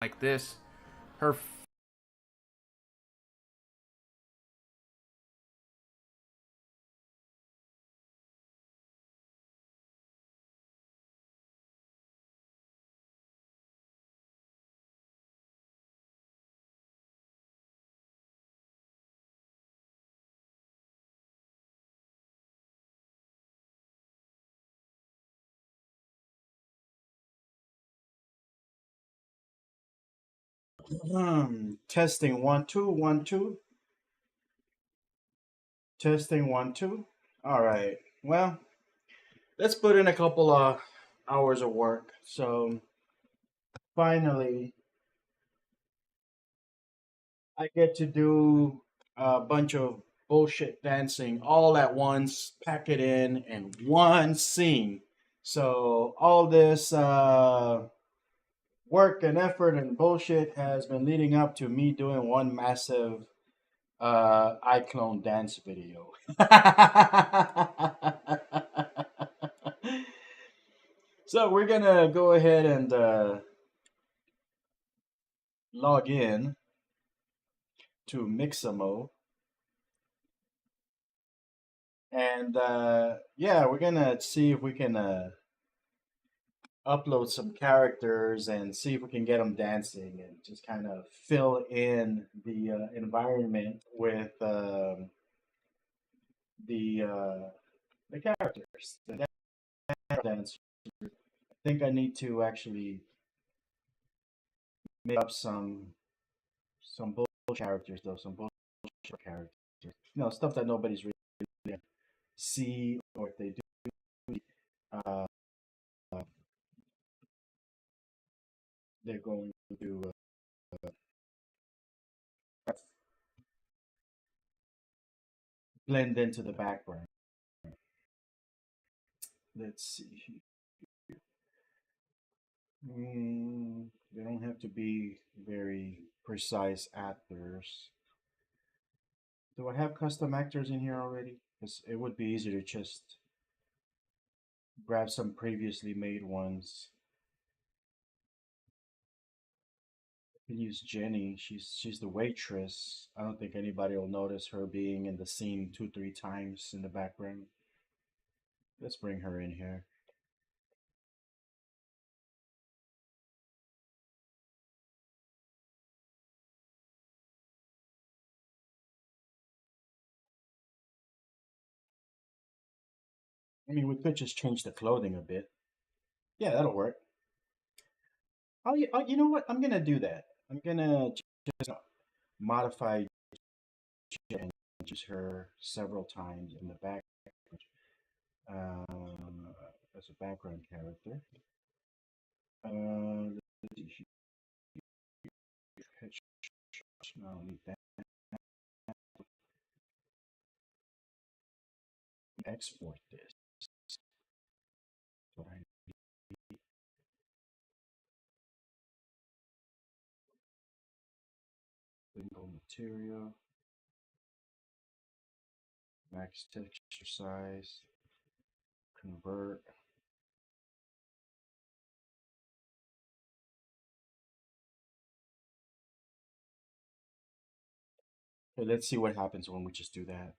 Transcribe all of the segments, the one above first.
like this. Her Testing 1 2 1 2. Testing 1 2. All right. Well, let's put in a couple of hours of work. So finally, I get to do a bunch of bullshit dancing all at once, pack it in one scene. So all this work and effort and bullshit has been leading up to me doing one massive iClone dance video. So we're gonna go ahead and log in to mixamo, and yeah, we're gonna see if we can upload some characters and see if we can get them dancing and just kind of fill in the environment with the uh, the characters, the dance. I think I need to actually make up some bullshit characters though, some bullshit characters. Stuff that nobody's really gonna see, or if they do, uh, they're going to blend into the background. Let's see. They don't have to be very precise actors. Do I have custom actors in here already? Because it would be easy to just grab some previously made ones. I can use Jenny. She's the waitress. I don't think anybody will notice her being in the scene 2 3 times in the background. Let's bring her in here. I mean, we could just change the clothing a bit. Yeah, that'll work. You know what? I'm gonna do that. I'm gonna just modify and use her several times in the back as a background character. Let's see. I'll need that. Export this. What I single material, max texture size, convert. Okay, let's see what happens when we just do that.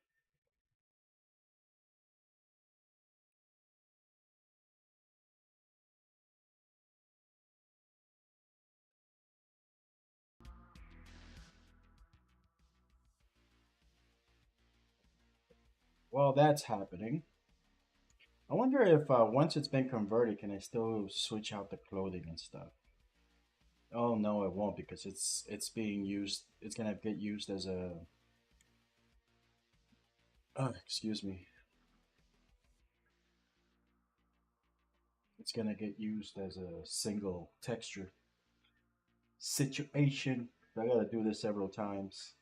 While that's happening, I wonder if once it's been converted, can I still switch out the clothing and stuff? Oh no, it won't because it's being used. It's gonna get used as a. Excuse me. It's gonna get used as a single texture situation. I gotta do this several times.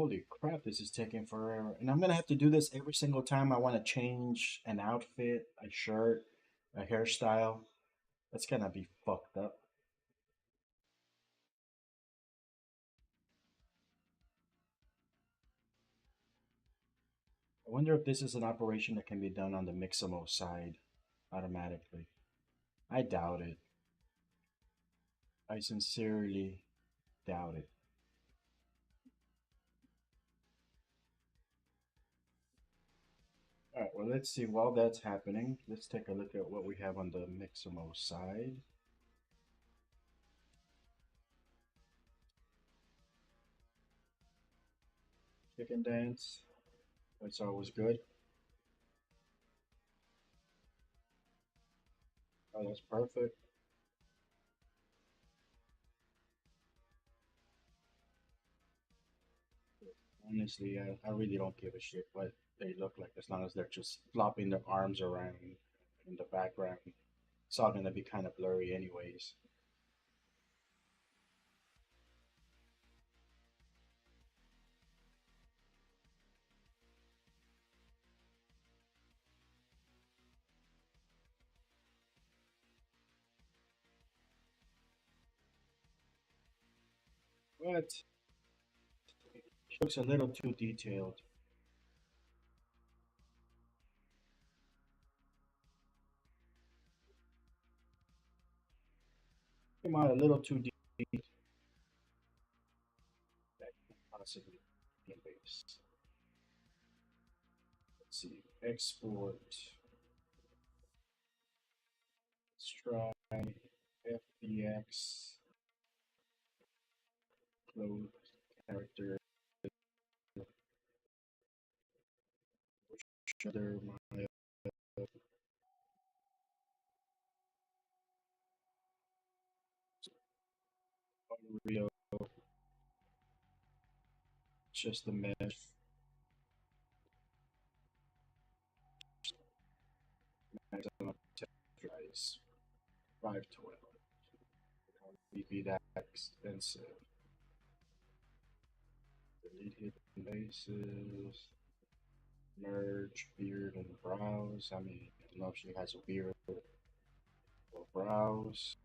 Holy crap, this is taking forever. And I'm gonna have to do this every single time I want to change an outfit, a shirt, a hairstyle. That's gonna be fucked up. I wonder if this is an operation that can be done on the mixamo side automatically. I doubt it. I sincerely doubt it. All right, well, let's see. While that's happening, let's take a look at what we have on the mixamo side. Chicken dance. That's always good. Oh, that's perfect. Honestly, I really don't give a shit what they look like as long as they're just flopping their arms around in the background. It's all gonna be kind of blurry anyways. But it looks a little too detailed. Came out a little too deep. That could possibly be base. Let's see. Export. Let's try FBX. Close character. Shutter my Unreal. Just the mesh. Maximum price 512. Be that expensive. Delete hidden bases. Merge beard and brows. I mean, I don't know if she has a beard or brows.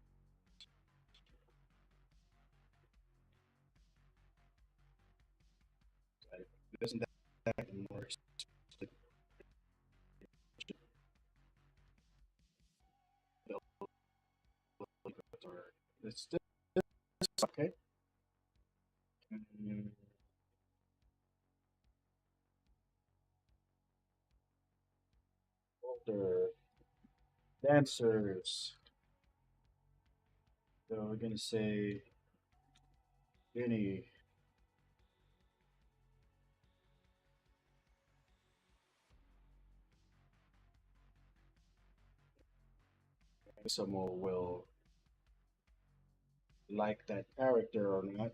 Isn't that more expensive? It's okay. Mm, older dancers. So we're gonna say any someone will like that character or not.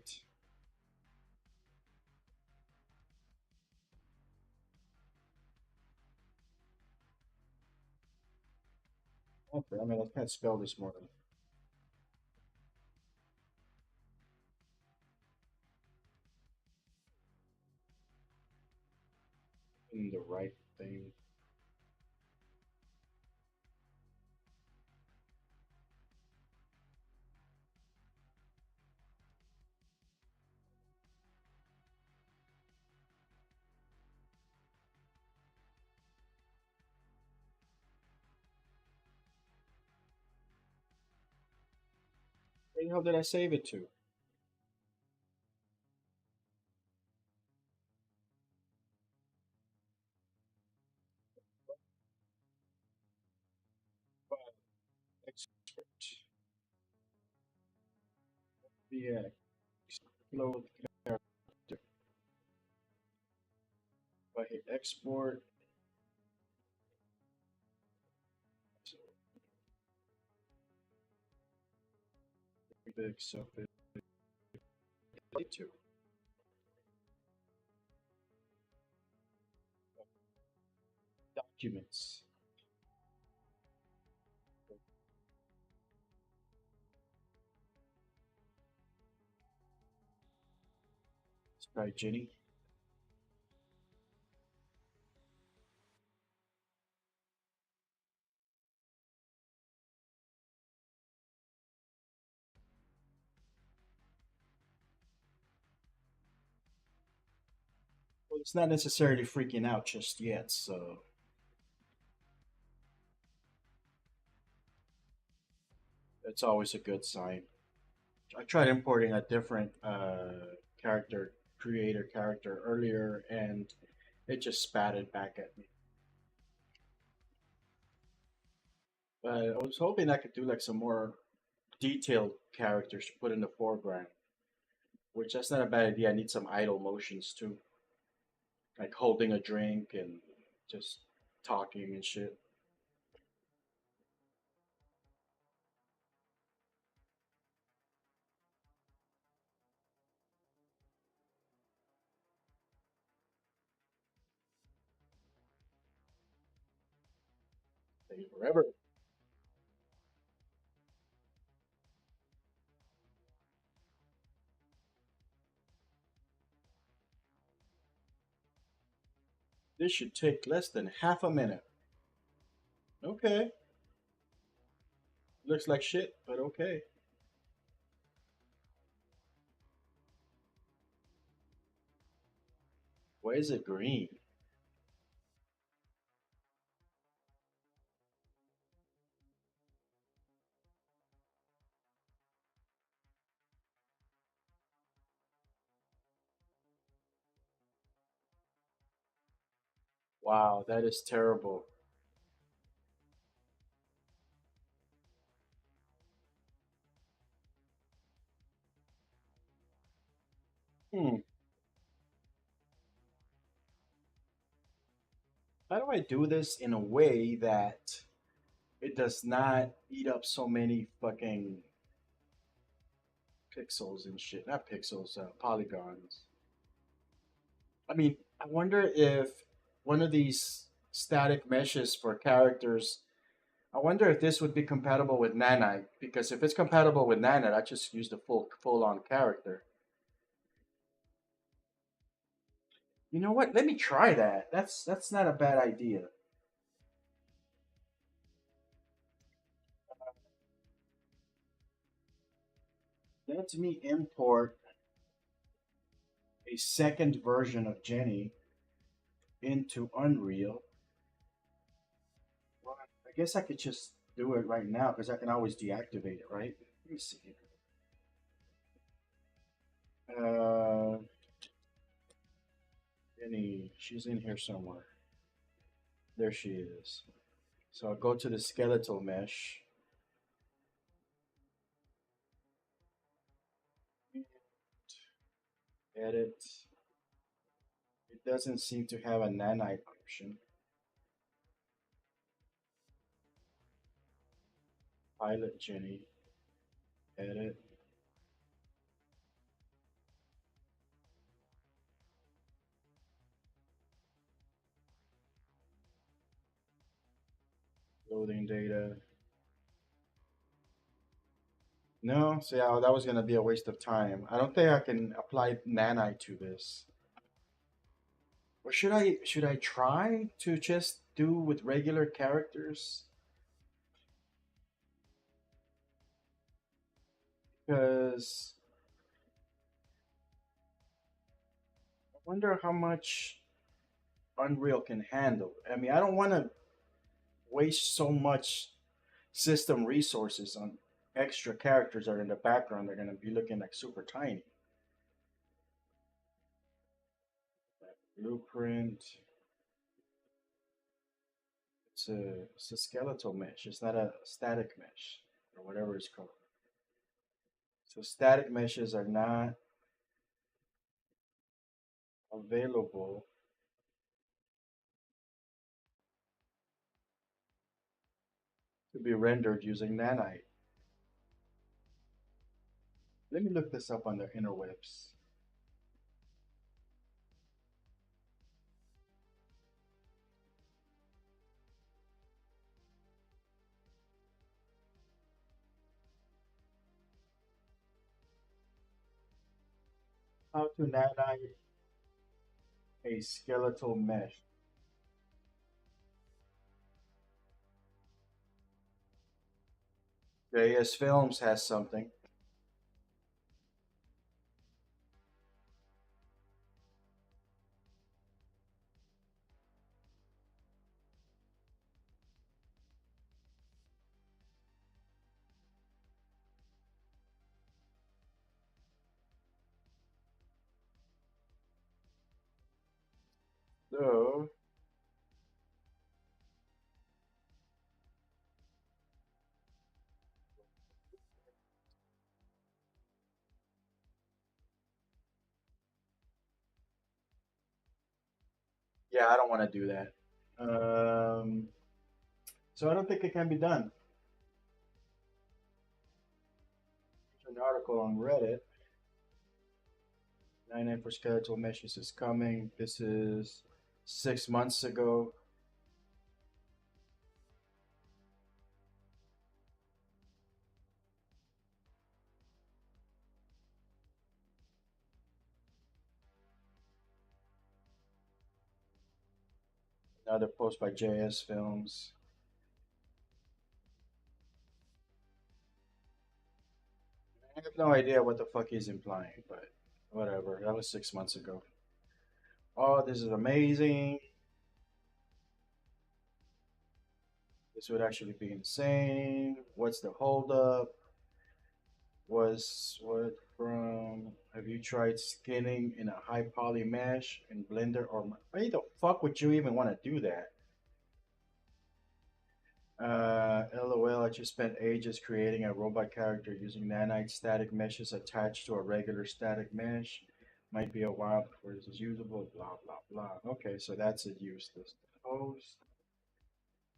Okay, I mean I can't spell this morning in the right thing. Where the hell did I save it to? File export. Yeah, upload character. If I hit export, so big so big to documents. Let's try Jenny. It's not necessarily freaking out just yet, so it's always a good sign. I tried importing a different character creator character earlier, and it just spatted back at me. But I was hoping I could do like some more detailed characters to put in the foreground, which that's not a bad idea. I need some idle motions too, like holding a drink and just talking and shit. Take forever. This should take less than half a minute. Okay, looks like shit, but okay. Why is it green? Wow, that is terrible. Hmm. How do I do this in a way that it does not eat up so many fucking pixels and shit? Not pixels, polygons. I mean, I wonder if one of these static meshes for characters, I wonder if this would be compatible with Nanite. Because if it's compatible with Nanite, I just use the full on character. You know what? Let me try that. That's not a bad idea. Let me import a second version of Jenny into Unreal. Well, I guess I could just do it right now because I can always deactivate it, right? Let me see here. Jenny, she's in here somewhere. There she is. So I'll go to the skeletal mesh, edit. It doesn't seem to have a nanite option. Pilot Jenny, edit, loading data. No, so yeah, that was gonna be a waste of time. I don't think I can apply nanite to this. Or should I try to just do with regular characters? Because I wonder how much Unreal can handle. I mean, I don't want to waste so much system resources on extra characters that are in the background. They're going to be looking like super tiny. Blueprint. It's a skeletal mesh. It's not a static mesh or whatever it's called. So static meshes are not available to be rendered using nanite. Let me look this up on the interwebs. How to nanite a skeletal mesh. JS Films has something. So, yeah, I don't want to do that. So I don't think it can be done. There's an article on Reddit. 99 for skeletal meshes is coming. This is 6 months ago. Another post by JS Films. I have no idea what the fuck he's implying, but whatever. That was 6 months ago. Oh, this is amazing. This would actually be insane. What's the holdup? Was what from? Have you tried skinning in a high poly mesh in Blender? Or why the fuck would you even want to do that? LOL, I just spent ages creating a robot character using nanite static meshes attached to a regular static mesh. Might be a while before this is usable, blah, blah, blah. Okay, so that's a useless post.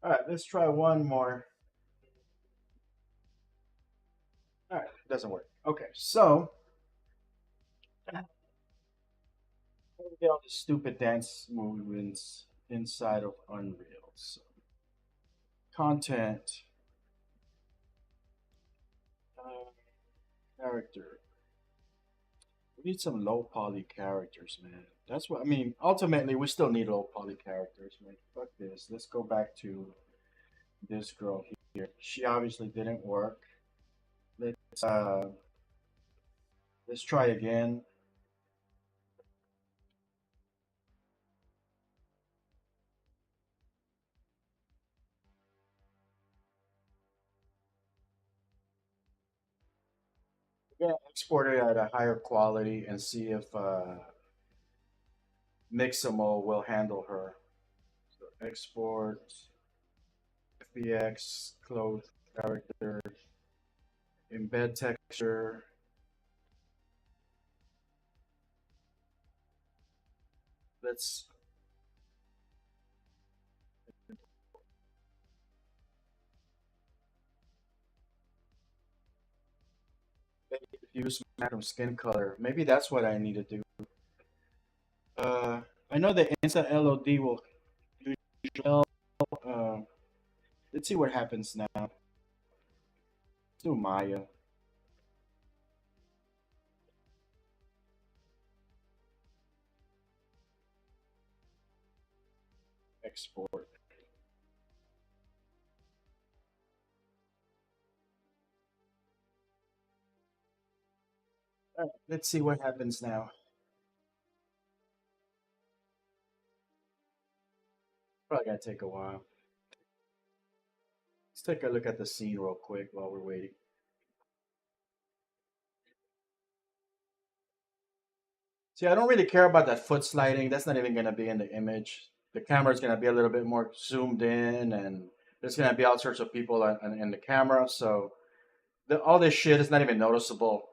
All right, let's try one more. All right, doesn't work. Okay, so get all the stupid dance movements inside of Unreal. So, content, uh, character. We need some low poly characters, man. That's what I mean. Ultimately, we still need low poly characters, man. Fuck this. Let's go back to this girl here. She obviously didn't work. Let's try again. We're gonna export it at a higher quality and see if mixamo will handle her. So export FBX clothes character embed texture. Let's use macro skin color. Maybe that's what I need to do. I know the Insta LOD will usually help. Uh, let's see what happens now. Let's do Maya export. All right, let's see what happens now. Probably gonna take a while. Let's take a look at the scene real quick while we're waiting. See, I don't really care about that foot sliding. That's not even gonna be in the image. The camera's gonna be a little bit more zoomed in, and there's gonna be all sorts of people in the camera. So all this shit is not even noticeable.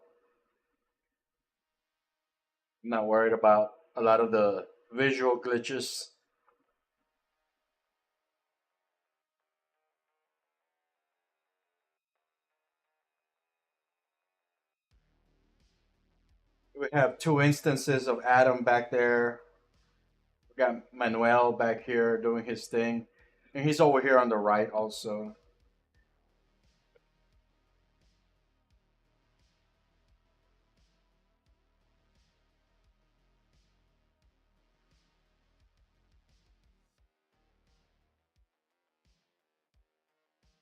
I'm not worried about a lot of the visual glitches. We have two instances of Adam back there. We got Manuel back here doing his thing, and he's over here on the right also.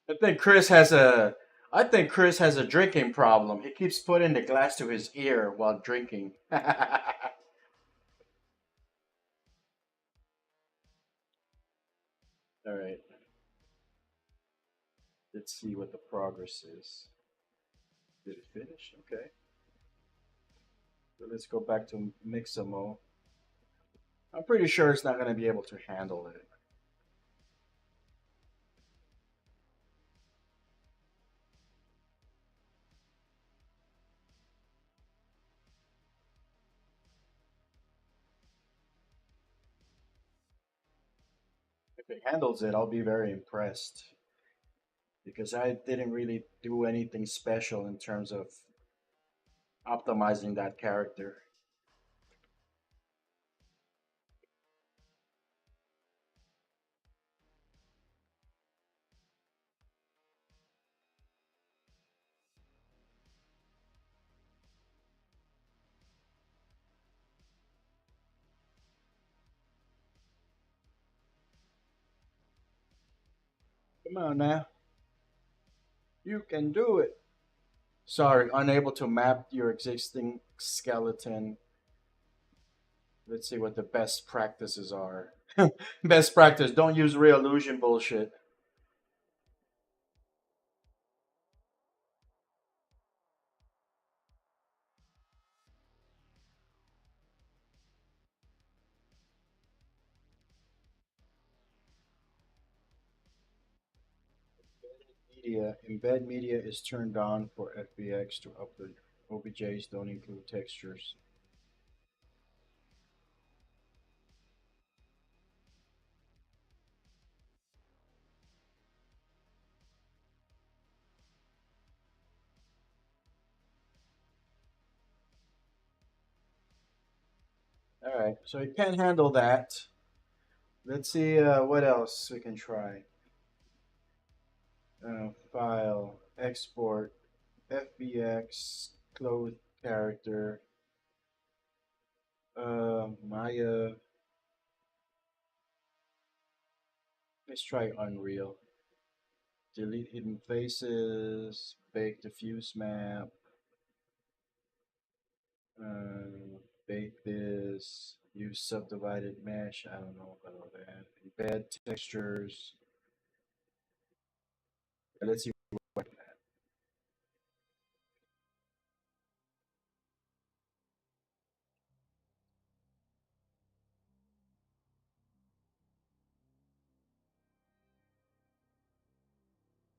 I think Chris has a I think Chris has a drinking problem. He keeps putting the glass to his ear while drinking. All right, let's see what the progress is. Did it finish? Okay. So let's go back to Mixamo. I'm pretty sure it's not going to be able to handle it. If it handles it, I'll be very impressed because I didn't really do anything special in terms of optimizing that character. Come on now, you can do it. Sorry, unable to map your existing skeleton. Let's see what the best practices are. Best practice: don't use real illusion bullshit. Embed media is turned on for FBX to upload. OBJs don't include textures. All right, so it can handle that. Let's see what else we can try. File, export, FBX, clothed character, Maya. Let's try Unreal. Delete hidden faces, bake diffuse map, bake this, use subdivided mesh. I don't know about all that. Embed textures. Let's see what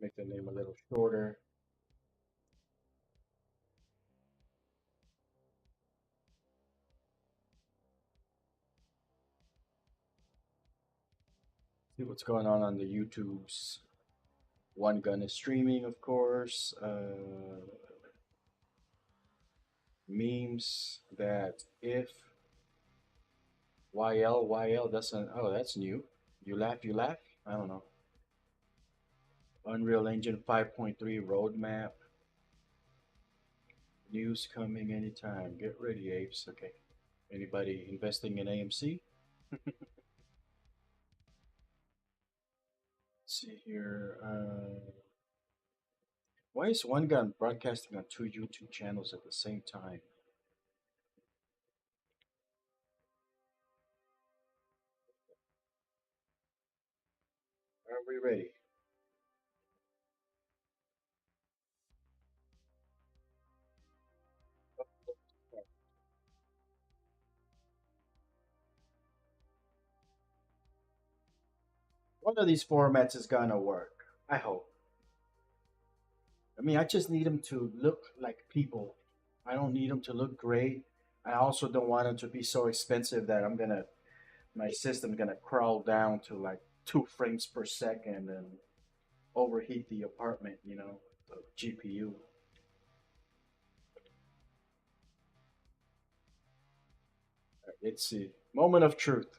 make the name a little shorter. See what's going on the YouTubes. One Gun is streaming, of course. Memes that if YL doesn't. Oh, that's new. You laugh, you laugh. I don't know. Unreal Engine 5.3 roadmap. News coming anytime. Get ready, apes. Okay. Anybody investing in AMC? Let's see here. Why is One Gun broadcasting on two YouTube channels at the same time? Are we ready? One of these formats is gonna work. I hope. I mean, I just need them to look like people. I don't need them to look great. I also don't want them to be so expensive that my system's gonna crawl down to like 2 frames per second and overheat the apartment, the GPU. Let's see. Moment of truth.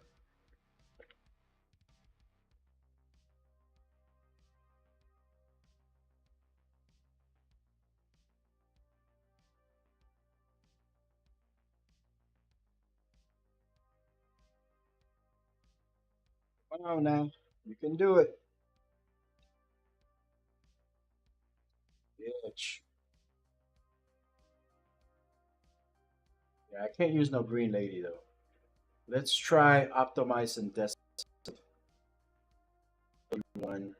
Come on now. You can do it. Bitch. Yeah, I can't use no green lady though. Let's try optimizing this one.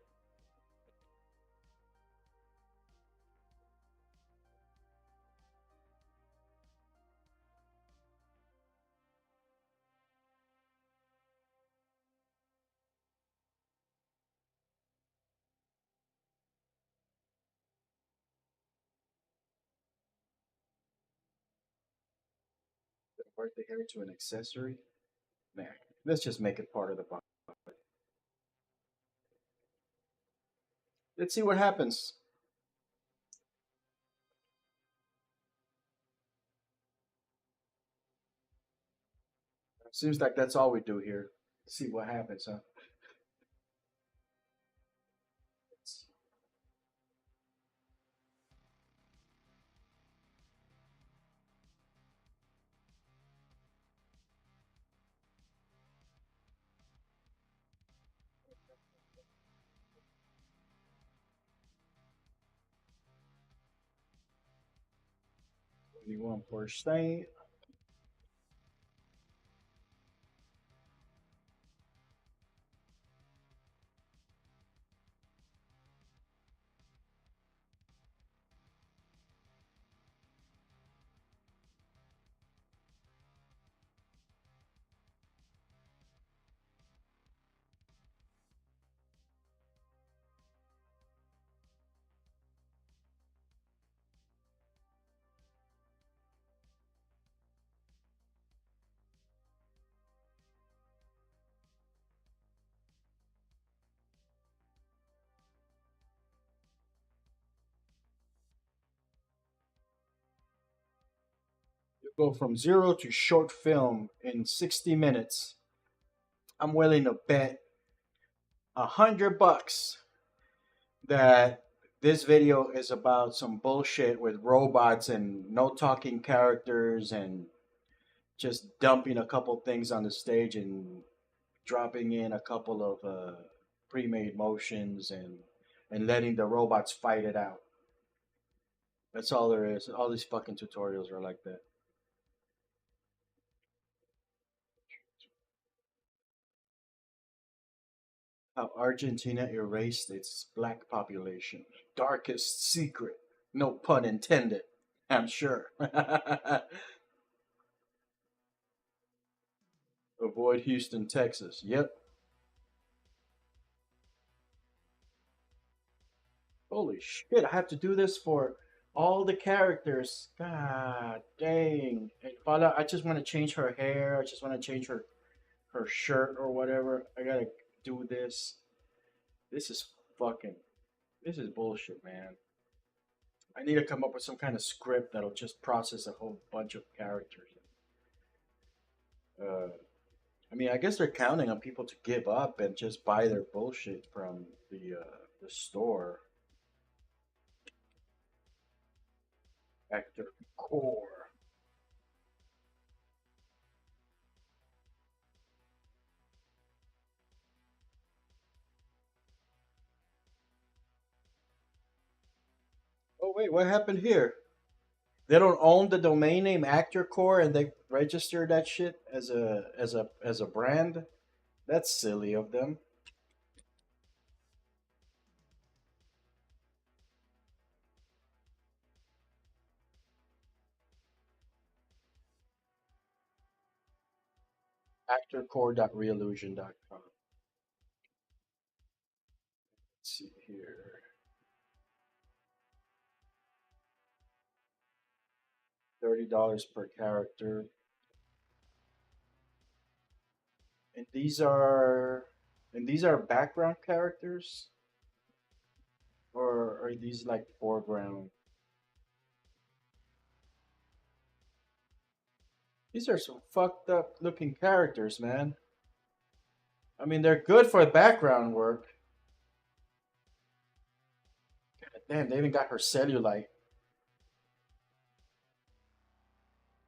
Part the hair to an accessory. Nah, let's just make it part of the body. Let's see what happens. Seems like that's all we do here. See what happens, huh? Anyone for staying? You go from zero to short film in 60 minutes. I'm willing to bet $100 that this video is about some bullshit with robots and no talking characters and just dumping a couple things on the stage and dropping in a couple of pre-made motions and letting the robots fight it out. That's all there is. All these fucking tutorials are like that. How Argentina erased its black population. Darkest secret. No pun intended. I'm sure. Avoid Houston, Texas. Yep. Holy shit, I have to do this for all the characters. God dang. And Fala, I just want to change her hair. I just want to change her shirt or whatever. I gotta do this. This is fucking. This is bullshit, man. I need to come up with some kind of script that'll just process a whole bunch of characters. Uh, I mean, I guess they're counting on people to give up and just buy their bullshit from the store. Actor core. Oh wait, what happened here? They don't own the domain name Actor Core and they register that shit as a brand. That's silly of them. Actorcore.reallusion.com. Let's see here. $30 per character. And these are background characters or are these like foreground? These are some fucked up looking characters, man. I mean, they're good for background work. God damn, they even got her cellulite,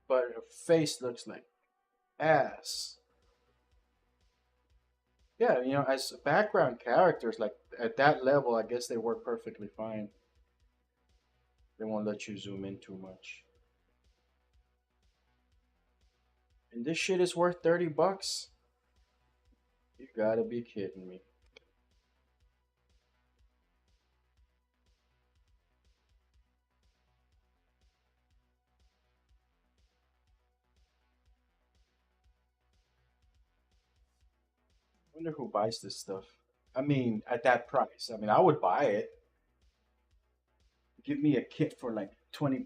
but her face looks like ass. Yeah, as background characters, like at that level, I guess they work perfectly fine. They won't let you zoom in too much. And this shit is worth $30? You gotta be kidding me. Wonder who buys this stuff. I mean, at that price. I mean, I would buy it. Give me a kit for like $20.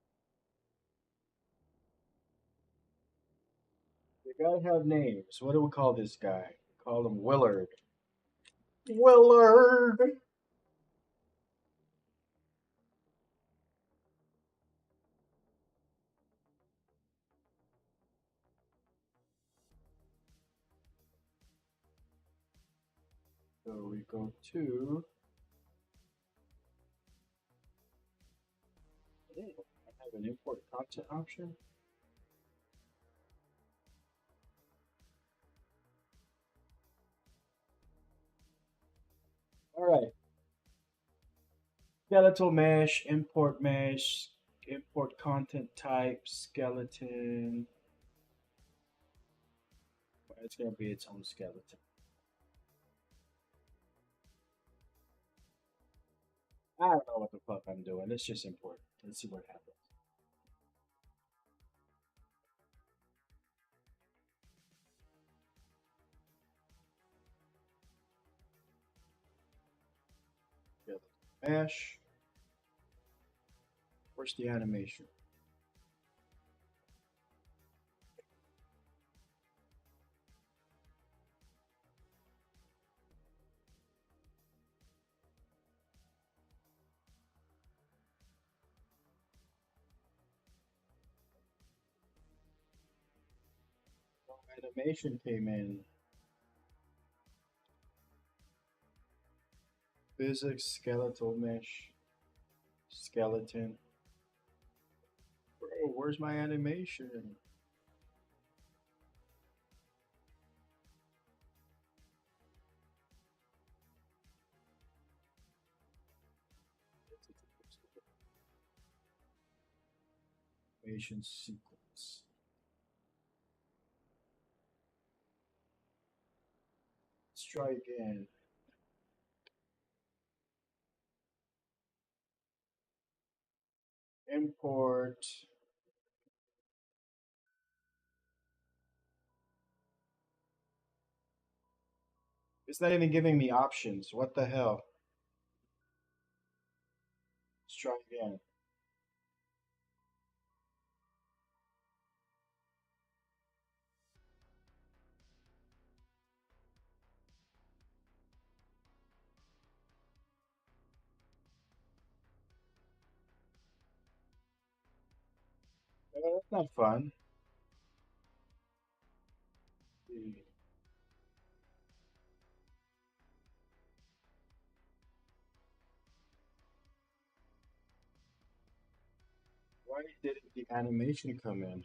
Gotta have names. What do we call this guy? Call him Willard. Willard! So we go to. I have an import content option. All right. Skeletal mesh, import content type, skeleton. It's gonna be its own skeleton. I don't know what the fuck I'm doing. Let's just import. Let's see what happens. Skeleton mesh. Where's the animation? No animation came in. Physics, skeletal mesh, skeleton. Bro, where's my animation? Animation sequence. Let's try again. Import. It's not even giving me options. What the hell? Let's try again. That's not fun. Why didn't the animation come in?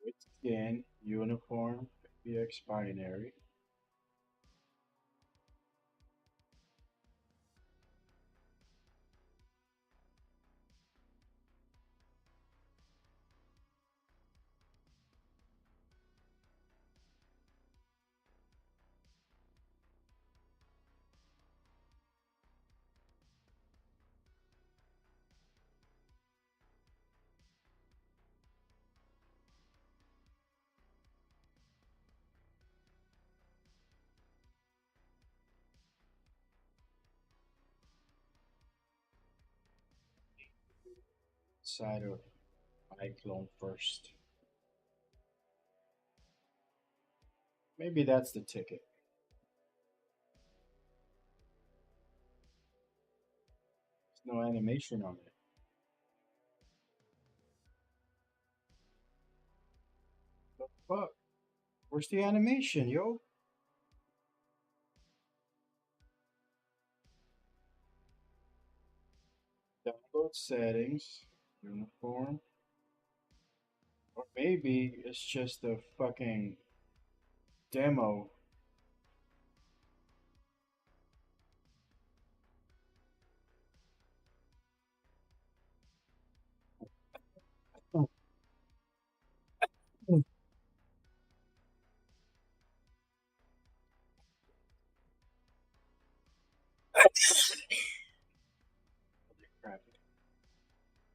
With skin, uniform, PX binary. Side of iClone first. Maybe that's the ticket. There's no animation on it. The fuck? Where's the animation, yo? Download settings, uniform. Or maybe it's just a fucking demo.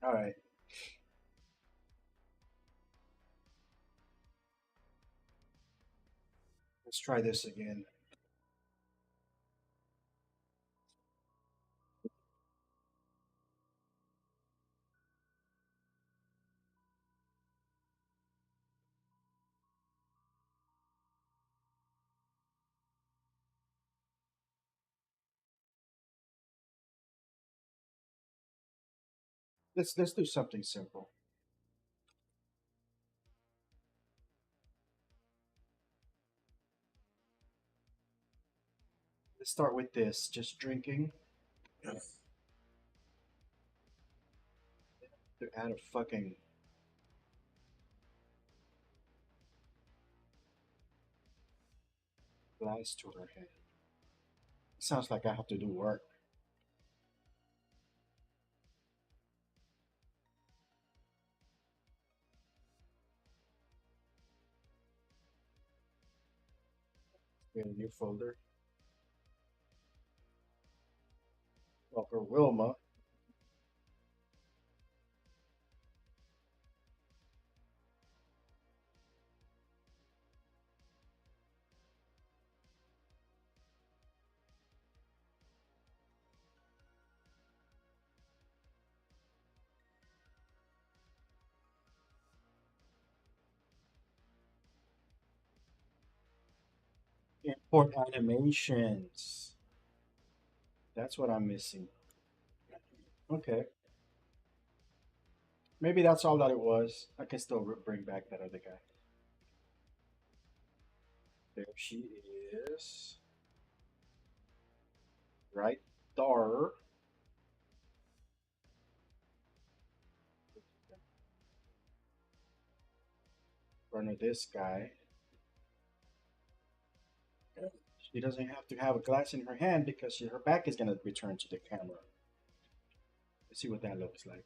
All right, let's try this again. Let's do something simple. Let's start with this. Just drinking. To add a fucking glass to her head. It sounds like I have to do work. Create a new folder. Well, for Wilma, import animations. That's what I'm missing. Okay. Maybe that's all that it was. I can still bring back that other guy. There she is. Right there. In front of this guy. She doesn't have to have a glass in her hand because her back is going to return to the camera. Let's see what that looks like.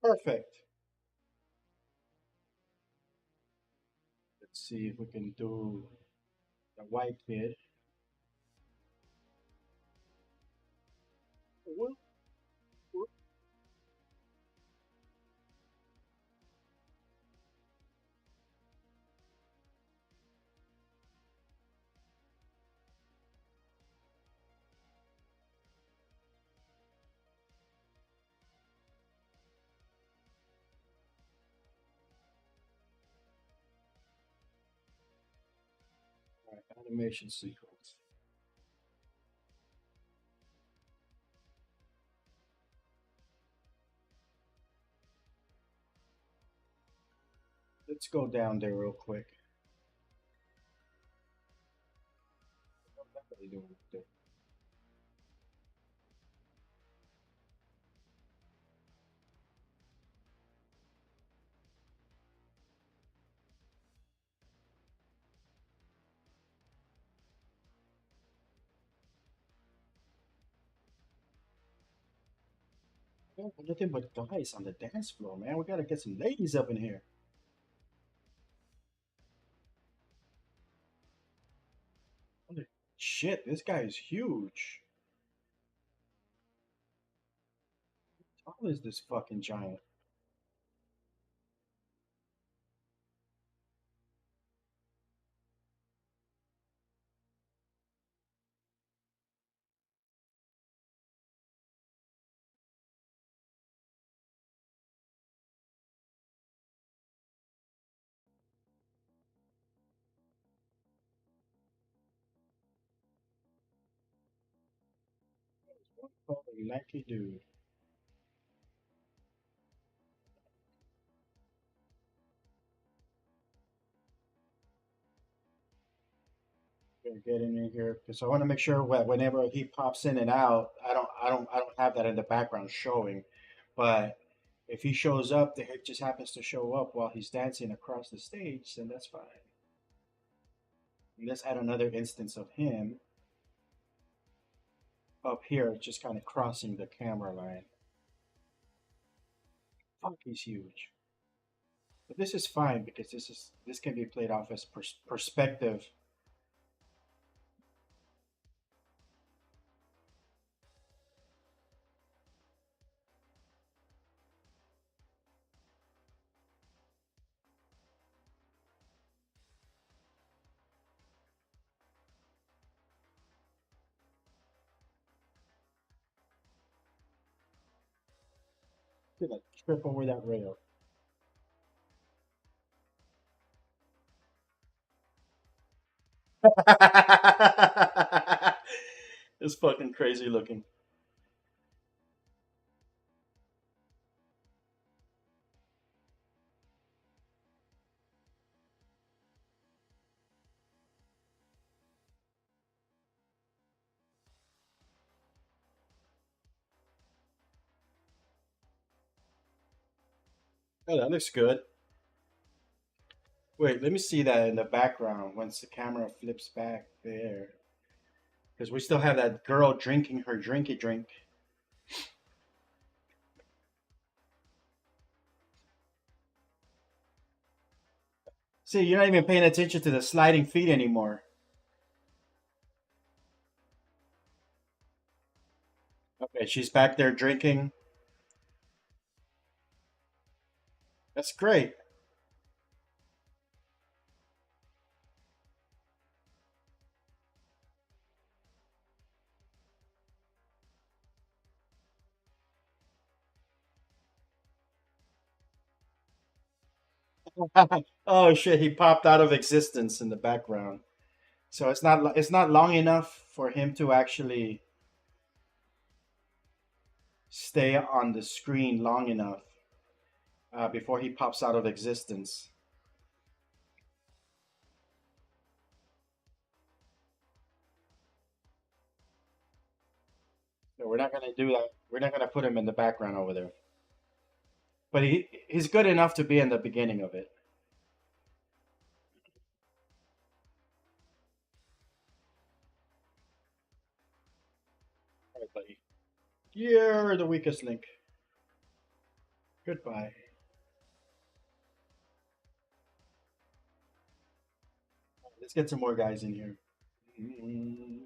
Perfect. Let's see if we can do the white kid. Well, animation sequence. Let's go down there real quick. What are they doing there? Oh, nothing but guys on the dance floor, man. We gotta get some ladies up in here. Holy shit, this guy is huge. How tall is this fucking giant? Holy lanky dude. Gonna get in here because I want to make sure that whenever he pops in and out, I don't have that in the background showing. But if he shows up, the head just happens to show up while he's dancing across the stage, then that's fine. And let's add another instance of him up here, just kind of crossing the camera line. Fuck, he's huge. But this is fine because this can be played off as perspective. Gonna trip over that rail. It's fucking crazy looking. Oh, that looks good. Wait, let me see that in the background once the camera flips back there. Because we still have that girl drinking her drinky drink. See, you're not even paying attention to the sliding feet anymore. Okay, she's back there drinking. That's great. Oh shit, he popped out of existence in the background. So it's not long enough for him to actually stay on the screen long enough before he pops out of existence. So we're not gonna do that. We're not gonna put him in the background over there. But he's good enough to be in the beginning of it. All right, buddy. You're the weakest link. Goodbye. Let's get some more guys in here. Mm.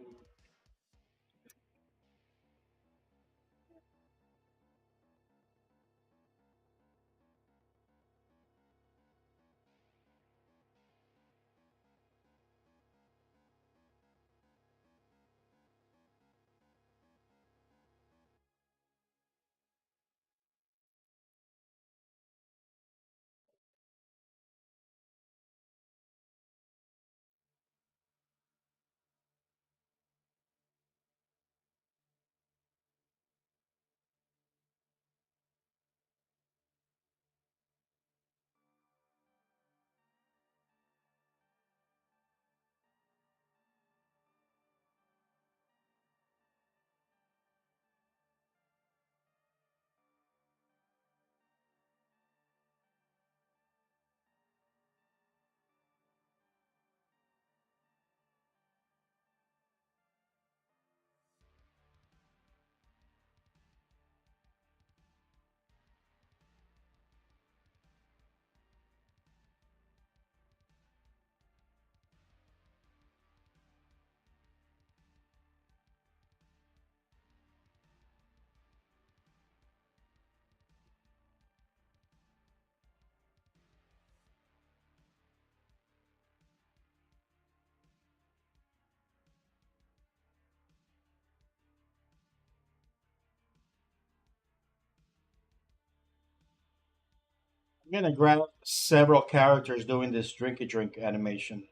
I'm gonna grab several characters doing this drinky drink animation.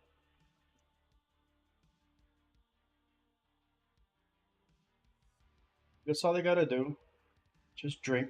That's all they gotta do. Just drink.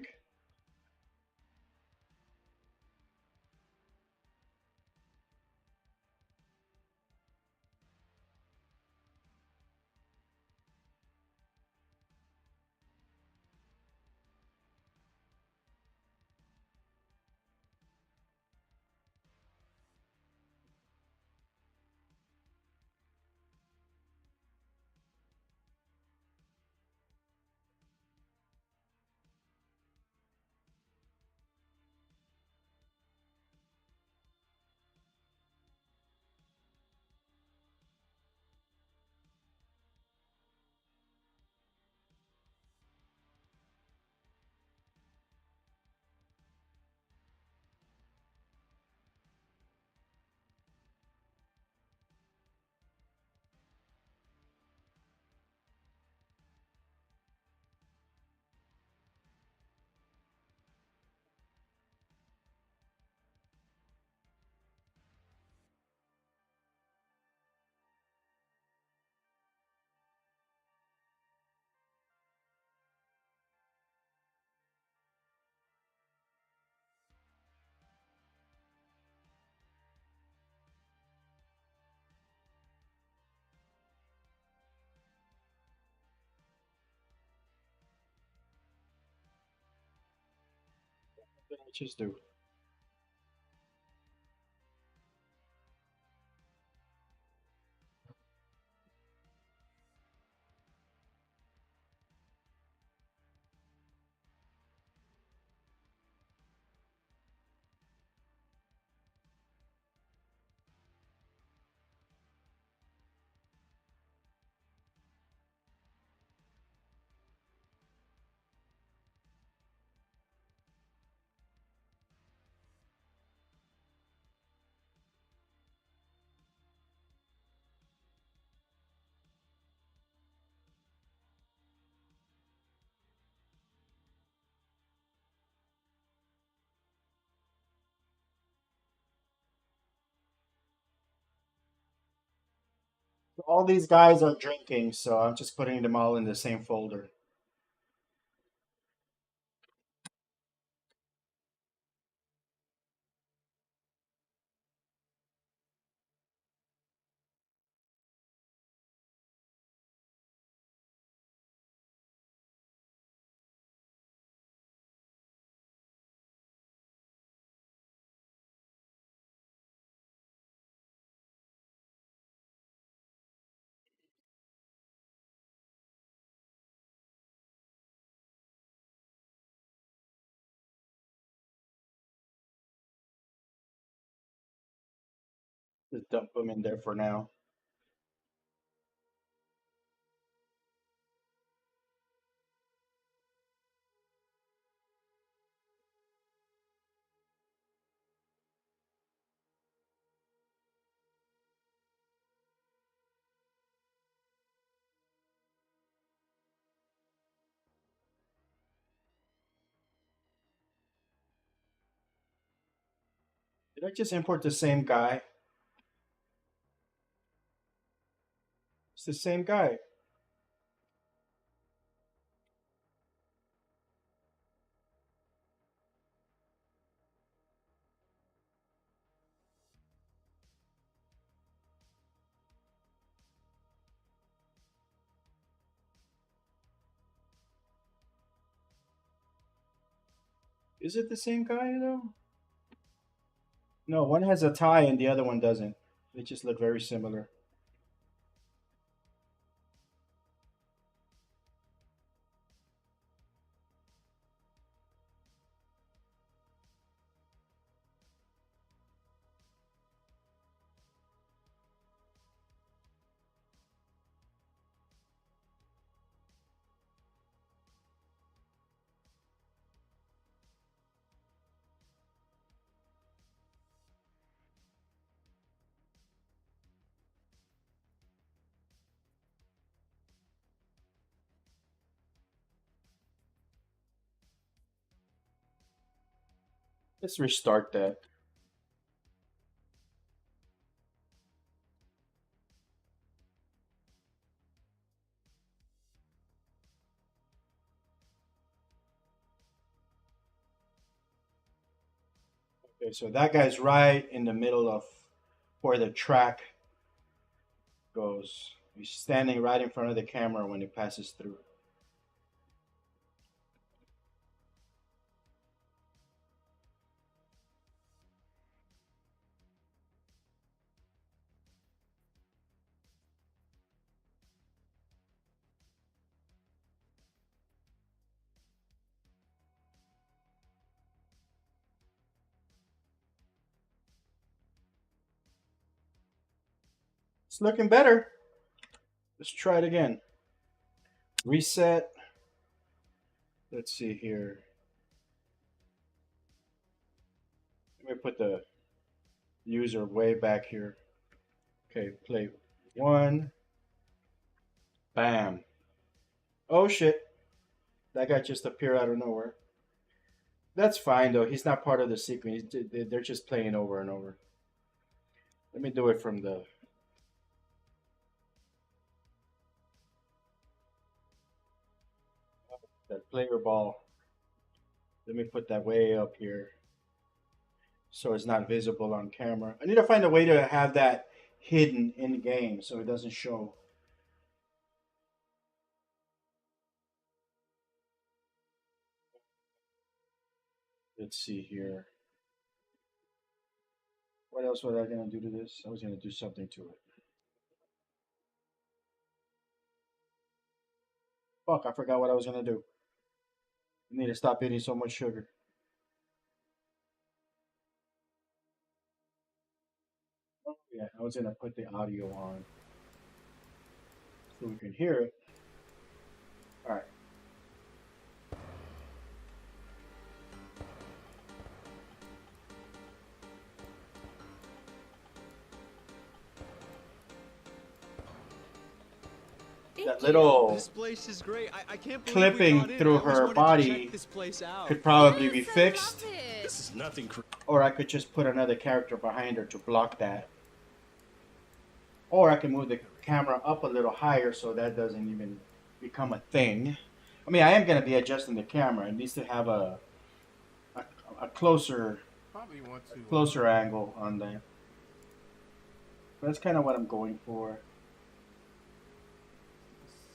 What did I just do? All these guys are drinking, so I'm just putting them all in the same folder. Just dump them in there for now. Did I just import the same guy? It's the same guy. Is it the same guy though? No, one has a tie and the other one doesn't. They just look very similar. Let's restart that. Okay, so that guy's right in the middle of where the track goes. He's standing right in front of the camera when it passes through. It's looking better. Let's try it again. Reset. Let's see here. Let me put the user way back here. Okay, play one. Bam. Oh shit. That guy just appeared out of nowhere. That's fine though. He's not part of the sequence. They're just playing over and over. Let me do it from the that player ball. Let me put that way up here so it's not visible on camera. I need to find a way to have that hidden in game so it doesn't show. Let's see here. What else was I gonna do to this? I was gonna do something to it. Fuck, I forgot what I was gonna do. I need to stop eating so much sugar. Oh, yeah, I was gonna put the audio on so we can hear it. All right. That little This place is great. I can't believe we clipping got in. I through always her wanted to check body this place out. could probably be Yes, I fixed, love it. This is nothing. or I could just put another character behind her to block that. Or I can move the camera up a little higher so that doesn't even become a thing. I mean, I am going to be adjusting the camera. It needs to have a, a closer Probably want to. closer angle on that. That's kind of what I'm going for.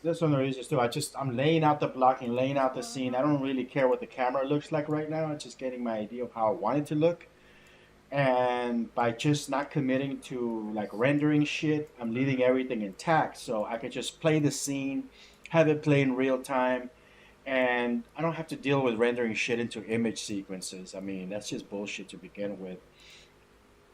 That's one of the reasons too. I'm laying out the blocking, laying out the scene. I don't really care what the camera looks like right now. I'm just getting my idea of how I want it to look. And by just not committing to like rendering shit, I'm leaving everything intact. So I could just play the scene, have it play in real time, and I don't have to deal with rendering shit into image sequences. I mean, that's just bullshit to begin with.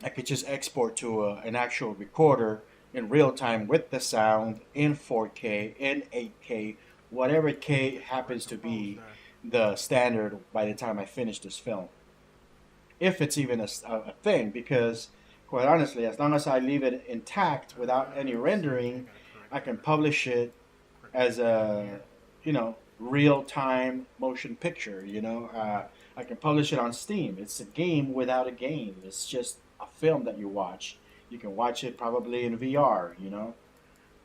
I could just export to an actual recorder in real time with the sound in 4K, in 8K, whatever K happens to be the standard by the time I finish this film. If it's even a thing, because quite honestly, as long as I leave it intact without any rendering, I can publish it as a, real time motion picture. I can publish it on Steam. It's a game without a game. It's just a film that you watch. You can watch it probably in VR.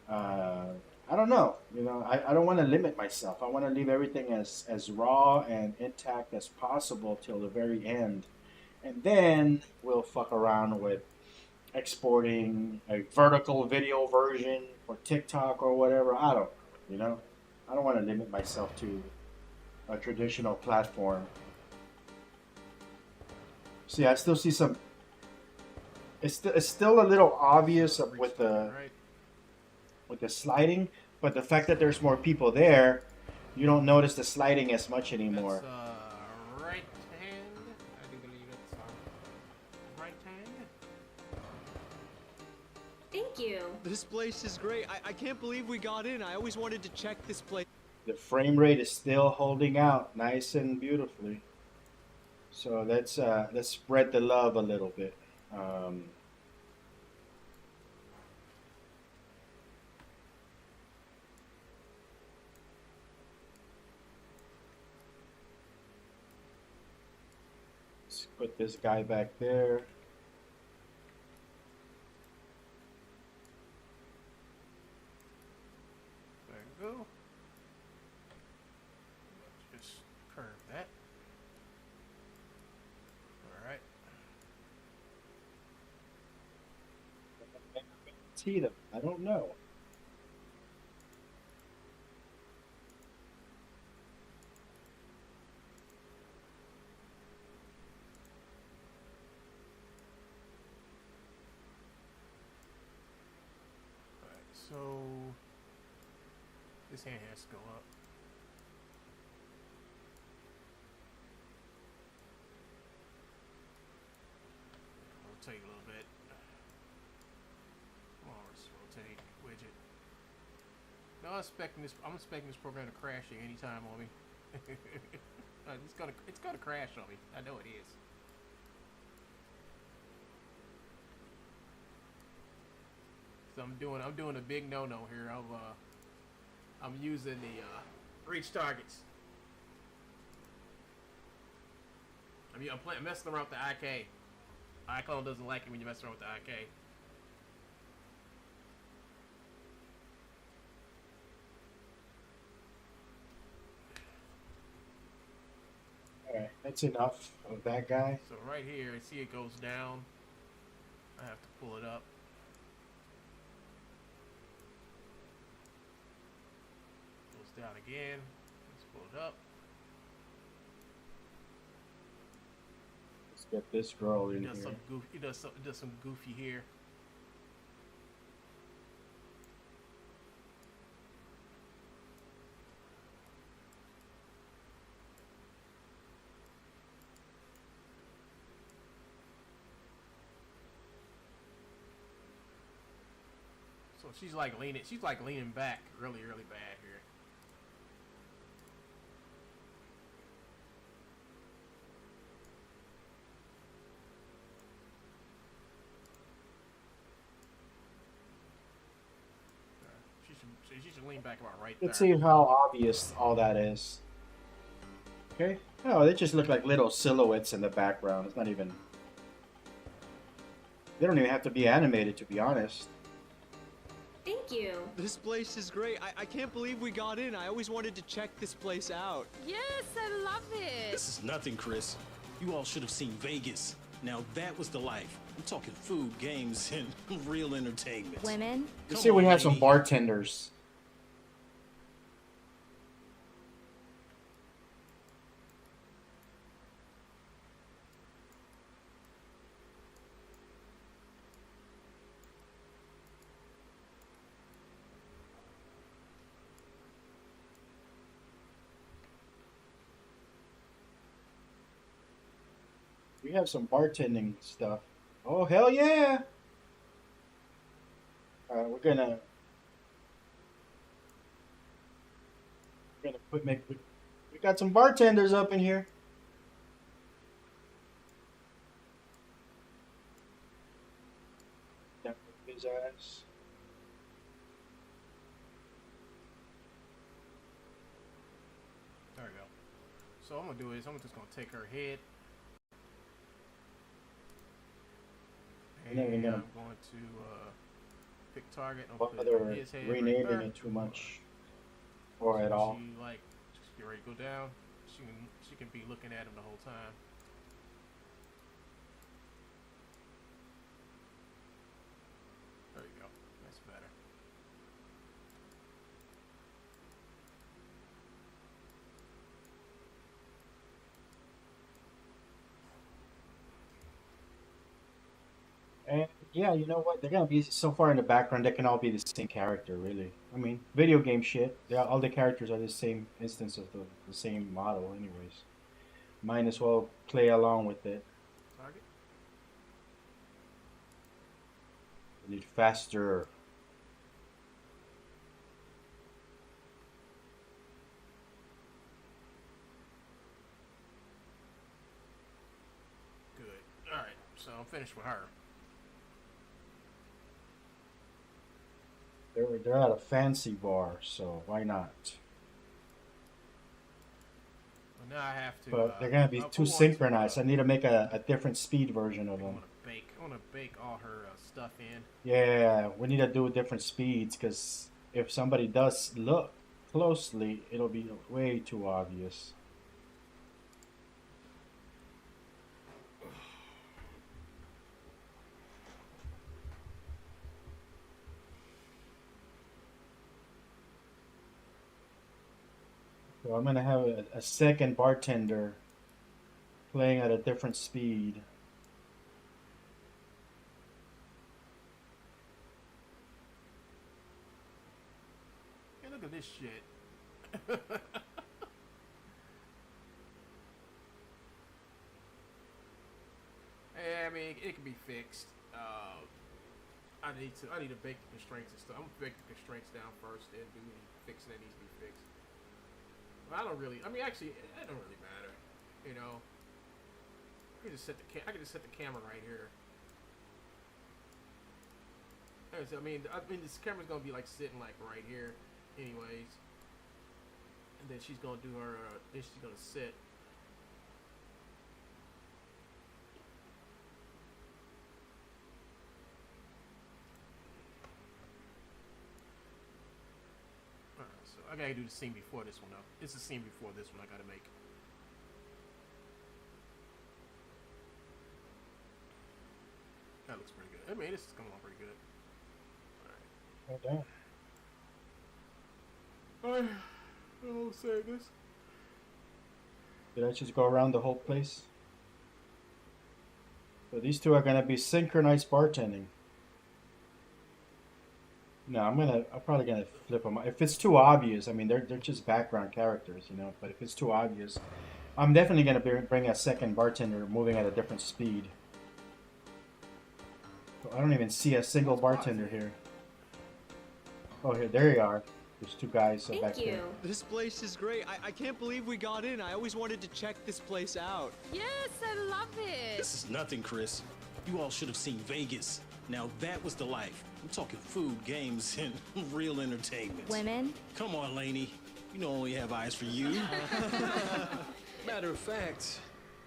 Uh, I don't know. I don't want to limit myself. I want to leave everything as raw and intact as possible till the very end, and then we'll fuck around with exporting a vertical video version for TikTok or whatever. I don't know. I don't want to limit myself to a traditional platform. See, I still see some. It's still a little obvious with the sliding, but the fact that there's more people there, you don't notice the sliding as much anymore. That's right hand. I do believe it's right hand. Thank you. This place is great. I can't believe we got in. I always wanted to check this place. The frame rate is still holding out nice and beautifully. So let's spread the love a little bit. Let's put this guy back there. There you go. Just curve that. Alright. See them. I don't know. Alright, so this hand has to go up. Rotate a little bit. Come on, let's rotate widget. No, I'm expecting this program to crash at any time on me. It's gonna crash on me. I know it is. So I'm doing a big no-no here. I'm using the reach targets. I'm messing around with the IK. iClone doesn't like it when you mess around with the IK. All right, that's enough of that guy. So right here, see it goes down. I have to pull it up. Goes down again. Let's pull it up. Let's get this girl in He does here. some goofy. He does some goofy here. So she's like leaning back really, really bad here. She should lean back about right there. Let's see how obvious all that is. Okay. Oh, they just look like little silhouettes in the background. It's not even... They don't even have to be animated, to be honest. Thank you. This place is great. I can't believe we got in. I always wanted to check this place out. Yes, I love it. This is nothing, Chris. You all should have seen Vegas. Now that was the life. I'm talking food, games, and real entertainment. Women? You Come see, we on, have some lady. bartenders. We have some bartending stuff. Oh, hell yeah! We're gonna we got some bartenders up in here. That with his ass. There we go. So I'm gonna do is I'm just gonna take her head. And then we're And gonna I'm going to pick target. I'm bother put his head right renaming there. it too much or So at all. She like just get ready to go down. She can be looking at him the whole time. There you go. That's better. And yeah, you know what? They're gonna be so far in the background. They can all be the same character, really. I mean, video game shit. All the characters are the same instance of the same model, anyways. Might as well play along with it. Target. We need faster. Good. All right. So I'm finished with her. They're at a fancy bar, so why not? Well, now I have to. But they're gonna be too synchronized. I need to make a different speed version of I them. want to bake. I want to bake all her stuff in. Yeah, we need to do different speeds because if somebody does look closely, it'll be way too obvious. So I'm gonna have a second bartender playing at a different speed. Hey, look at this shit. Hey, I mean, it can be fixed. I need to bake the constraints and stuff. I'm gonna bake the constraints down first, and do any fixing that needs to be fixed. But I don't really. I mean, actually, it don't really matter. You know, I can just set the camera right here. I mean, this camera's gonna be like sitting like right here, anyways. And then she's gonna do her. Then she's gonna sit. Alright, so I gotta do the scene before this one though. It's the scene before this one I gotta make. That looks pretty good. I mean, this is coming along pretty good. Oh, damn. Alright. I'll say this. Did I just go around the whole place? So these two are gonna be synchronized bartending. No, I'm probably gonna flip them. If it's too obvious, I mean, they're just background characters, you know. But if it's too obvious, I'm definitely gonna bring a second bartender moving at a different speed. I don't even see a single bartender here. Oh, here, there you are. There's two guys back Thank there. you. This place is great. I can't believe we got in. I always wanted to check this place out. Yes, I love it. This is nothing, Chris. You all should have seen Vegas. Now that was the life. I'm talking food, games, and real entertainment. Women? Come on, Lainey. You know I only have eyes for you. Matter of fact,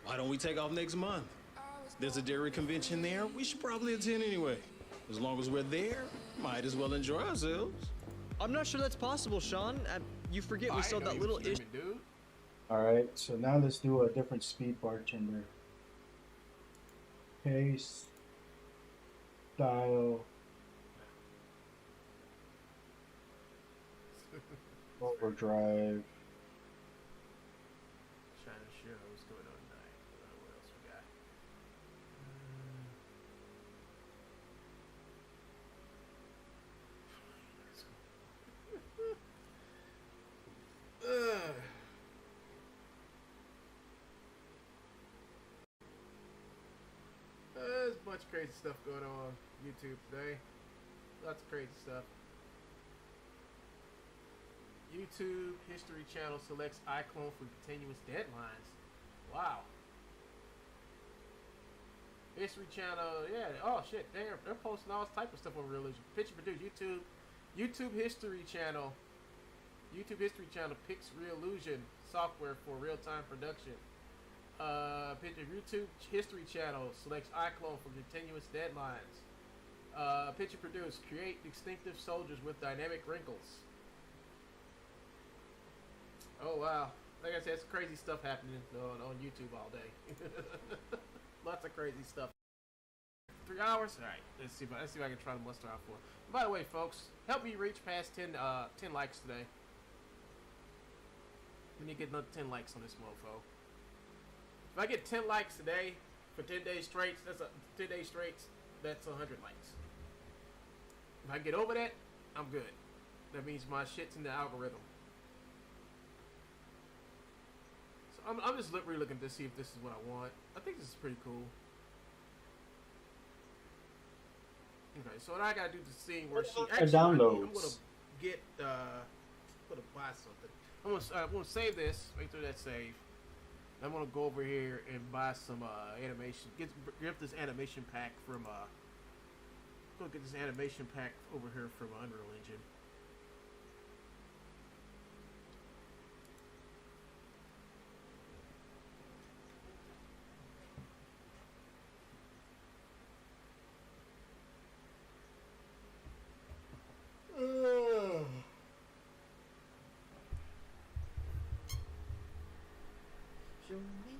why don't we take off next month? There's a dairy convention there. We should probably attend anyway. As long as we're there, might as well enjoy ourselves. I'm not sure that's possible, Sean. You forget we still have that little issue. dude. All right, so now let's do a different speed bartender. Pace, style, overdrive. Trying to show what's going on tonight. What else we got? There's a bunch of crazy stuff going on YouTube today. Lots of crazy stuff. YouTube History Channel selects iClone for continuous deadlines. Wow. History Channel, yeah. Oh shit, they're posting all type of stuff on religion. Picture produced YouTube History Channel. YouTube History Channel picks Reallusion software for real-time production. Picture YouTube History Channel selects iClone for continuous deadlines. Picture produced create distinctive soldiers with dynamic wrinkles. Oh wow! Like I said, it's crazy stuff happening on YouTube all day. Lots of crazy stuff. 3 hours. All right. Let's see if I can try to muster out 4. By the way, folks, help me reach past 10 likes today. We need to get another 10 likes on this mofo. If I get 10 likes today for 10 days straight, that's 10 days straight. That's 100 likes. If I get over that, I'm good. That means my shit's in the algorithm. So I'm just really looking to see if this is what I want. I think this is pretty cool. Okay, so what I gotta do to see where she actually downloads. I'm gonna get gonna buy something. I'm gonna save this. Make sure that's saved. I'm gonna go over here and buy some animation. Get this animation pack from go get this animation pack over here from Unreal Engine. Show me,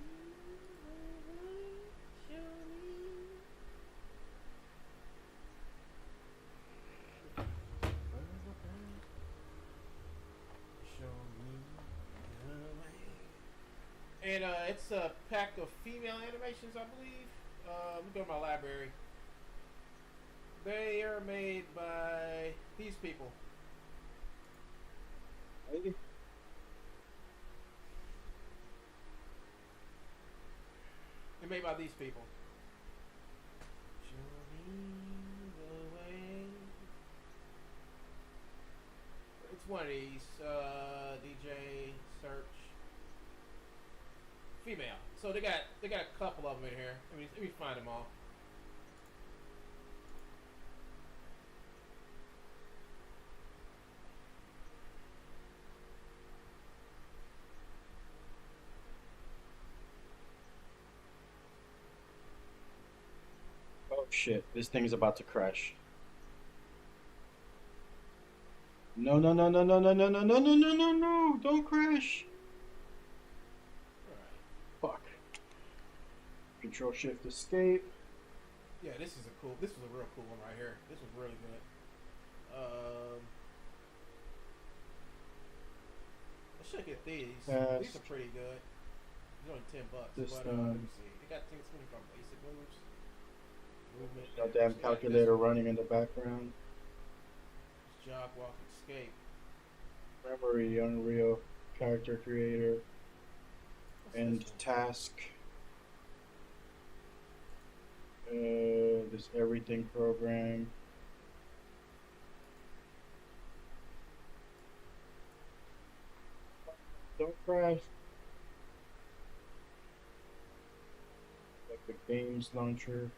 show me. Show me the way. And it's a pack of female animations, I believe. Let me go to my library. They are made by these people. They're made by these people. Show me the way. It's one of these. DJ search. Female. So they got a couple of them in here. Let me find them all. Oh shit, this thing is about to crash. No, no, no, no, no, no, no, no, no, no, no, no, no, don't crash. Fuck. Control Shift Escape. Yeah, this was a real cool one right here. This was really good. I should get these. These are pretty good. They're only $10, This, but let me see. They got things coming from Basic Moves. Movement No and damn so that- calculator running in the background. jog, walk, escape. Memory, Unreal, character creator, What's and this one? task. This everything program. Don't crash. Like the games launcher.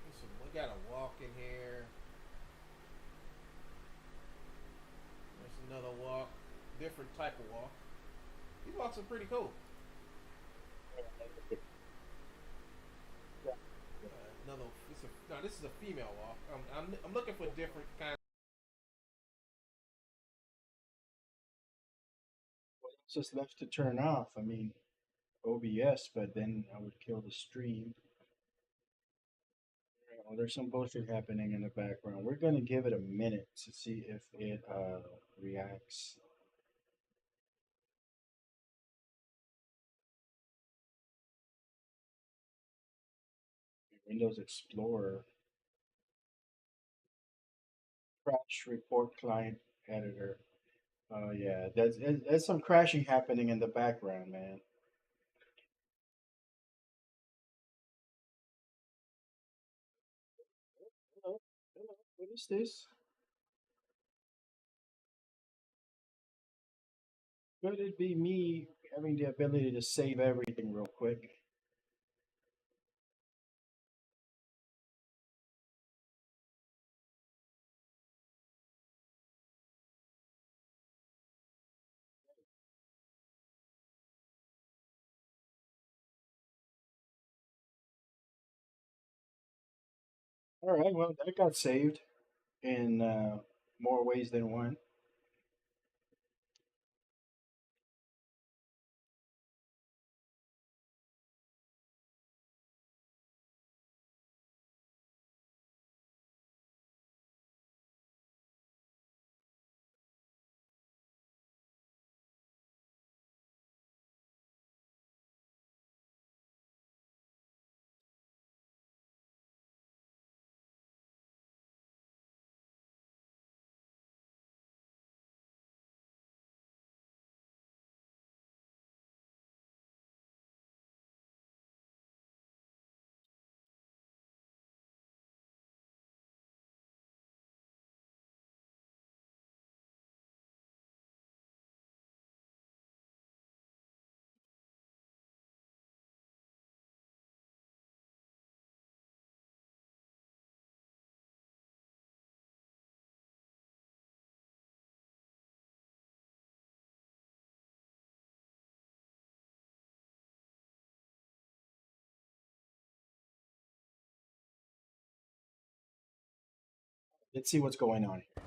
Listen, we got a walk in here. There's another walk. Different type of walk. These walks are pretty cool. Another. This is a female walk. I'm looking for different kinds. It's just left to turn off. I mean, OBS, but then I would kill the stream. Well, there's some bullshit happening in the background. We're gonna give it a minute to see if it reacts. Windows Explorer, crash report client editor. Yeah, there's some crashing happening in the background, man. Hello, hello. What is this? Could it be me having the ability to save everything real quick? All right, well, that got saved in more ways than one. Let's see what's going on here.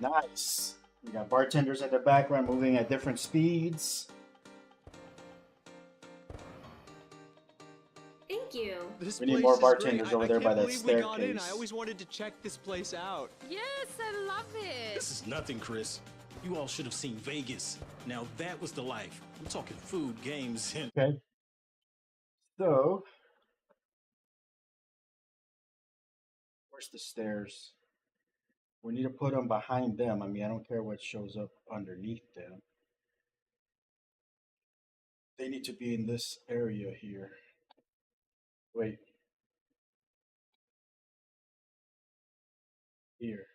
Nice. We got bartenders in the background moving at different speeds. Thank you. This We need place more is bartenders great. over I there can't by that believe we got in. I staircase. always wanted to check this place out. Yes, I love it. This is nothing, Chris. You all should have seen Vegas. Now that was the life. I'm talking food, games, and Okay. So, where's the stairs? We need to put them behind them. I mean, I don't care what shows up underneath them. They need to be in this area here. Wait. Here.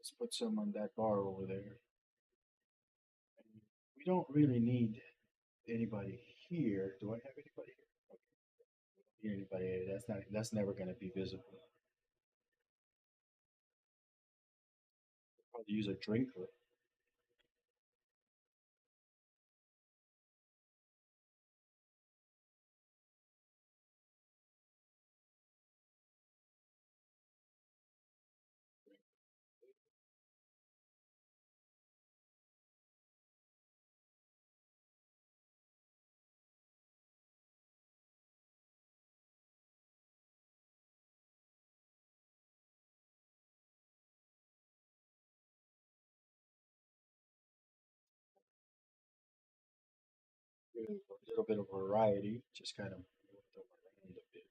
Let's put some on that bar over there. We don't really need anybody here. Do I have anybody here? Okay. Anybody here? That's never gonna be visible. Probably use a drinker. A little bit of variety, just kind of move them around a bit.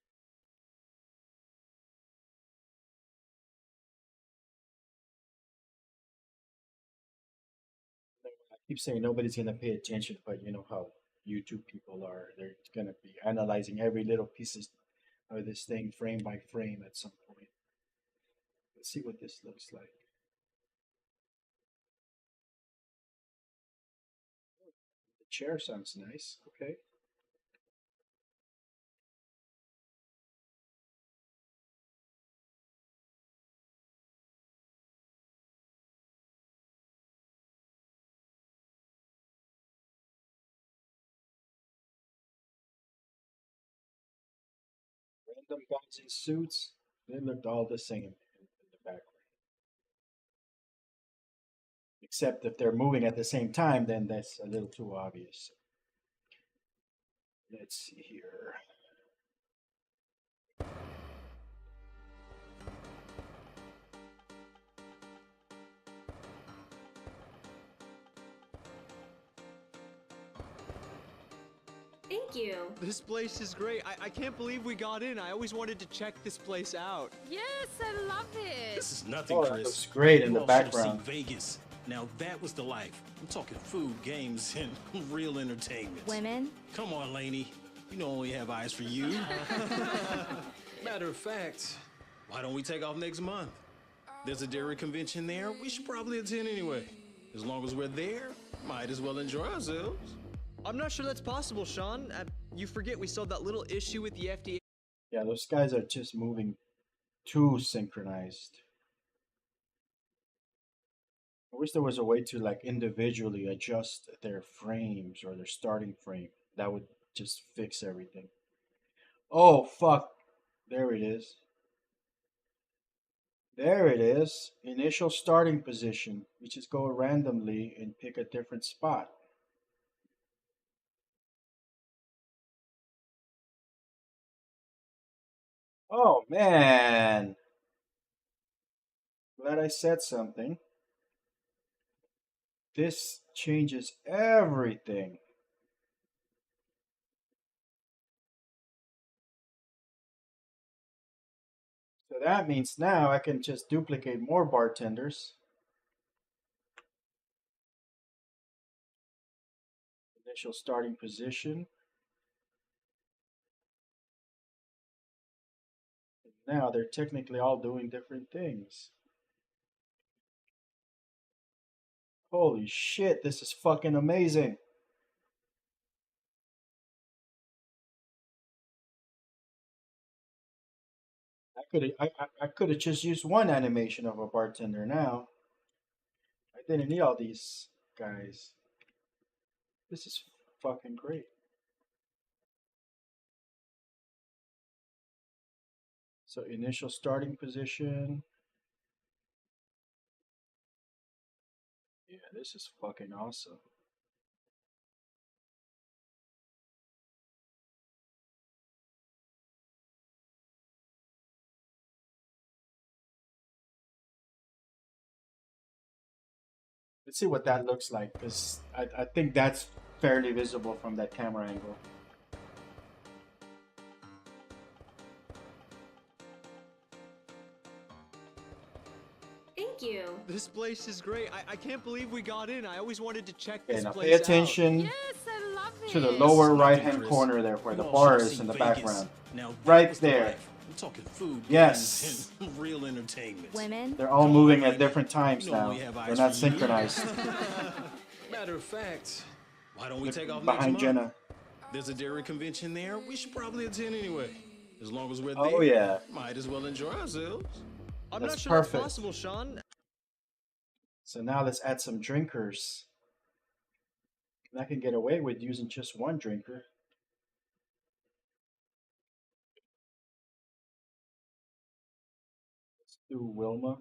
I keep saying nobody's gonna pay attention, but you know how YouTube people are. They're gonna be analyzing every little piece of this thing frame by frame at some point. Let's see what this looks like. The chair sounds nice. Okay. Random guys in suits. They looked all the same in the background. Except if they're moving at the same time, then that's a little too obvious. Let's see here. Thank you. This place is great. I can't believe we got in. I always wanted to check this place out. Yes, I love it. This is nothing, Oh, that Chris. looks great in You the all should've background. seen Vegas. Now that was the life. I'm talking food, games, and real entertainment. Women? Come on, Lainey. You know I only have eyes for you. Matter of fact, why don't we take off next month? There's a dairy convention there. We should probably attend anyway. As long as we're there, might as well enjoy ourselves. I'm not sure that's possible, Sean. You forget we still have that little issue with the FDA. Yeah, those guys are just moving too synchronized. I wish there was a way to like individually adjust their frames or their starting frame. That would just fix everything. Oh, fuck. There it is. There it is. Initial starting position. You just go randomly and pick a different spot. Oh, man. Glad I said something. This changes everything. So that means now I can just duplicate more bartenders. Initial starting position. And now they're technically all doing different things. Holy shit, this is fucking amazing. I could have just used one animation of a bartender now. I didn't need all these guys. This is fucking great. So initial starting position. Yeah, this is fucking awesome. Let's see what that looks like, because I think that's fairly visible from that camera angle. Thank you. This place is great. I can't believe we got in. I always wanted to check Okay, this now place pay attention Yes, I love it. to the lower This is right nothing, hand Chris. corner there where You the all bar should've is seen in the Vegas. background. Now that Right was the there. life. I'm talking food, Yes. games, and real entertainment. Women? They're all Come moving on, at different times you know now. we have They're eyes not for you. synchronized. Matter of fact, why don't we Look take off next behind month? Jenna. There's a dairy convention there. We should probably attend anyway. As long as we're Oh there, yeah, might as well enjoy ourselves. I'm that's not sure perfect. that's possible, Sean. So now let's add some drinkers. And I can get away with using just one drinker. Let's do Wilma.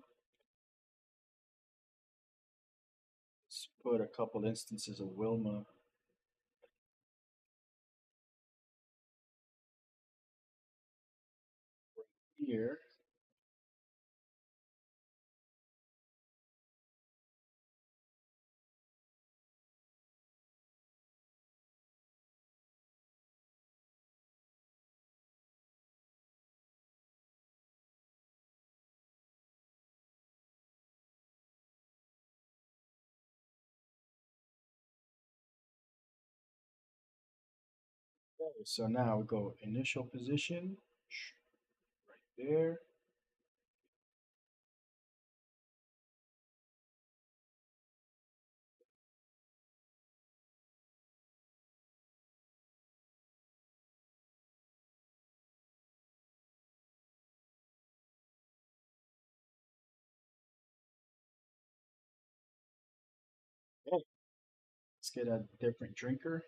Let's put a couple instances of Wilma here. Okay, so now we go initial position right there. Okay, let's get a different drinker.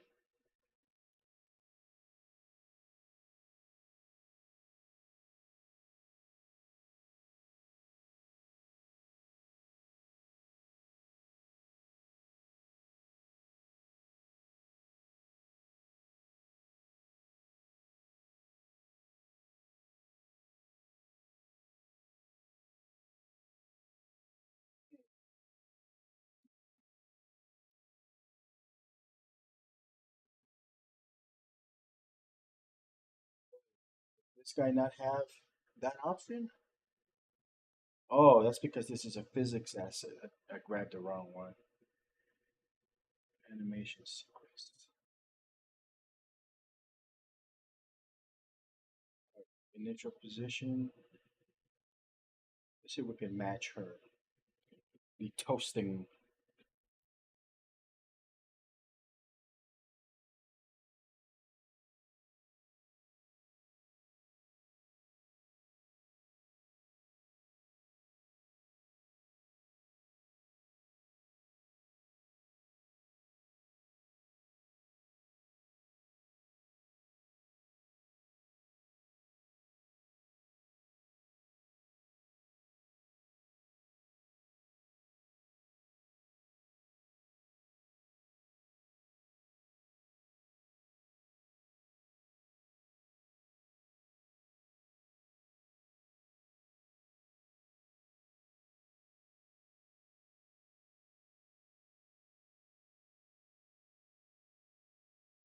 This guy not have that option? Oh, that's because this is a physics asset. I grabbed the wrong one. Animation sequence. Initial position. Let's see if we can match her. Be toasting.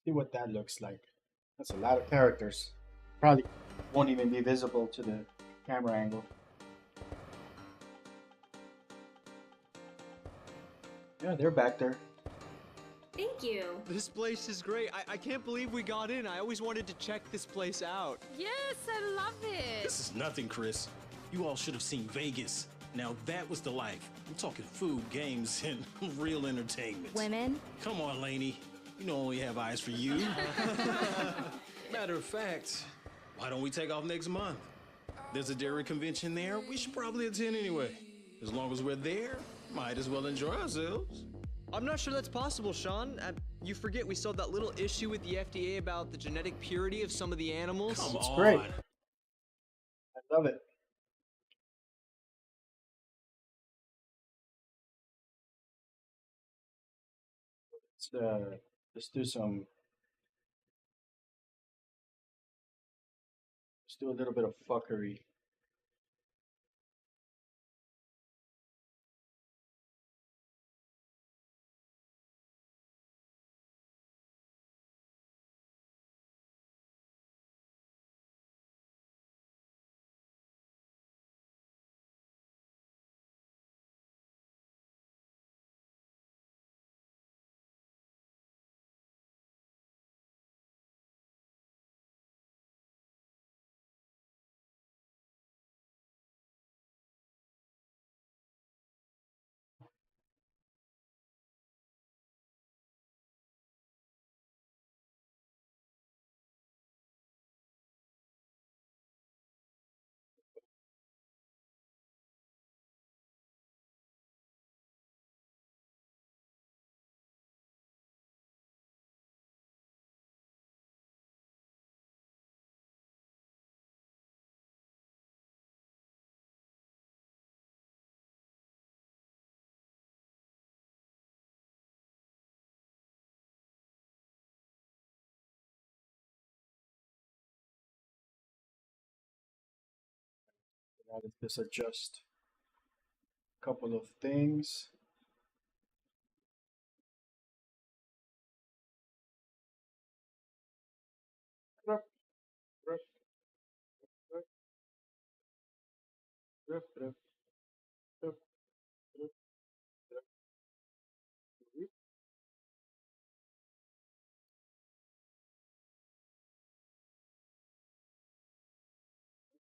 See what that looks like. That's a lot of characters. Probably won't even be visible to the camera angle. Yeah, they're back there. Thank you. This place is great. I can't believe we got in. I always wanted to check this place out. Yes, I love it. This is nothing, Chris. You all should have seen Vegas. Now that was the life. I'm talking food, games, and real entertainment. Women? Come on, Lainey. You know we have eyes for you. Matter of fact, why don't we take off next month? There's a dairy convention there. We should probably attend anyway. As long as we're there, might as well enjoy ourselves. I'm not sure that's possible, Sean. You forget we still have that little issue with the FDA about the genetic purity of some of the animals. Come It's on. great. I love it. Let's do some. Let's do a little bit of fuckery. Now let's just adjust a couple of things.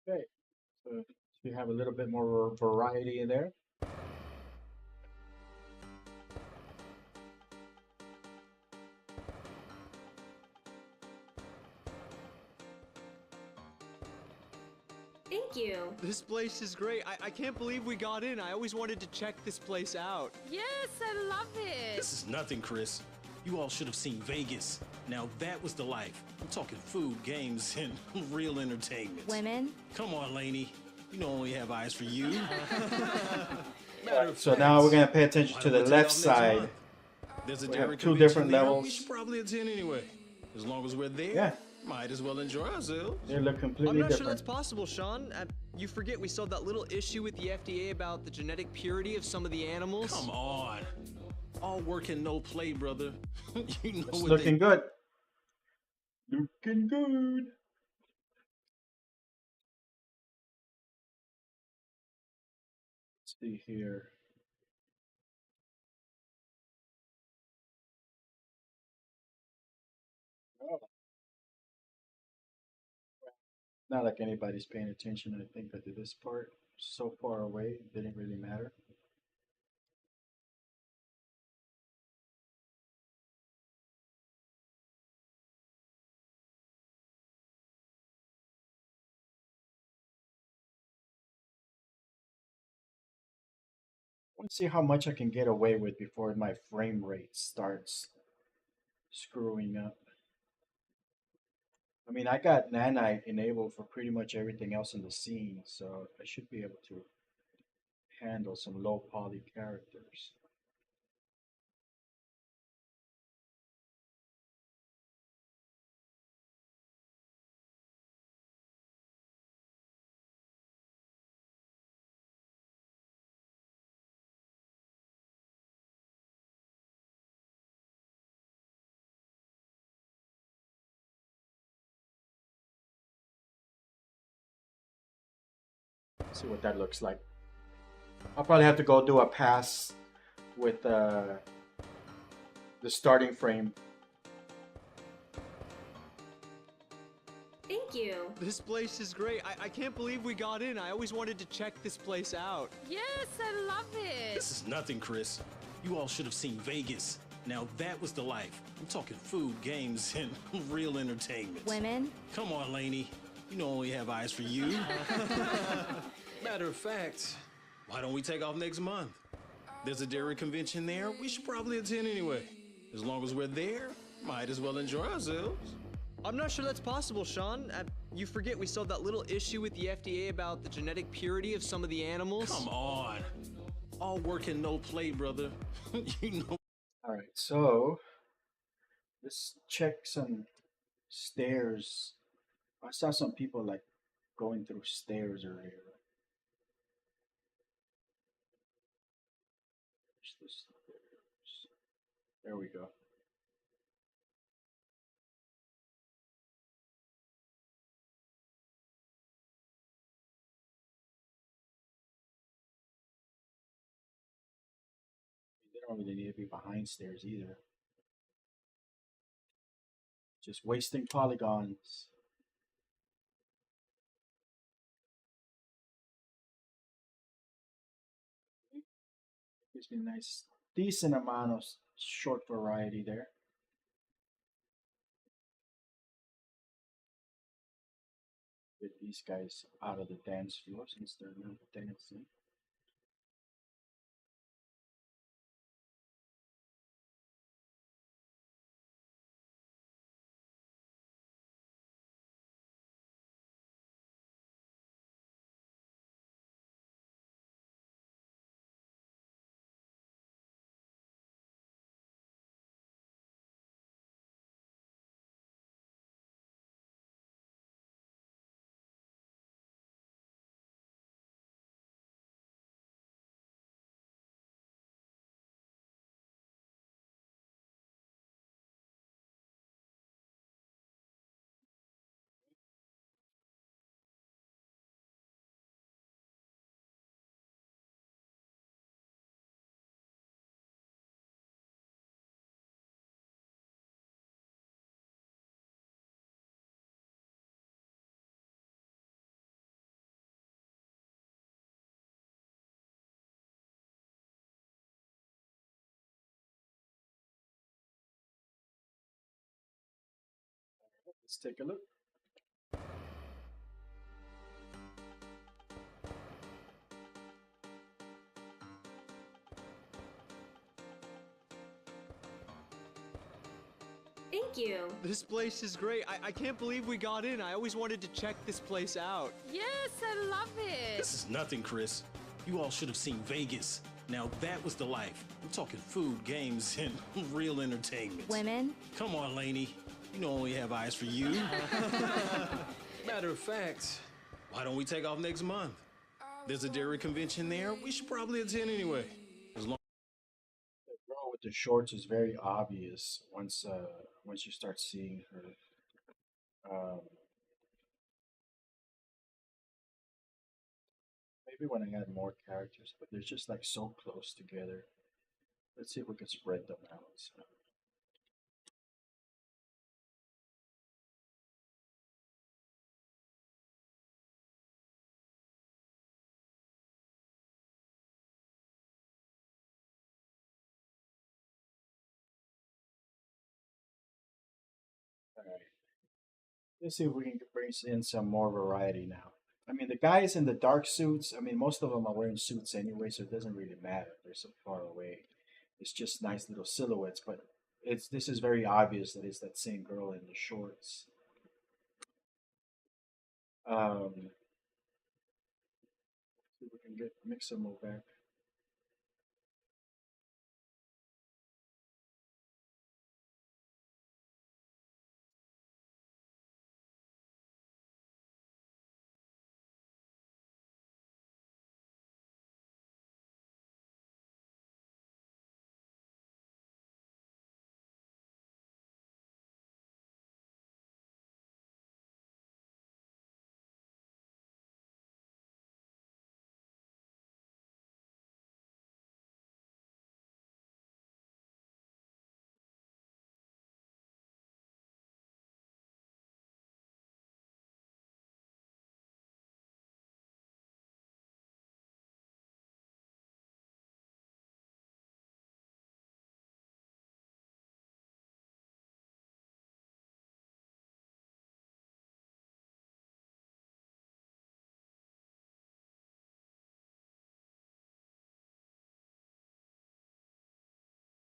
Okay, so you have a little bit more variety in there. Thank you. This place is great. I can't believe we got in. I always wanted to check this place out. Yes, I love it. This is nothing, Chris. You all should have seen Vegas. Now that was the life. I'm talking food, games, and real entertainment. Women? Come on, Lainey. You know I only have eyes for you. So now we're gonna pay attention to the left side. There's a We have dairy two convention different there. levels. We should probably attend anyway. As long as we're there, Yeah. might as well enjoy ourselves. They look I'm completely not sure different. that's possible, Sean. You forget we saw that little issue with the FDA about the genetic purity of some of the animals. Come on. All work and no play, brother. You know It's what looking good. Looking good. Let's see here. Oh, not like anybody's paying attention. I think that to this part, so far away, it didn't really matter. I want to see how much I can get away with before my frame rate starts screwing up. I mean, I got nanite enabled for pretty much everything else in the scene, so I should be able to handle some low poly characters. See what that looks like. I'll probably have to go do a pass with the starting frame. Thank you. This place is great. I can't believe we got in. I always wanted to check this place out. Yes, I love it. This is nothing, Chris. You all should have seen Vegas. Now that was the life. I'm talking food, games, and real entertainment. Women? Come on, Lainey. You know I only have eyes for you. Matter of fact, why don't we take off next month? There's a dairy convention there. We should probably attend anyway. As long as we're there, might as well enjoy ourselves. I'm not sure that's possible, Sean. You forget we saw that little issue with the FDA about the genetic purity of some of the animals. Come on. All work and no play, brother. You know. All right, so let's check some stairs. I saw some people like going through stairs earlier. There's the stairs. There we go. They don't really need to be behind stairs either. Just wasting polygons. Gives me a nice, decent amount of short variety there. Get these guys out of the dance floor since they're not dancing. Let's take a look. Thank you. This place is great. I can't believe we got in. I always wanted to check this place out. Yes, I love it. This is nothing, Chris. You all should have seen Vegas. Now that was the life. I'm talking food, games, and real entertainment. Women? Come on, Lainey. You know I only have eyes for you. Matter of fact, why don't we take off next month? There's a dairy convention there. We should probably attend anyway. As long The girl with the shorts is very obvious once you start seeing her. Maybe when I add more characters, but they're just like so close together. Let's see if we can spread them out. All right. Let's see if we can bring in some more variety now. I mean, the guys in the dark suits, I mean, most of them are wearing suits anyway, so it doesn't really matter. They're so far away. It's just nice little silhouettes, but this is very obvious that it's that same girl in the shorts. See if we can get Mixamo back.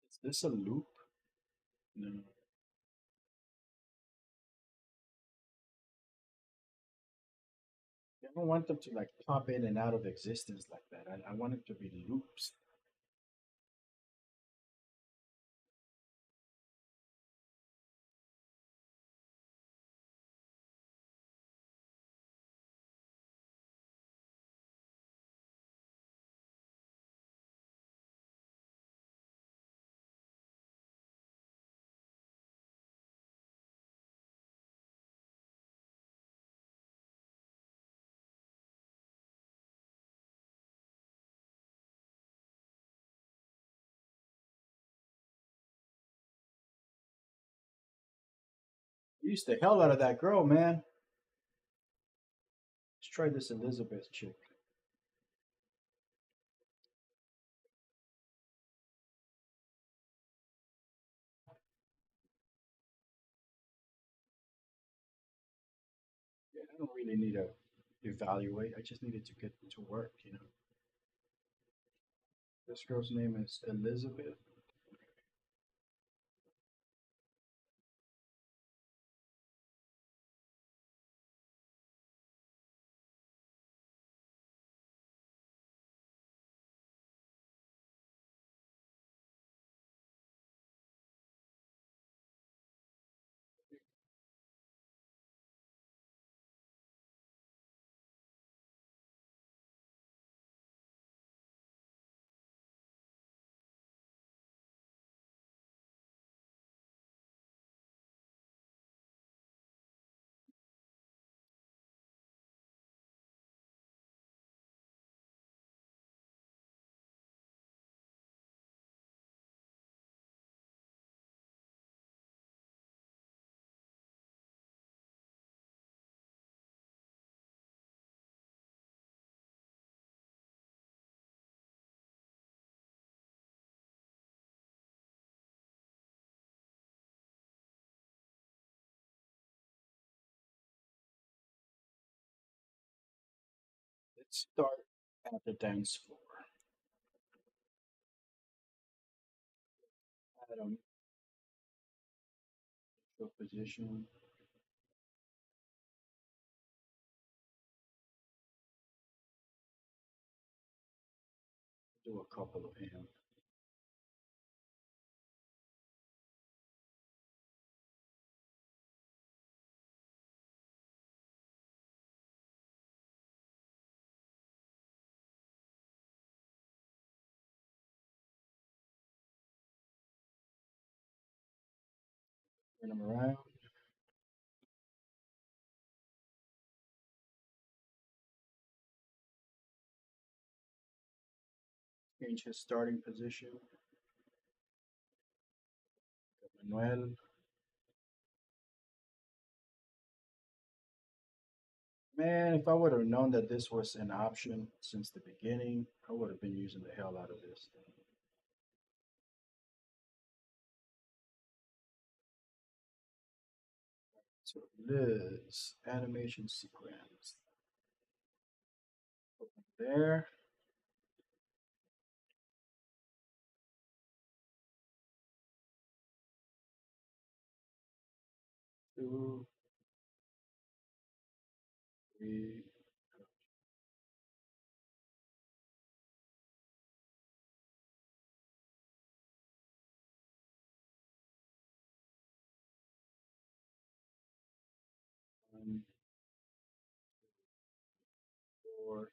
Is this a loop? No. I don't want them to like pop in and out of existence like that. I want it to be loops. Use the hell out of that girl, man. Let's try this Elizabeth chick. Yeah, I don't really need to evaluate. I just needed to get to work, you know. This girl's name is Elizabeth. Let's start at the dance floor. Adam, show position. Do a couple of him. Turn him around. Change his starting position. Manuel. Man, if I would have known that this was an option since the beginning, I would have been using the hell out of this. So Liz, animation sequence. Open there. Two, three. One, four.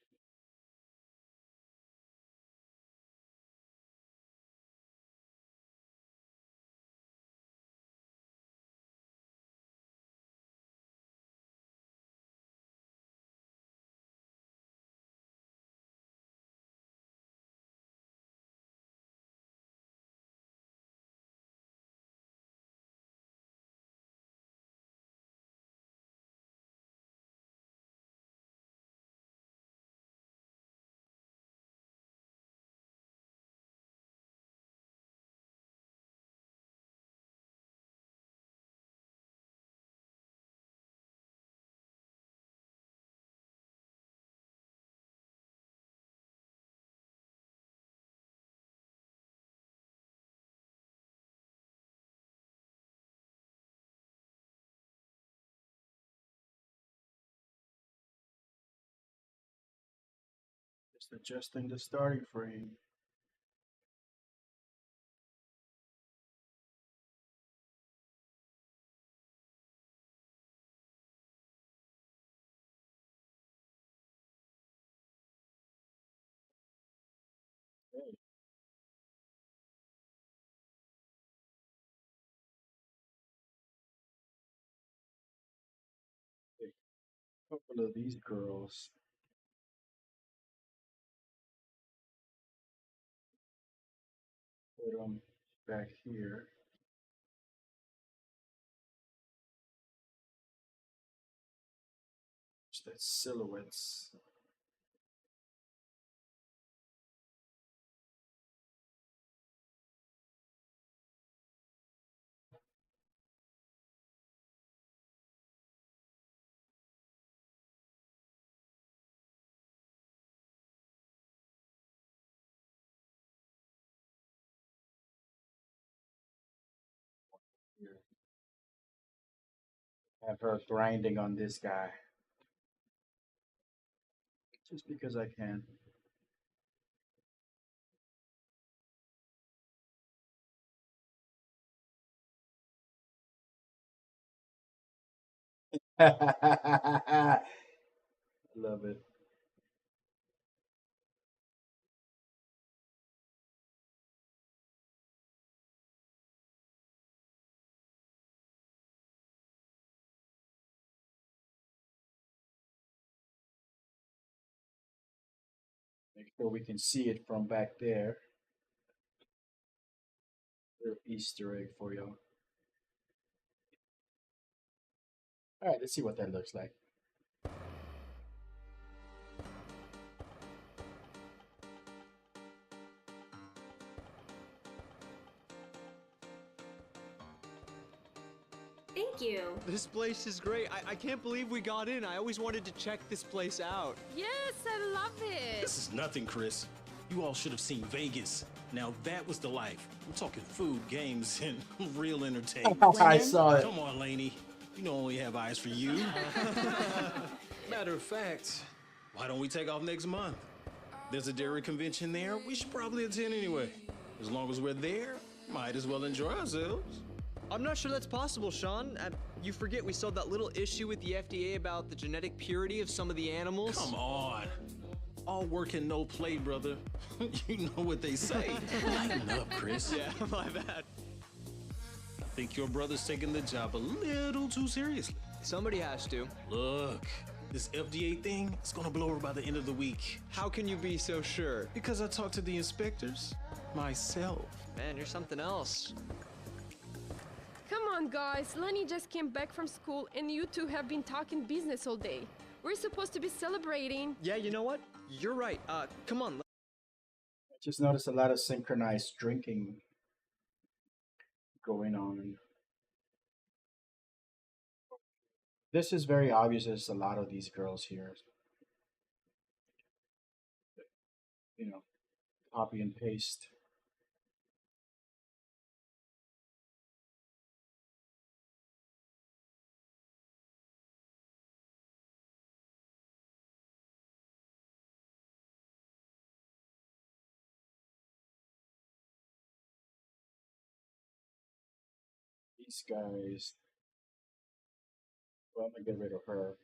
Just adjusting the starting frame. Okay. A couple of these girls. Put them back here. Just that silhouettes. Here. Have her grinding on this guy. Just because I can. I love it. Make sure we can see it from back there. Little Easter egg for you. All right, let's see what that looks like. Thank you. This place is great. I can't believe we got in. I always wanted to check this place out. Yes, I love it. This is nothing, Chris. You all should have seen Vegas. Now that was the life. I'm talking food, games, and real entertainment. I saw it. Come on, Laney. You know I only have eyes for you. Matter of fact, why don't we take off next month? There's a dairy convention there. We should probably attend anyway. As long as we're there, might as well enjoy ourselves. I'm not sure that's possible, Sean. You forget we saw that little issue with the FDA about the genetic purity of some of the animals. Come on. All work and no play, brother. You know what they say. Lighten up, Chris. Yeah, my bad. I think your brother's taking the job a little too seriously. Somebody has to. Look, this FDA thing is gonna blow over by the end of the week. How can you be so sure? Because I talked to the inspectors myself. Man, you're something else. Come on, guys. Lenny just came back from school, and you two have been talking business all day. We're supposed to be celebrating. Yeah, you know what? You're right. Come on. I just noticed a lot of synchronized drinking going on. This is very obvious. There's a lot of these girls here. You know, copy and paste. These guys. Well, I'm gonna get rid of her.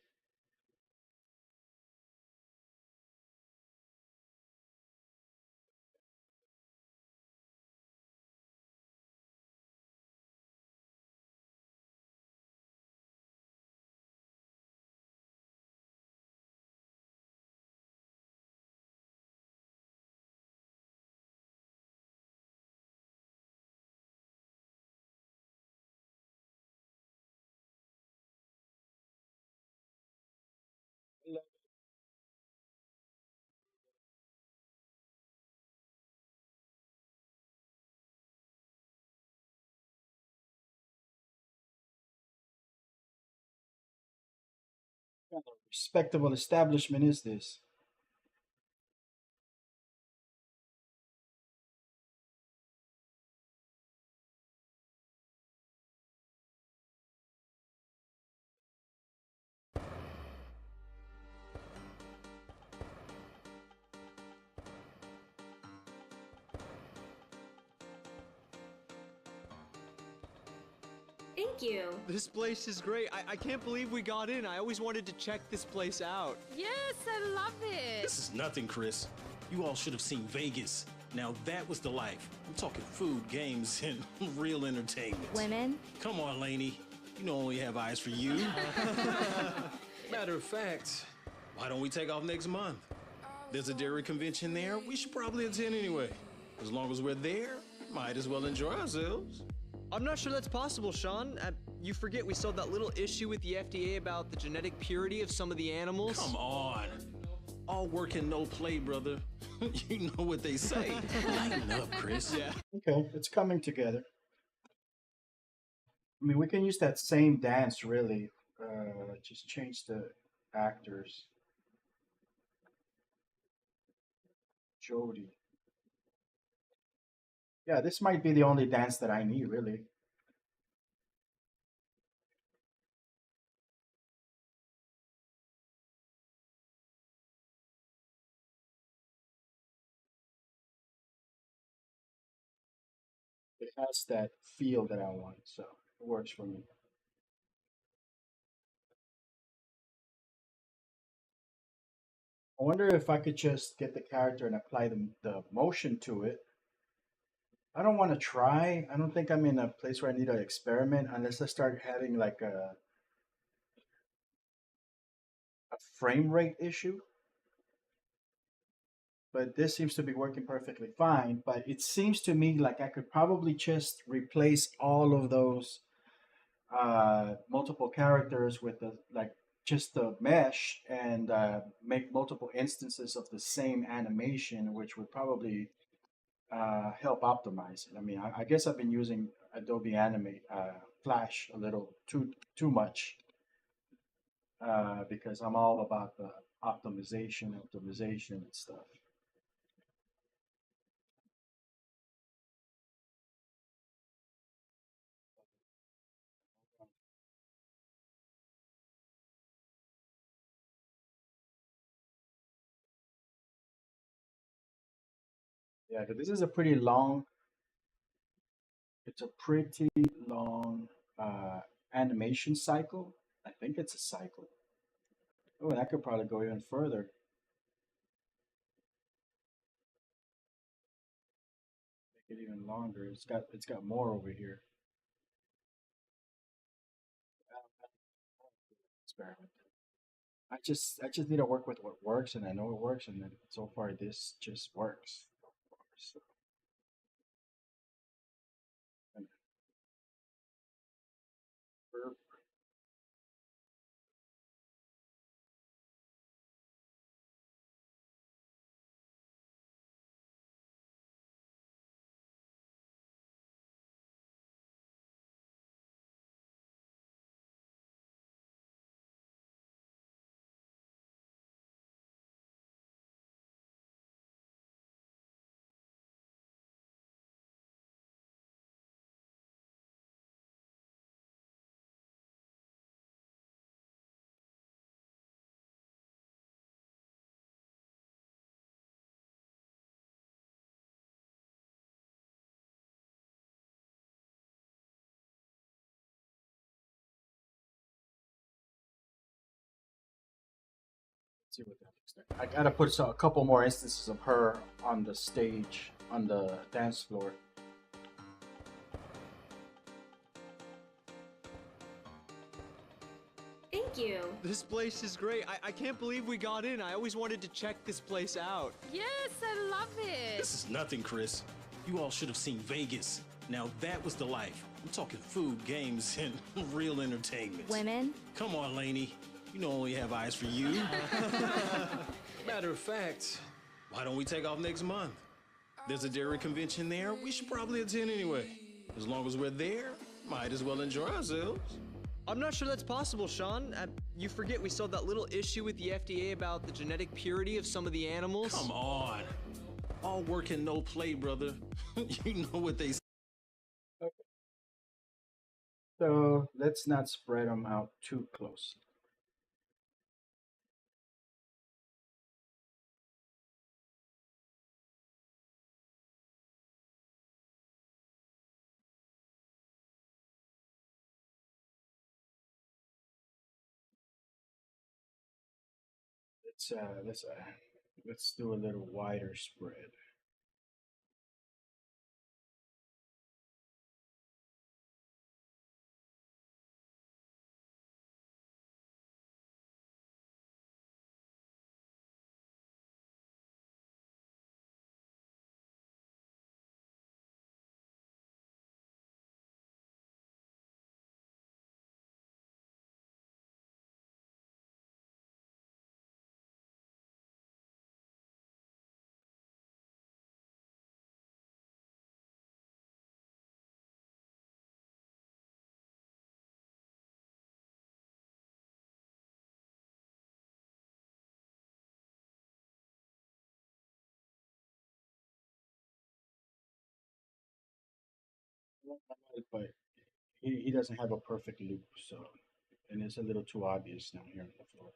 What kind of respectable establishment is this? Thank you. This place is great. I can't believe we got in. I always wanted to check this place out. Yes, I love it. This is nothing, Chris. You all should have seen Vegas. Now that was the life. I'm talking food, games, and real entertainment. Women? Come on, Laney. You know I only have eyes for you. Matter of fact, why don't we take off next month? There's a dairy convention there. We should probably attend anyway. As long as we're there, might as well enjoy ourselves. I'm not sure that's possible, Sean. You forget we saw that little issue with the FDA about the genetic purity of some of the animals. Come on. All work and no play, brother. You know what they say. Lighten up, Chris. Yeah. Okay, it's coming together. I mean, we can use that same dance, really. Just change the actors. Jody. Yeah, this might be the only dance that I need, really. It has that feel that I want, so it works for me. I wonder if I could just get the character and apply the motion to it. I don't want to try. I don't think I'm in a place where I need to experiment unless I start having like a frame rate issue. But this seems to be working perfectly fine. But it seems to me like I could probably just replace all of those multiple characters with the like just the mesh and make multiple instances of the same animation, which would probably help optimize it. I mean, I guess I've been using Adobe Animate Flash a little too much because I'm all about the optimization and stuff. Yeah, 'cause this is a pretty long. It's a pretty long uh, animation cycle. I think it's a cycle. Oh, and I could probably go even further. Make it even longer. It's got more over here. Experiment. I just need to work with what works, and I know it works, and then so far this just works. So, and we're- let's see what that looks like. I gotta put a couple more instances of her on the stage on the dance floor. Thank you. This place is great. I can't believe we got in. I always wanted to check this place out. Yes, I love it. This is nothing, Chris. You all should have seen Vegas. Now that was the life. I'm talking food, games, and real entertainment. Women? Come on, Lainey. You know I only have eyes for you. Matter of fact, why don't we take off next month? There's a dairy convention there. We should probably attend anyway. As long as we're there, might as well enjoy ourselves. I'm not sure that's possible, Sean. You forget we saw that little issue with the FDA about the genetic purity of some of the animals. Come on. All work and no play, brother. You know what they say. So let's not spread them out too close. Let's do a little wider spread. But he doesn't have a perfect loop, so and it's a little too obvious down here on the floor.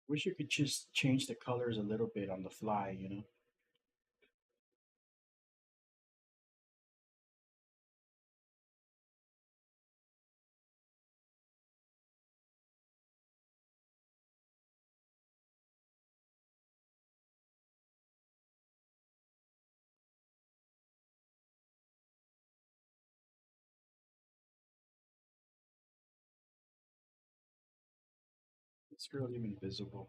Wish you could just change the colors a little bit on the fly, you know? This girl even visible.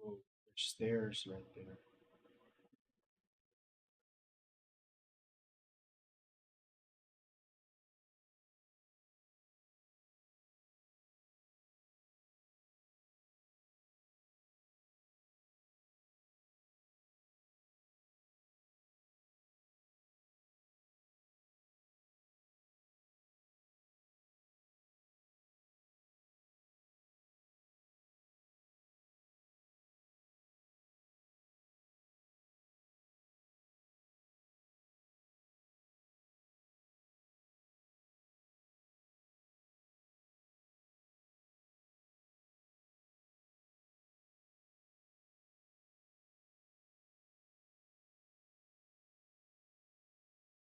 Oh, there's stairs right there.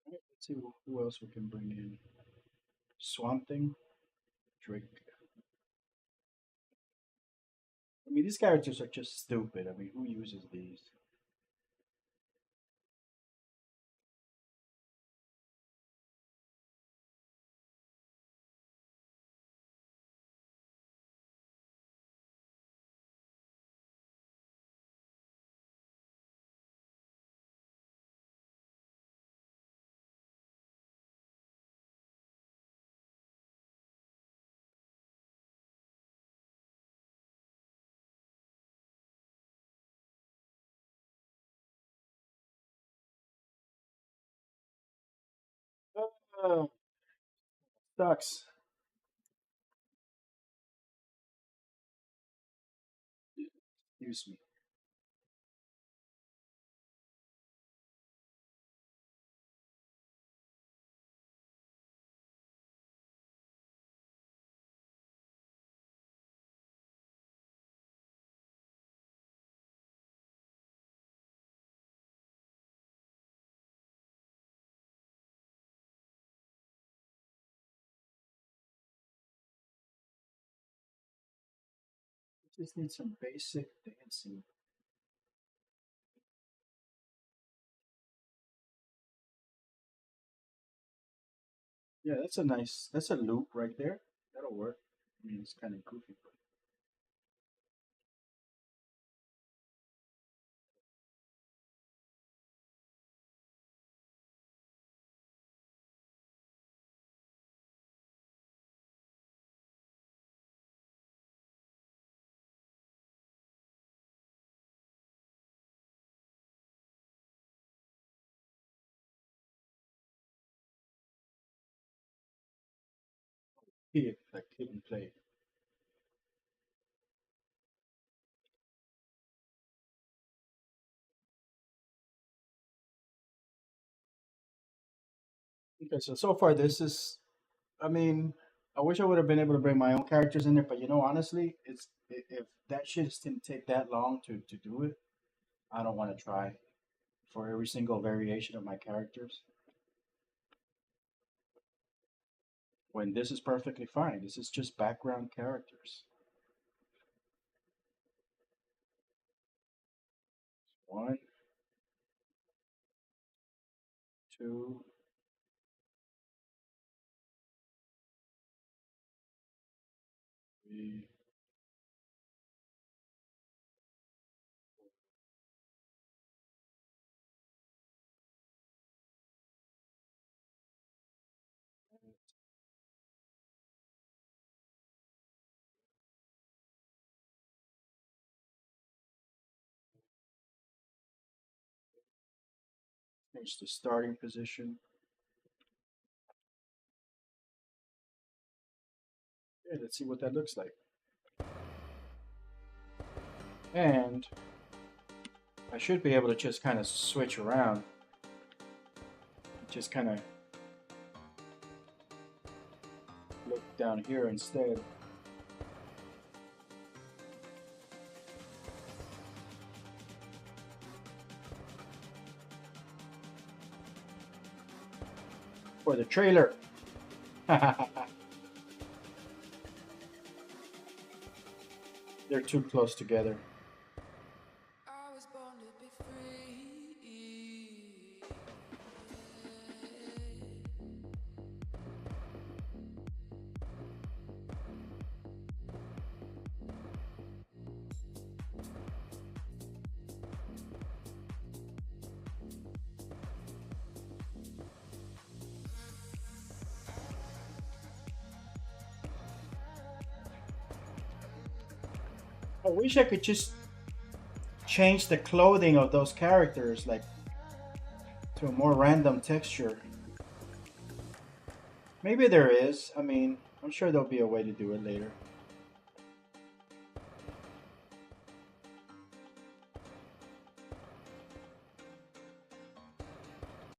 Alright, let's see who else we can bring in. Swamp Thing, Drake. I mean, these characters are just stupid. I mean, who uses these? Uh, Sucks. Excuse me. Just need some basic dancing. Yeah, that's a loop right there. That'll work. I mean, it's kind of goofy, but like hit and play. Okay, so far this is. I mean, I wish I would have been able to bring my own characters in there, but honestly, if that shit didn't take that long to do it, I don't want to try for every single variation of my characters. When this is perfectly fine, this is just background characters. One, two, three. Change the starting position. Yeah, let's see what that looks like. And I should be able to just kind of switch around. Just kind of it down here instead. For the trailer. They're too close together. I wish I could just change the clothing of those characters, like to a more random texture. Maybe there is. I mean, I'm sure there'll be a way to do it later.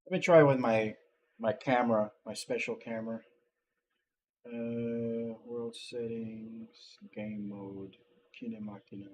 Let me try with my camera, my special camera. World settings, game mode, Kinemachina.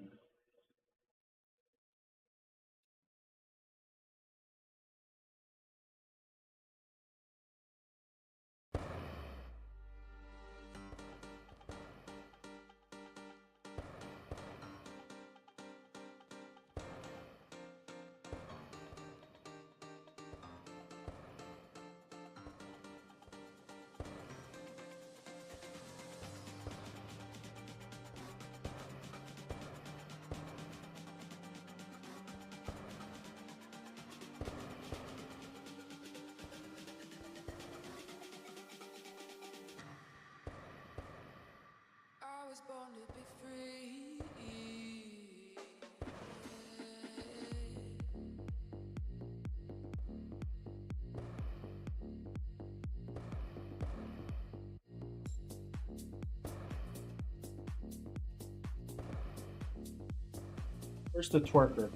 Where's the twerker?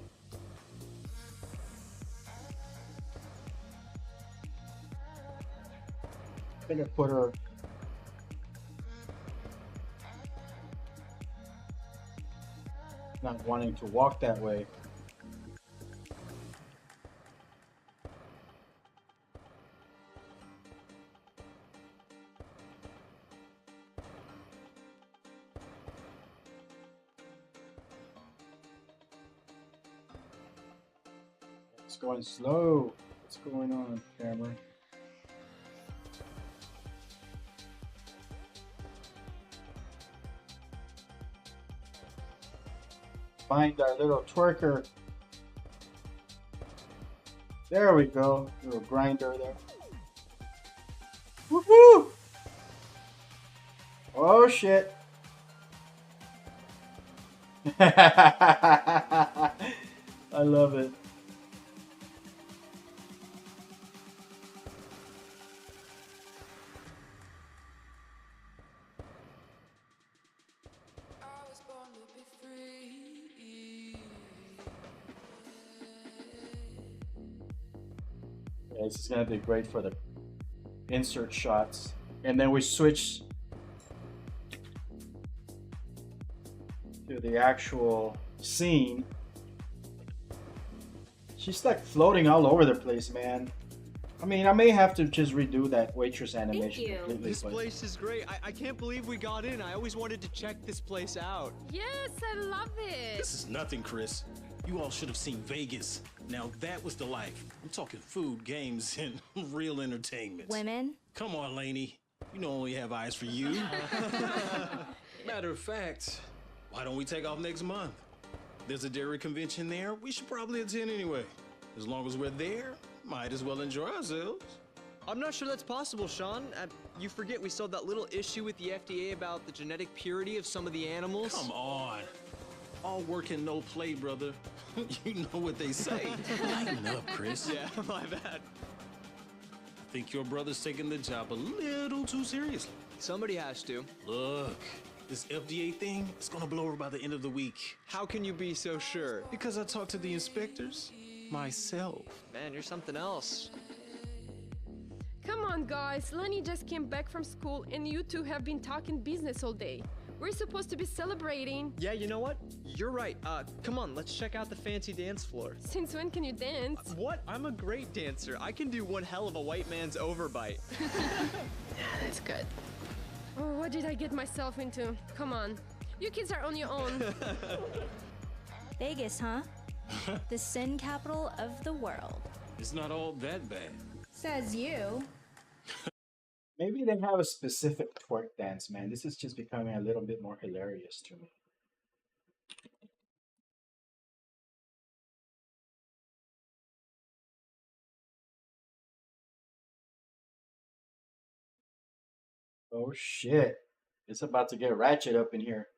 I think I put her. Not wanting to walk that way. It's going slow. What's going on, camera? Find our little twerker. There we go. Little grinder there. Woohoo! Oh shit. I love it. Yeah, this is gonna be great for the insert shots. And then we switch to the actual scene. She's like floating all over the place, man. I mean, I may have to just redo that waitress animation completely. This but- place is great. I can't believe we got in. I always wanted to check this place out. Yes, I love it. This is nothing, Chris. You all should have seen Vegas. Now that was the life. I'm talking food, games, and real entertainment. Women? Come on, Lainey. You know I only have eyes for you. Matter of fact, why don't we take off next month? There's a dairy convention there. We should probably attend anyway. As long as we're there, might as well enjoy ourselves. I'm not sure that's possible, Sean. You forget we saw that little issue with the FDA about the genetic purity of some of the animals. Come on. All work and no play, brother. You know what they say. Lighten up, Chris. Yeah, my bad. I think your brother's taking the job a little too seriously. Somebody has to. Look, this FDA thing is gonna blow over by the end of the week. How can you be so sure? Because I talked to the inspectors myself. Man, you're something else. Come on, guys. Lenny just came back from school, and you two have been talking business all day. We're supposed to be celebrating. Yeah, you know what? You're right. Come on, let's check out the fancy dance floor. Since when can you dance? What? I'm a great dancer. I can do one hell of a white man's overbite. That's good. Oh, what did I get myself into? Come on. You kids are on your own. Vegas, huh? The sin capital of the world. It's not all that bad. Says you. Maybe they have a specific twerk dance, man. This is just becoming a little bit more hilarious to me. Oh shit. It's about to get ratchet up in here.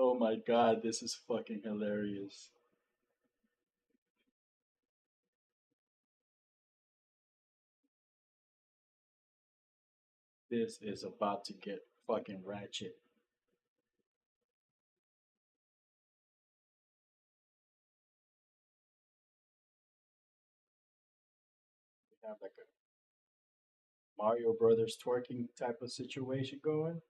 Oh my god, this is fucking hilarious. This is about to get fucking ratchet. We have like a Mario Brothers twerking type of situation going.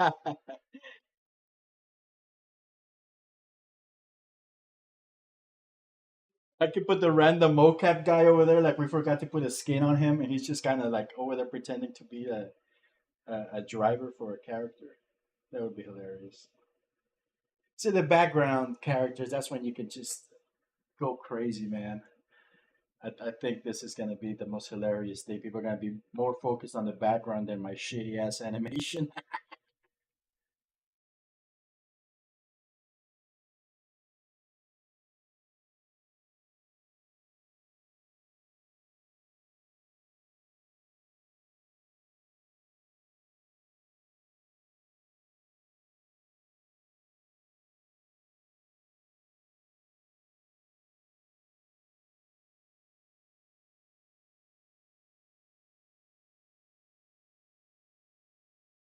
I could put the random mocap guy over there, like we forgot to put a skin on him, and he's just kind of like over there pretending to be a driver for a character. That would be hilarious. See the background characters. That's when you can just go crazy, man. I think this is gonna be the most hilarious thing. People are gonna be more focused on the background than my shitty ass animation.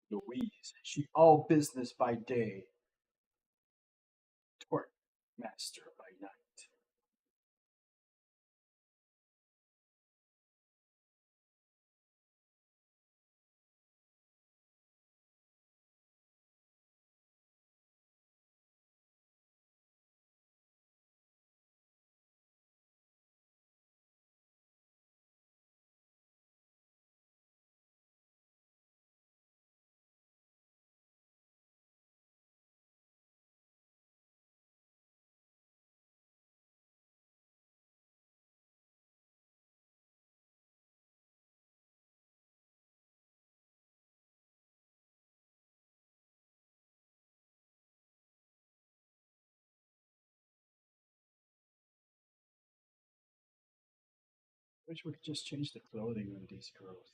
Louise, she all business by day, twerk master by night. Wish we could just change the clothing on these girls.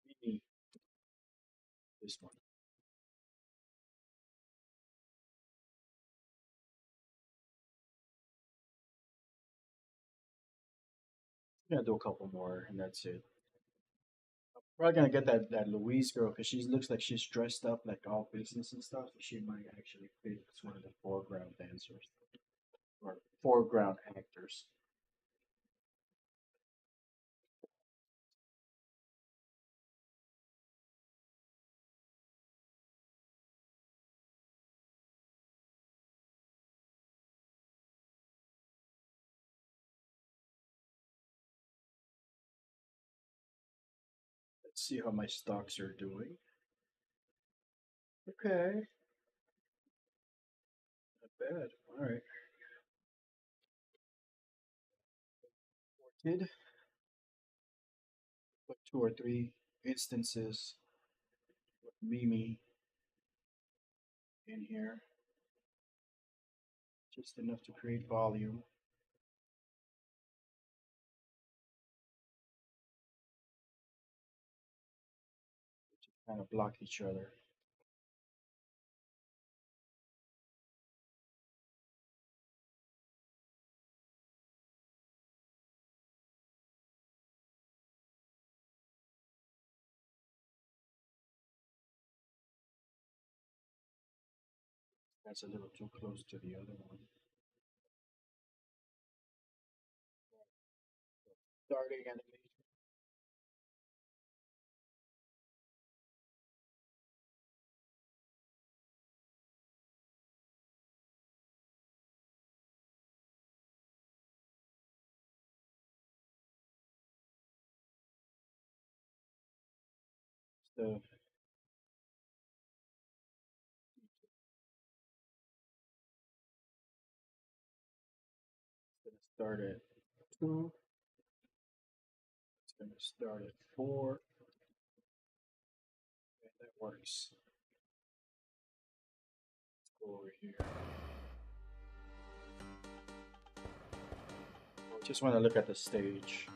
We need this one. Gonna do a couple more, and that's it. Probably gonna get that Louise girl because she looks like she's dressed up like all business and stuff. So she might actually fit as one of the foreground dancers or foreground actors. Let's see how my stocks are doing. Okay, not bad. All right. Did put two or three instances with Mimi in here, just enough to create volume. Kind of block each other. That's a little too close to the other one. Starting animation. The It's gonna start at 2. It's gonna start at 4. And that works. Let's go over here. Just want to look at the stage.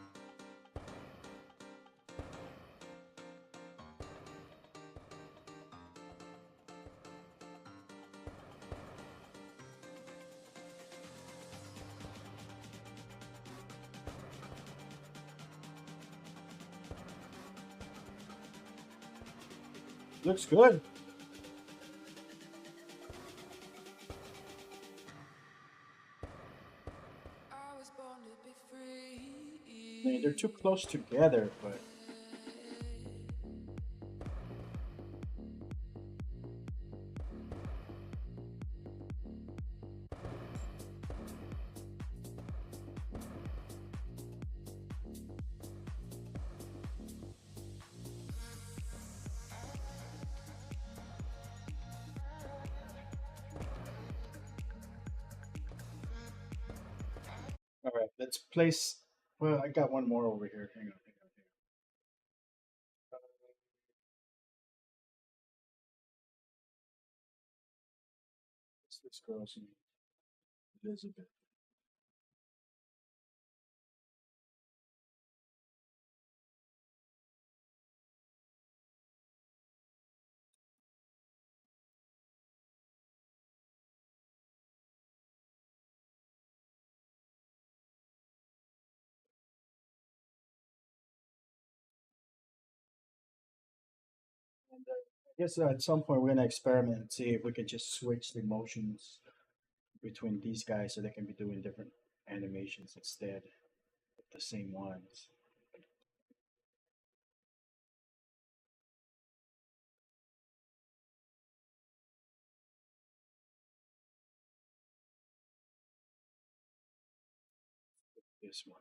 Looks good. I mean, they're too close together, but all right, let's place. Well, I got one more over here. Hang on, hang on, hang on. What's this girl's name? Elizabeth. And I guess at some point we're gonna experiment and see if we can just switch the motions between these guys so they can be doing different animations instead of the same ones. This one.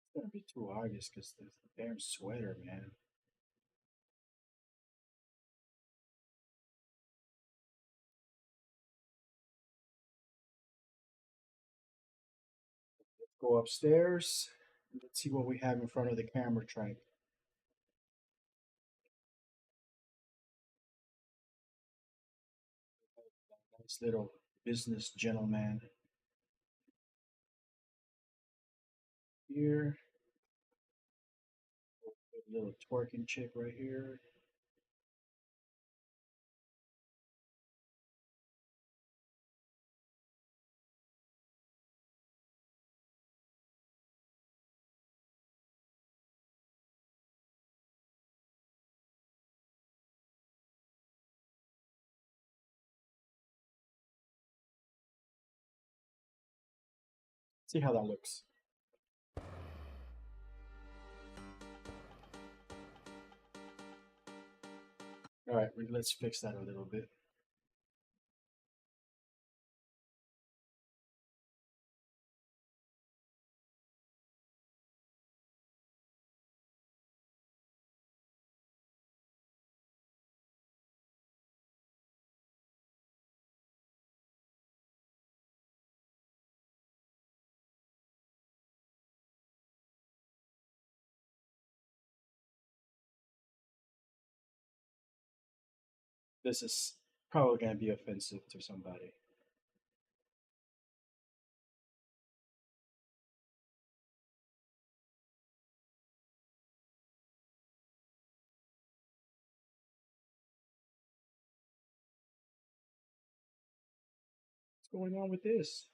It's gonna be too obvious because the damn sweater, man. Let's go upstairs. Let's see what we have in front of the camera track. Nice little business gentleman here. A little twerking chick right here. See how that looks. All right, let's fix that a little bit. This is probably going to be offensive to somebody. What's going on with this?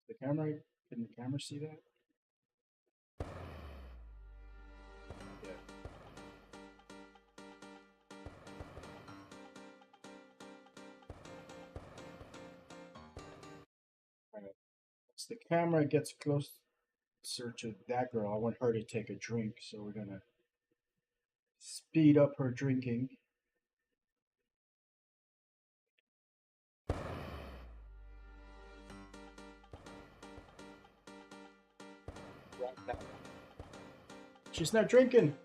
The camera, can the camera see that? Yeah. All right. As the camera gets closer to that girl, I want her to take a drink, so we're gonna speed up her drinking. Right now. She's not drinking.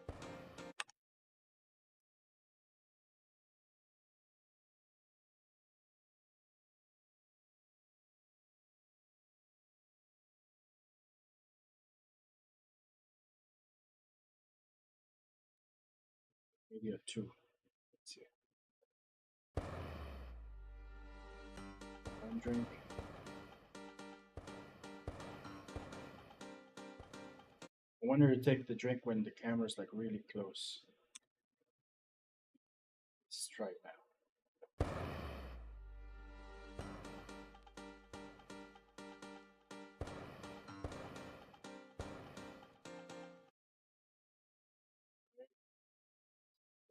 Maybe a 2. Let's see. One drink. I want her to take the drink when the camera's like really close. Let's try it now.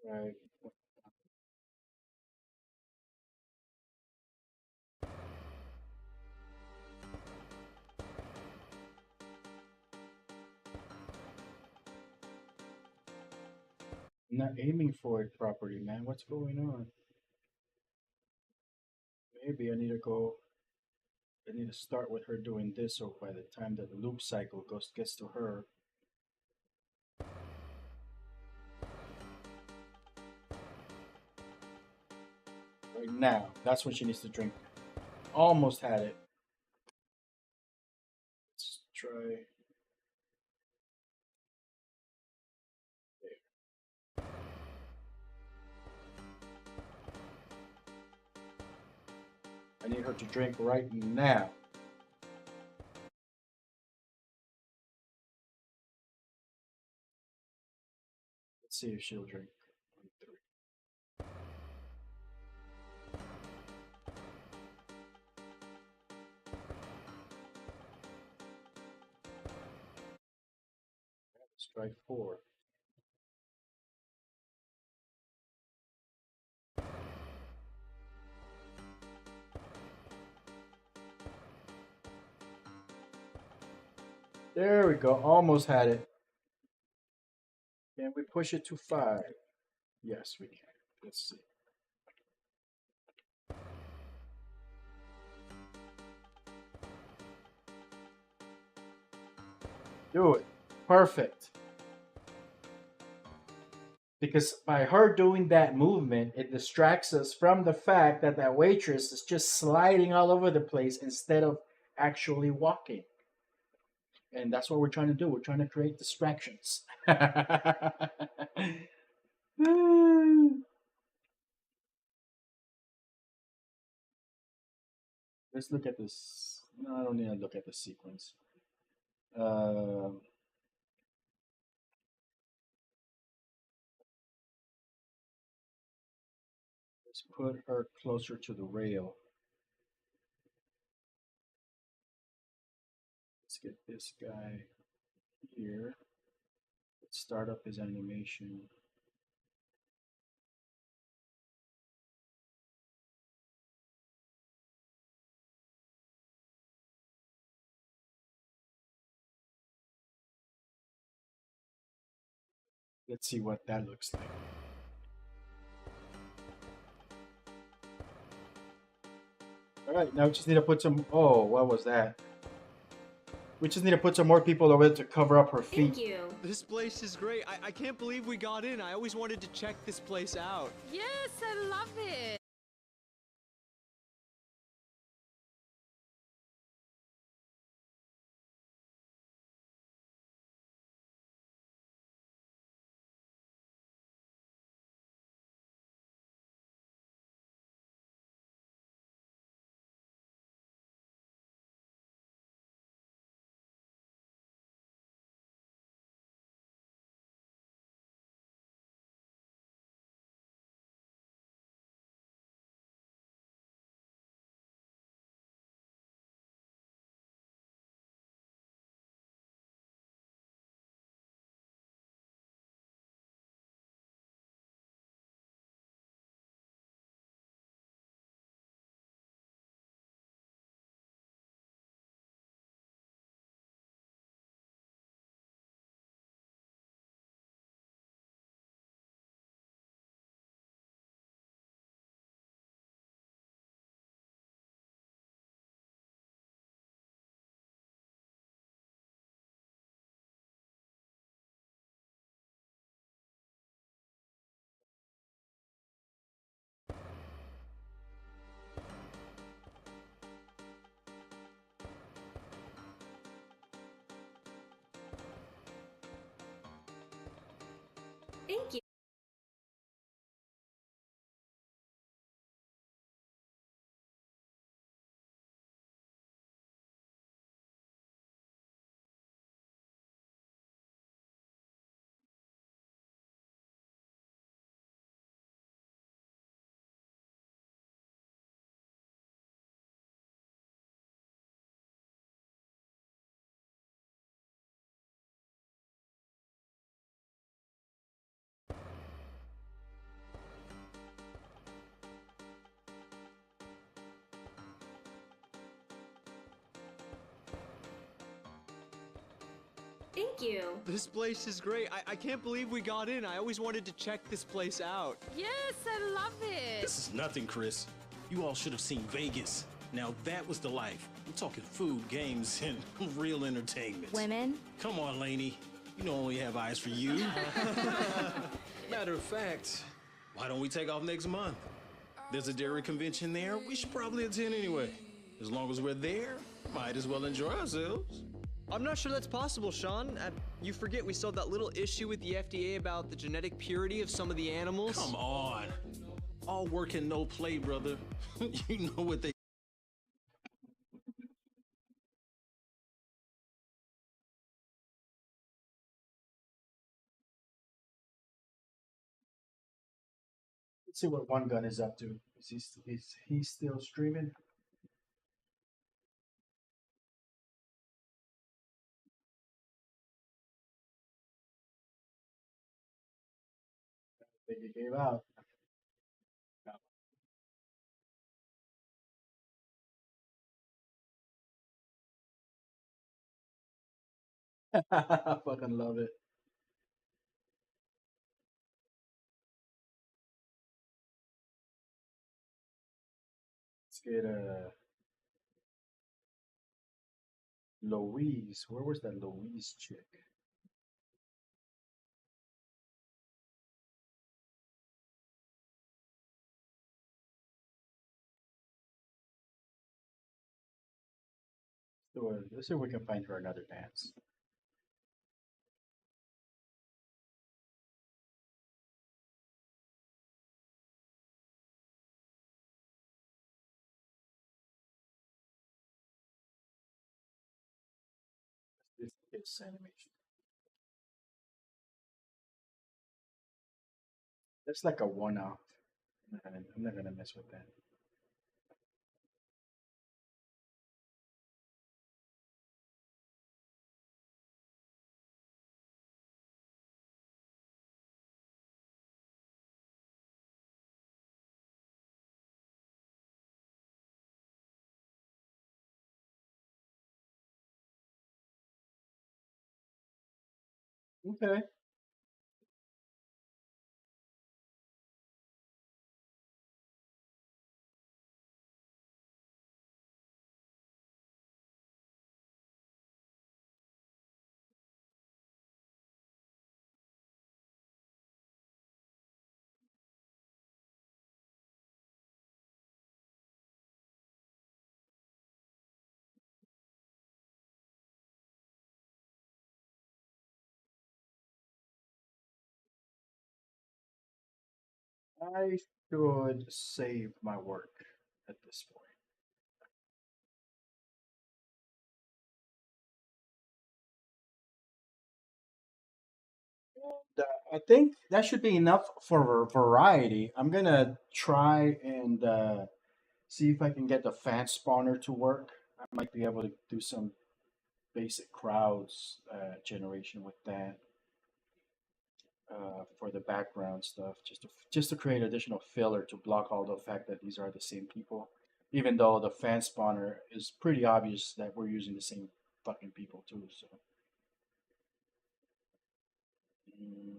Right. I'm not aiming for it properly, man. What's going on? Maybe I need to start with her doing this, so by the time that the loop cycle gets to her. Right now, that's what she needs to drink. Almost had it. Let's try. I need her to drink right now. Let's see if she'll drink. 1, 3. Let's try 4. There we go. Almost had it. Can we push it to 5? Yes, we can. Let's see. Do it. Perfect. Because by her doing that movement, it distracts us from the fact that that waitress is just sliding all over the place instead of actually walking. And that's what we're trying to do. We're trying to create distractions. Let's look at this. No, I don't need to look at the sequence. Let's put her closer to the rail. Let's get this guy here. Let's start up his animation. Let's see what that looks like. All right, now we just need to put some. Oh, what was that? We just need to put some more people over there to cover up her feet. Thank you. This place is great. I can't believe we got in. I always wanted to check this place out. Yes, I love it. Thank you. Thank you. This place is great. I can't believe we got in. I always wanted to check this place out. Yes, I love it. This is nothing, Chris. You all should have seen Vegas. Now that was the life. I'm talking food, games, and real entertainment. Women. Come on, Lainey. You know I only have eyes for you. Matter of fact, why don't we take off next month? There's a dairy convention there. We should probably attend anyway. As long as we're there, might as well enjoy ourselves. I'm not sure that's possible, Sean. You forget we saw that little issue with the FDA about the genetic purity of some of the animals. Come on. All work and no play, brother. You know what they... Let's see what One Gun is up to. Is he still streaming? I think he gave out. I fucking love it. Let's get Louise. Where was that Louise chick? Let's see if we can find her another dance. This animation. That's like a one-off. I'm not gonna mess with that. Okay. I should save my work at this point. I think that should be enough for variety. I'm gonna try and see if I can get the fan spawner to work. I might be able to do some basic crowds generation with that for the background stuff, just to create additional filler to block all the fact that these are the same people. Even though the fan spawner is pretty obvious that we're using the same fucking people too. So. Mm.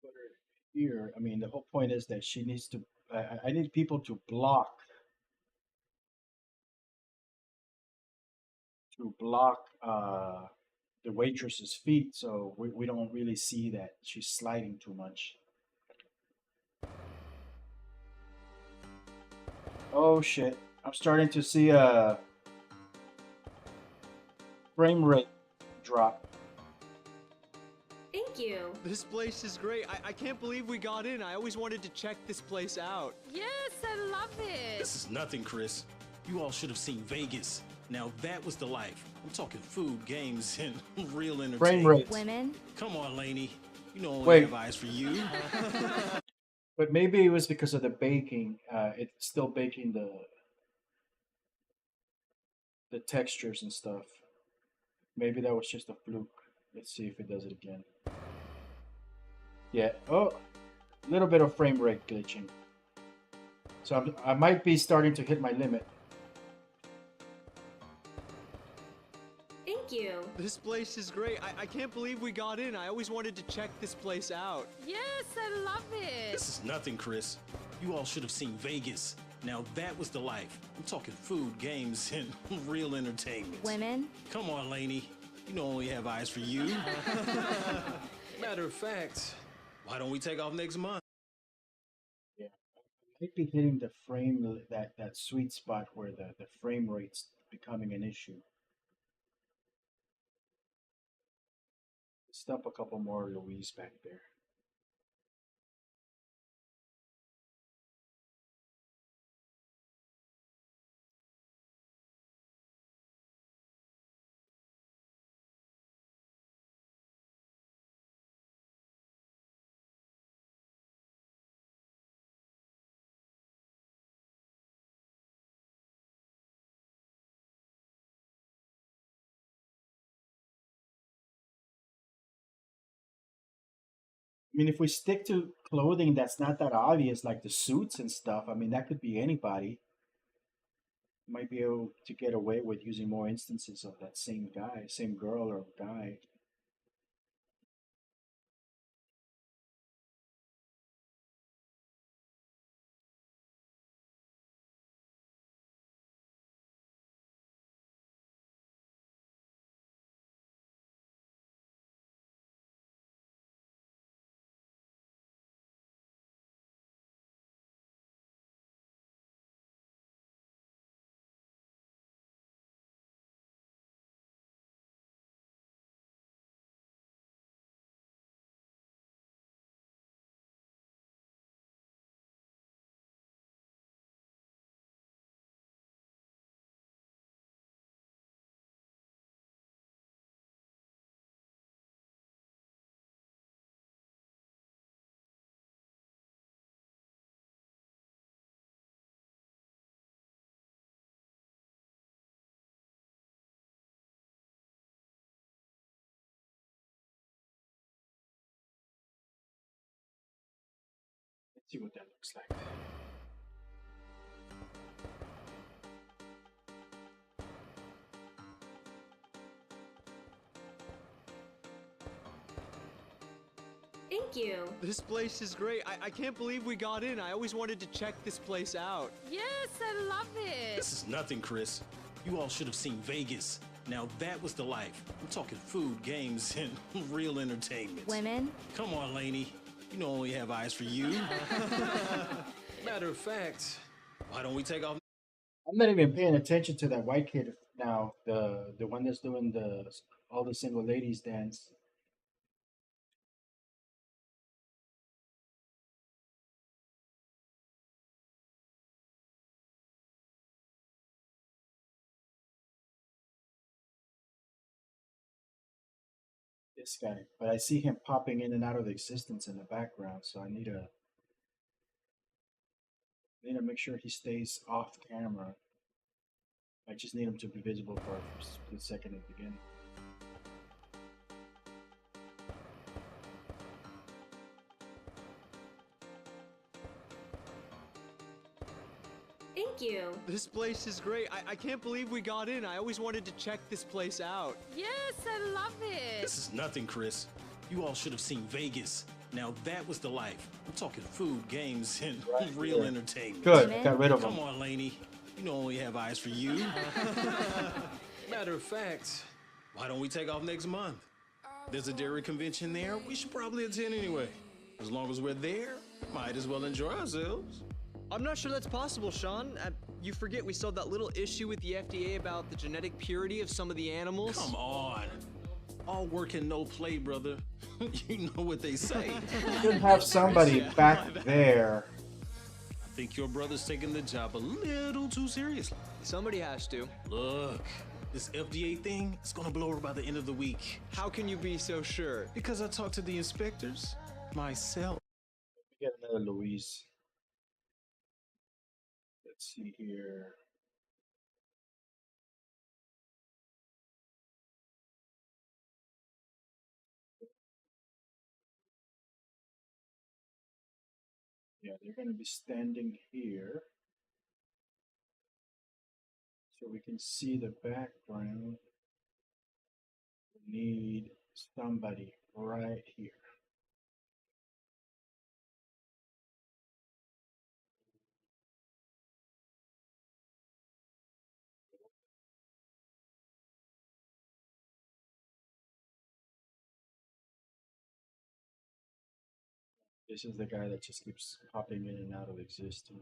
Put her here. I mean, the whole point is that she needs to. I need people to block the waitress's feet, so we don't really see that she's sliding too much. Oh shit! I'm starting to see a frame rate drop. Thank you. This place is great. I can't believe we got in. I always wanted to check this place out. Yes, I love it. This is nothing, Chris. You all should have seen Vegas. Now that was the life. I'm talking food, games, and real entertainment. Frame rate. Women. Come on, Laney. You know I only Wait. have eyes for you. But maybe it was because of the baking. It's still baking the textures and stuff. Maybe that was just a fluke. Let's see if it does it again. Yeah. Oh, a little bit of frame rate glitching. So I might be starting to hit my limit. Thank you. This place is great. I can't believe we got in. I always wanted to check this place out. Yes, I love it. This is nothing, Chris. You all should have seen Vegas. Now that was the life. I'm talking food, games, and real entertainment. Women. Come on, Laney. You know I only have eyes for you. Matter of fact, why don't we take off next month? Yeah. I might be hitting the frame that sweet spot where the frame rate's becoming an issue. Stump a couple more Louise back there. I mean, if we stick to clothing that's not that obvious, like the suits and stuff, I mean, that could be anybody. Might be able to get away with using more instances of that same guy, same girl or guy. Let's see what that looks like. Thank you. This place is great. I can't believe we got in. I always wanted to check this place out. Yes, I love it. This is nothing, Chris. You all should have seen Vegas. Now that was the life. I'm talking food, games, and real entertainment. Women. Come on, Lainey. You know I only have eyes for you. Matter of fact, why don't we take off? I'm not even paying attention to that white kid now. The one that's doing the all the single ladies dance. This guy, but I see him popping in and out of existence in the background, so I need to make sure he stays off camera. I just need him to be visible for a split second at the beginning. Thank you. This place is great. I can't believe we got in. I always wanted to check this place out. Yes, I love it. This is nothing, Chris. You all should have seen Vegas. Now that was the life. I'm talking food, games, and real entertainment. Good, got rid of him. Come on, Lainey. You know I only have eyes for you. Matter of fact, why don't we take off next month? There's a dairy convention there. We should probably attend anyway. As long as we're there, might as well enjoy ourselves. I'm not sure that's possible, Sean. You forget we saw that little issue with the FDA about the genetic purity of some of the animals. Come on. All work and no play, brother. You know what they say. You should have somebody back there. I think your brother's taking the job a little too seriously. Somebody has to. Look, this FDA thing is gonna blow over by the end of the week. How can you be so sure? Because I talked to the inspectors myself. Get another Louise. Let's see here. Yeah, they're going to be standing here. So we can see the background. We need somebody right here. This is the guy that just keeps popping in and out of existence.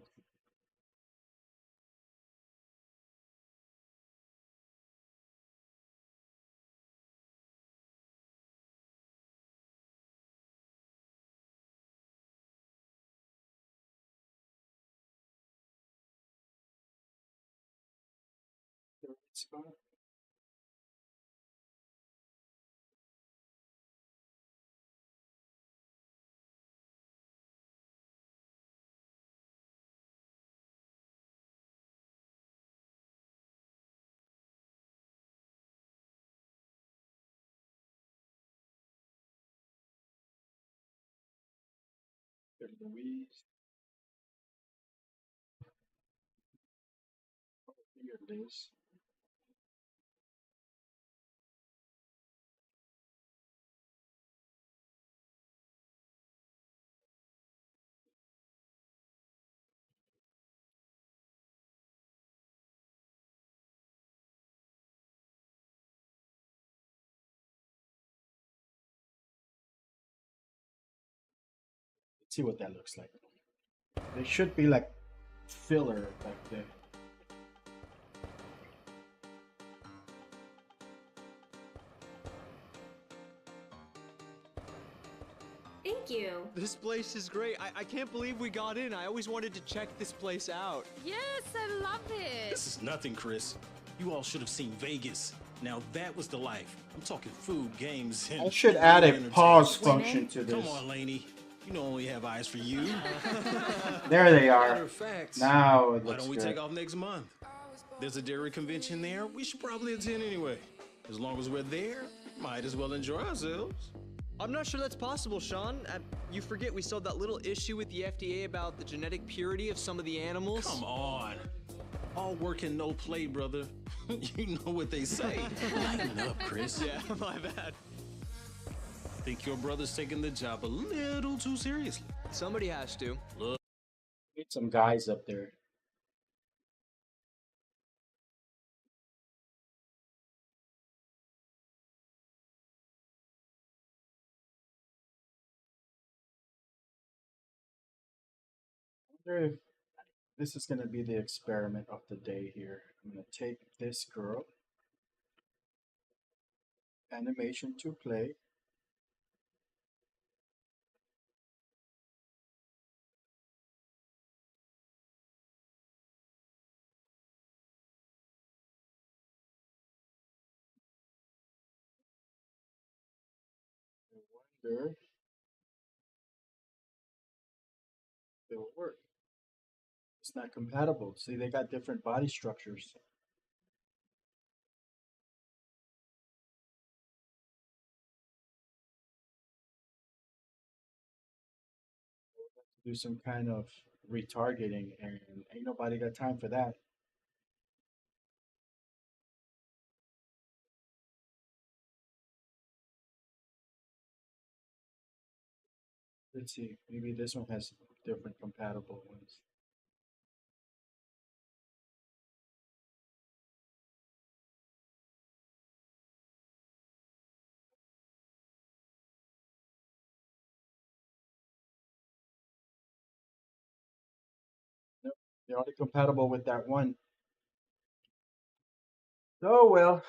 Third spot. There's Louise. Here it is. Let's see what that looks like. They should be like filler back there. Thank you. This place is great. I can't believe we got in. I always wanted to check this place out. Yes, I love it. This is nothing, Chris. You all should have seen Vegas. Now that was the life. I'm talking food, games, and I should add a entertainment. pause function to this. Come on, Lainey. You know I only have eyes for you. There they Matter are. of fact, Now it why looks don't we good. take off next month? There's a dairy convention there. We should probably attend anyway. As long as we're there, might as well enjoy ourselves. I'm not sure that's possible, Sean. You forget we saw that little issue with the FDA about the genetic purity of some of the animals. Come on. All work and no play, brother. You know what they say. Lighten up, Chris. Yeah, my bad. Think your brother's taking the job a little too seriously. Somebody has to. Look. Need some guys up there. Wonder if this is gonna be the experiment of the day here. I'm gonna take this girl, animation to play. I wonder if it'll work. It's not compatible. See, they got different body structures. Do some kind of retargeting, and ain't nobody got time for that. Let's see, maybe this one has different compatible ones. Nope, they're only compatible with that one. Oh well,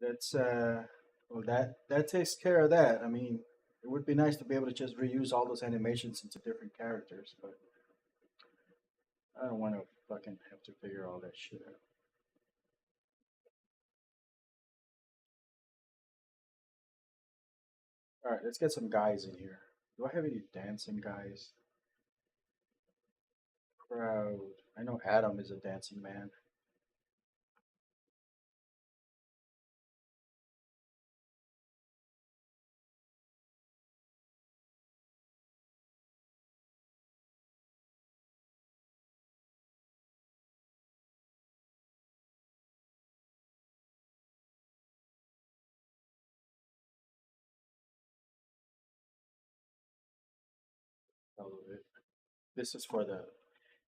that's well that takes care of that. I mean, it would be nice to be able to just reuse all those animations into different characters, but I don't want to fucking have to figure all that shit out. All right, let's get some guys in here. Do I have any dancing guys? Crowd. I know Adam is a dancing man. All of it. This is for the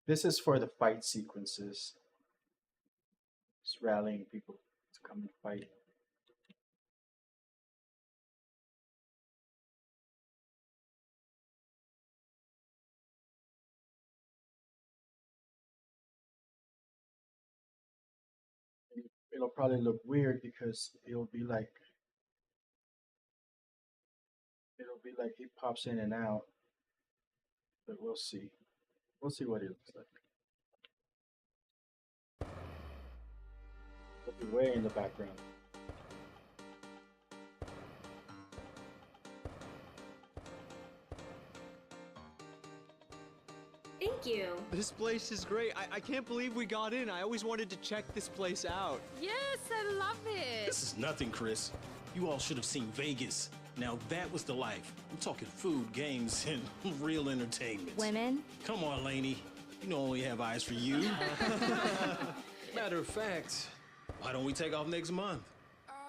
this is for the fight sequences. Just rallying people to come and fight. It'll probably look weird because it'll be like he pops in and out, but we'll see. We'll see what it looks like. It'll be way in the background. Thank you. This place is great. I can't believe we got in. I always wanted to check this place out. Yes, I love it. This is nothing, Chris. You all should have seen Vegas. Now that was the life. I'm talking food, games, and real entertainment. Women. Come on, Lainey. You know I only have eyes for you. Matter of fact, why don't we take off next month?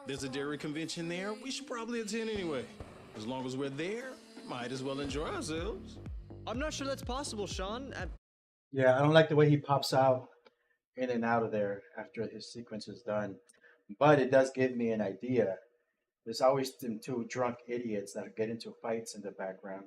There's a dairy convention there. We should probably attend anyway. As long as we're there, might as well enjoy ourselves. I'm not sure that's possible, Sean. Yeah, I don't like the way he pops out in and out of there after his sequence is done. But it does give me an idea. There's always them two drunk idiots that get into fights in the background.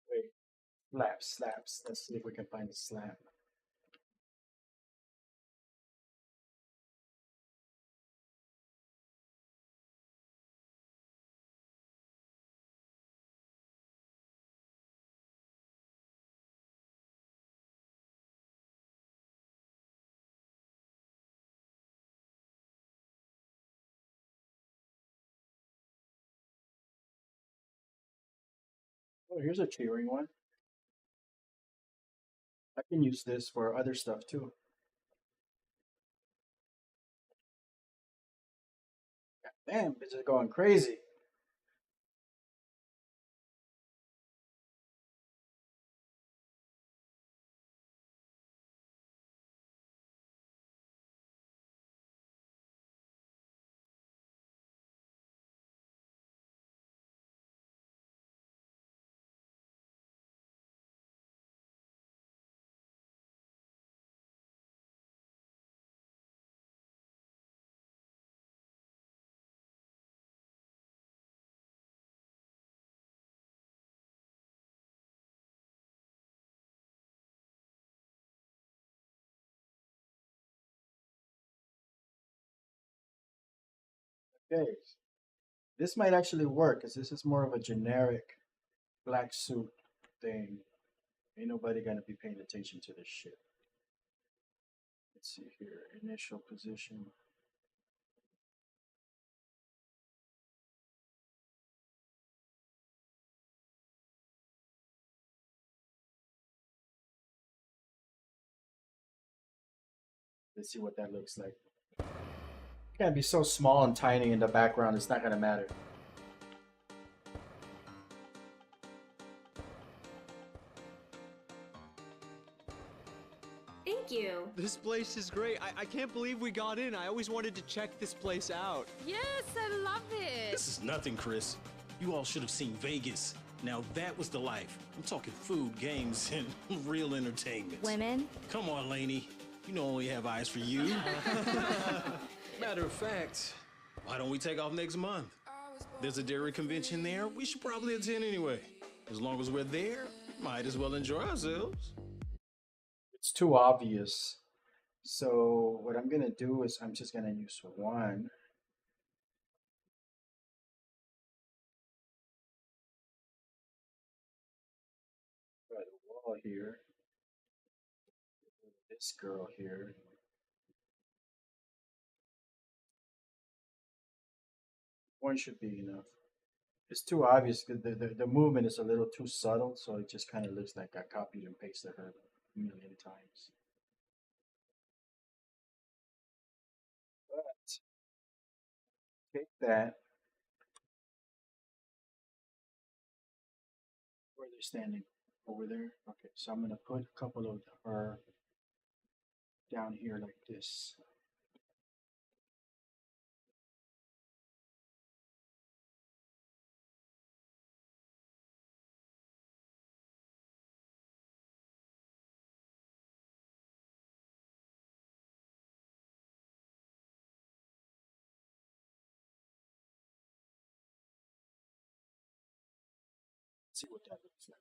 Wait, slaps. Let's see if we can find a slap. Oh, here's a cheering one. I can use this for other stuff too. Damn, this is going crazy. Okay, this might actually work because this is more of a generic black suit thing. Ain't nobody gonna be paying attention to this shit. Let's see here. Initial position. Let's see what that looks like. It's gonna be so small and tiny in the background, it's not gonna matter. Thank you. This place is great. I can't believe we got in. I always wanted to check this place out. Yes, I love it. This is nothing, Chris. You all should have seen Vegas. Now that was the life. I'm talking food, games, and real entertainment. Women. Come on, Laney. You know I only have eyes for you. Matter of fact, why don't we take off next month? There's a dairy convention there. We should probably attend anyway. As long as we're there, might as well enjoy ourselves. It's too obvious. So what I'm gonna do is I'm just gonna use one. By the wall here. This girl here. One should be enough. It's too obvious because the movement is a little too subtle, so it just kind of looks like I copied and pasted her a million times. But take that. Where they're standing over there. Okay, so I'm gonna put a couple of her down here like this. See what that looks like.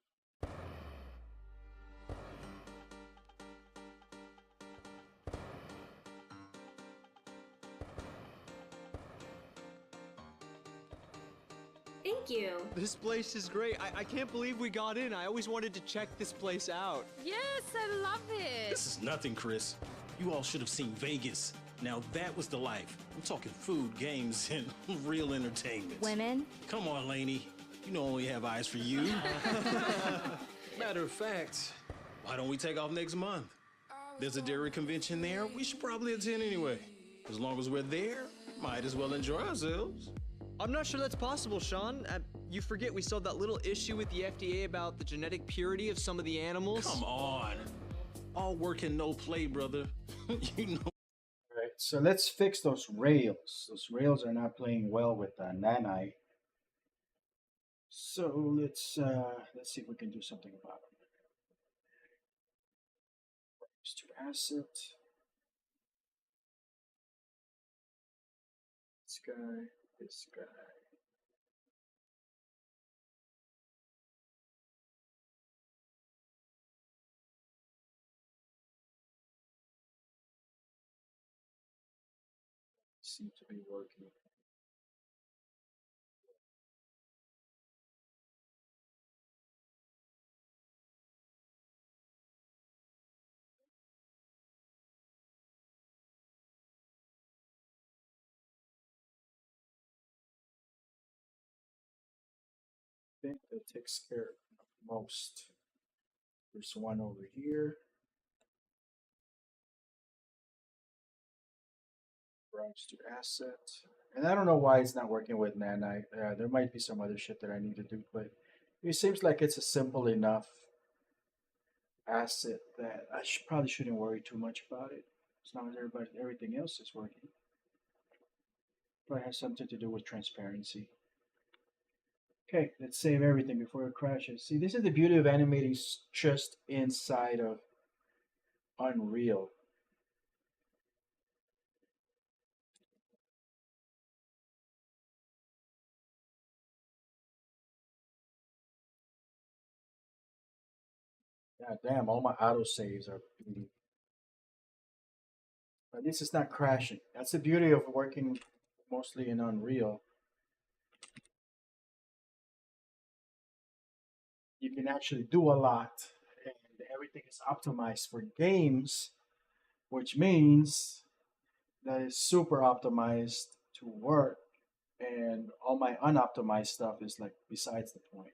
Thank you. This place is great. I can't believe we got in. I always wanted to check this place out. Yes, I love it. This is nothing, Chris. You all should have seen Vegas. Now that was the life. I'm talking food, games, and real entertainment. Women. Come on, Laney. You know I only have eyes for you. Matter of fact, why don't we take off next month? There's a dairy convention there. We should probably attend anyway. As long as we're there, might as well enjoy ourselves. I'm not sure that's possible, Sean. You forget we saw that little issue with the FDA about the genetic purity of some of the animals. Come on. All work and no play, brother. You know. All right, so let's fix those rails. Those rails are not playing well with nanite. So let's see if we can do something about them. Price to asset. This guy, this guy. Seem to be working. I think that takes care of most. There's one over here. Price to asset. And I don't know why it's not working with nanite. There might be some other shit that I need to do, but it seems like it's a simple enough asset that I probably shouldn't worry too much about it. As long as everything else is working. Probably has something to do with transparency. Okay, let's save everything before it crashes. See, this is the beauty of animating just inside of Unreal. God damn, all my autosaves are bleeding. But this is not crashing. That's the beauty of working mostly in Unreal, you can actually do a lot, and everything is optimized for games, which means that it's super optimized to work, and all my unoptimized stuff is like besides the point.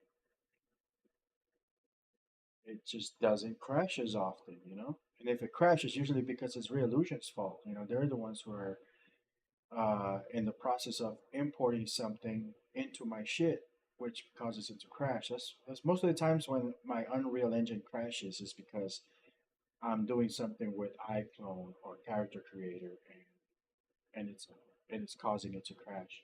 It just doesn't crash as often, you know? And if it crashes, usually because it's Reallusion's fault. You know, they're the ones who are in the process of importing something into my shit, which causes it to crash. That's most of the times when my Unreal Engine crashes is because I'm doing something with iClone or Character Creator, and it's causing it to crash.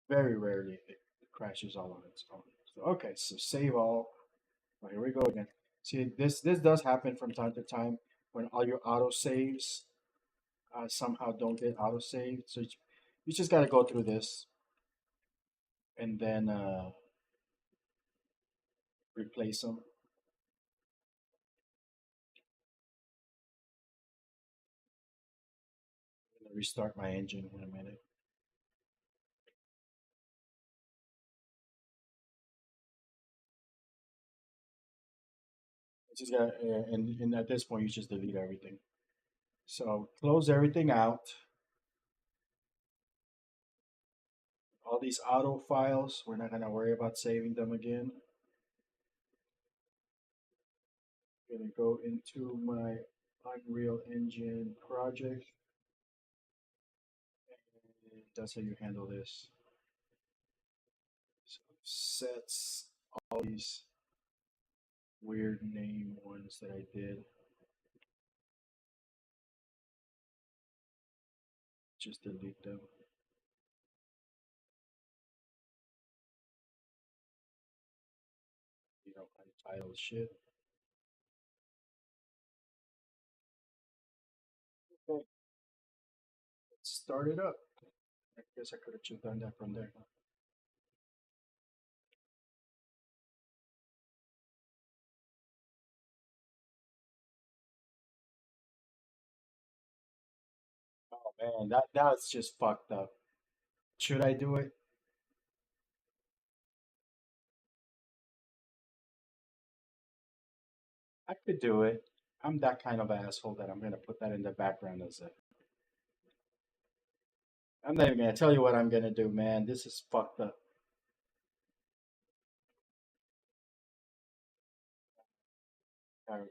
Very rarely it crashes all on its own. So okay, so save all. Oh, here we go again. See, this does happen from time to time when all your auto saves somehow don't get auto saved. So you just got to go through this and then replace them. Restart my engine in a minute. You just got and at this point you just delete everything. So close everything out. All these auto files, we're not gonna worry about saving them again. Gonna go into my Unreal Engine project. And that's how you handle this. So sets all these weird name ones that I did. Just delete them. You know, untitled shit. Okay, let's start it up. I guess I could have just done that from there. Oh man, that's just fucked up. Should I do it? I could do it. I'm that kind of asshole that I'm gonna put that in the background as a. I'm not even gonna tell you what I'm gonna do, man. This is fucked up. Characters.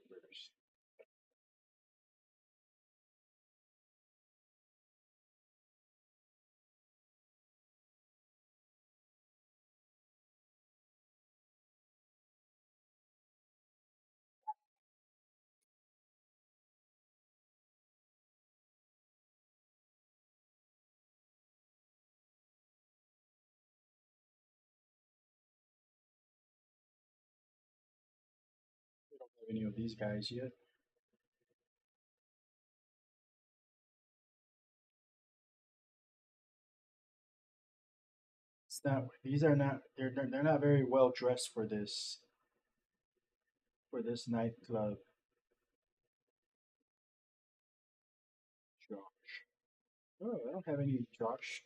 We don't have any of these guys yet. It's not. These are not. They're not very well dressed for this nightclub. Josh. Oh, I don't have any Josh.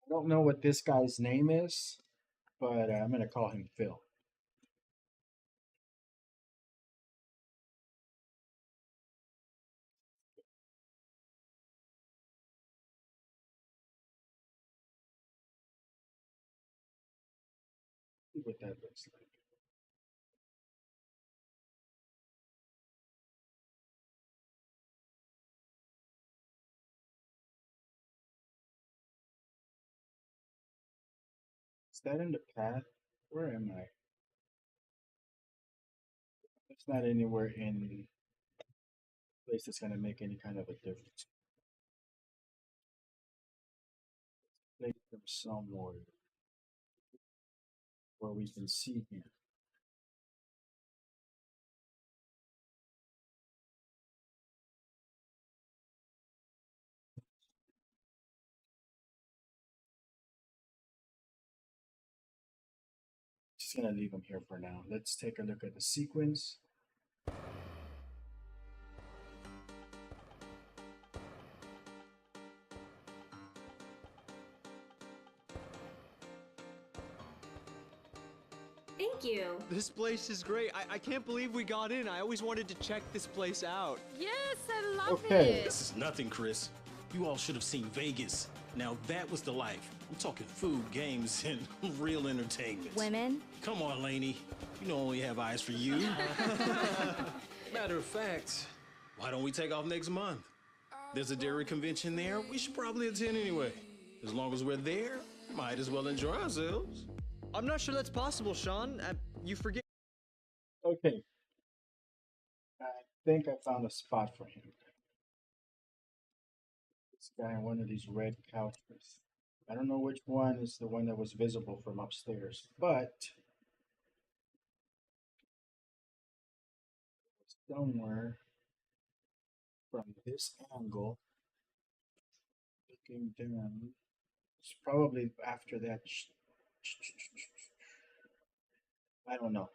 I don't know what this guy's name is, but I'm gonna call him Phil. See what that looks like. Is that in the path? Where am I? It's not anywhere in a place that's gonna make any kind of a difference. Place them somewhere where we can see him. Just gonna leave him here for now. Let's take a look at the sequence. Thank you. This place is great. I can't believe we got in. I always wanted to check this place out. Yes, I love Okay. it. This is nothing, Chris. You all should have seen Vegas. Now that was the life. I'm talking food, games, and real entertainment. Women, Come on, Laney. You know I only have eyes for you. Matter of fact, why don't we take off next month? There's a dairy convention there. We should probably attend anyway. As long as we're there, might as well enjoy ourselves. I'm not sure that's possible, Sean. You forget. Okay. I think I found a spot for him. This guy on one of these red couches. I don't know which one is the one that was visible from upstairs, but somewhere from this angle, looking down, it's probably after that. I don't know.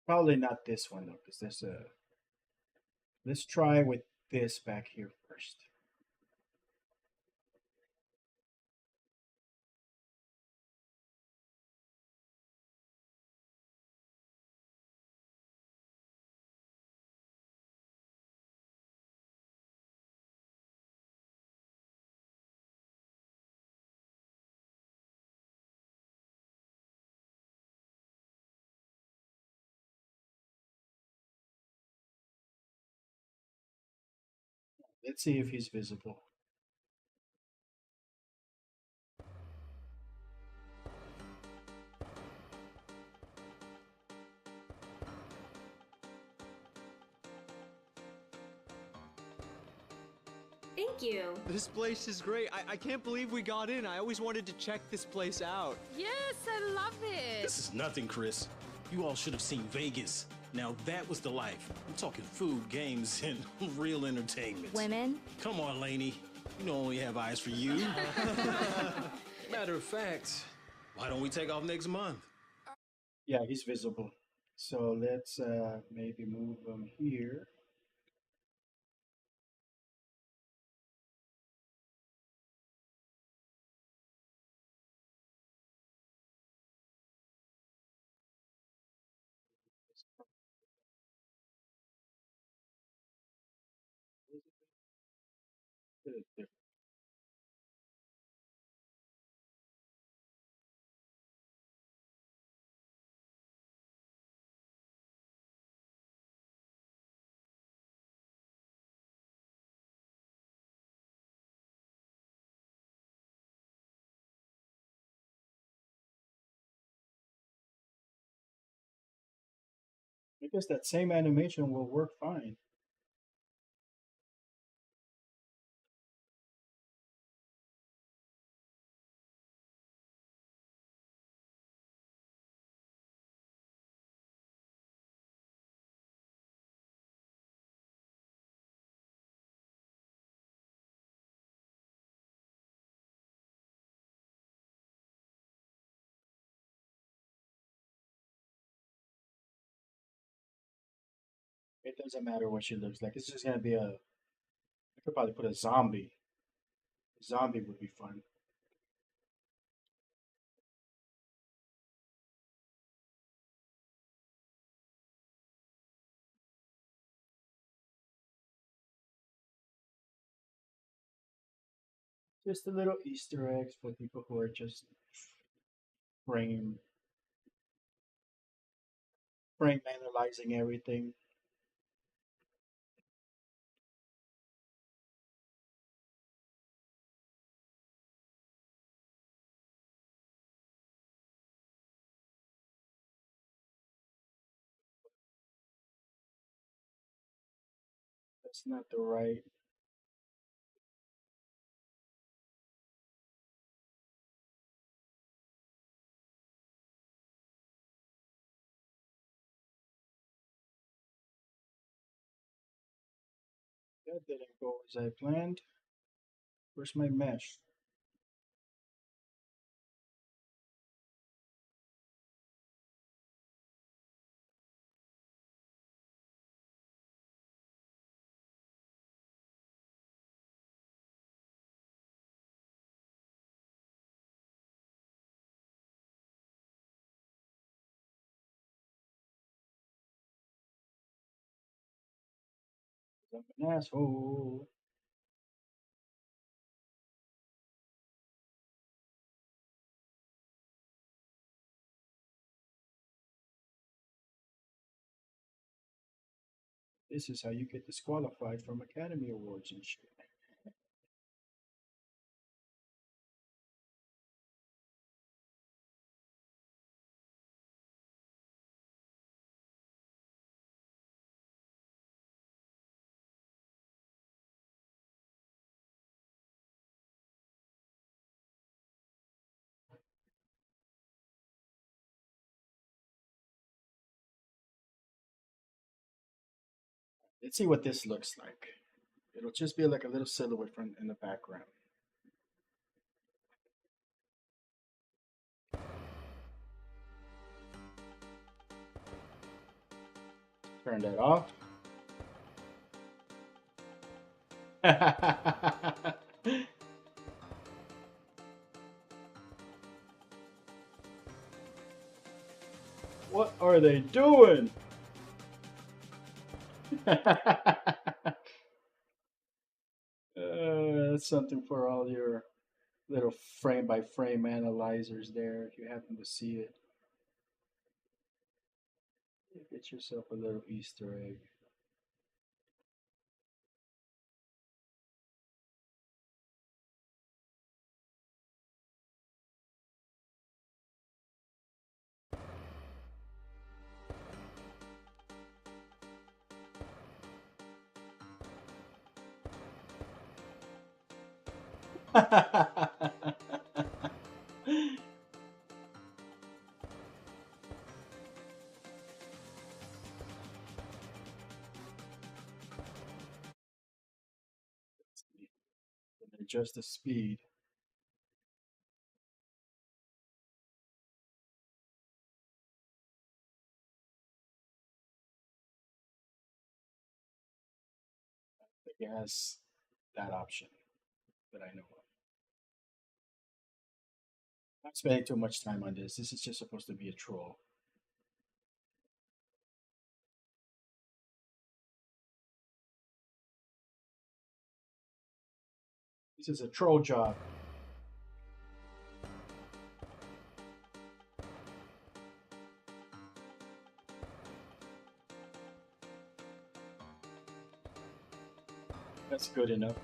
Probably not this one though, because there's a. Let's try with this back here first. Let's see if he's visible. Thank you. This place is great. I can't believe we got in. I always wanted to check this place out. Yes, I love it. This is nothing, Chris. You all should have seen Vegas. Now that was the life. I'm talking food, games, and real entertainment. women, Come on, Laney. You know I only have eyes for you. Matter of fact, why don't we take off next month? Yeah, he's visible. So let's maybe move him here. I guess that same animation will work fine. It doesn't matter what she looks like. It's just gonna be a. I could probably put a zombie Zombie would be fun. Just a little Easter eggs for people who are just frame frame analyzing everything. That's not the right. That didn't go as I planned. Where's my mesh? I'm an asshole. This is how you get disqualified from Academy Awards and shit. Let's see what this looks like. It'll just be like a little silhouette from in the background. Turn that off. What are they doing? That's something for all your little frame by frame analyzers there if you happen to see it. Get yourself a little Easter egg. Adjust the speed. I think it has that option that I know of. I'm not spending too much time on this. This is just supposed to be a troll. This is a troll job. That's good enough.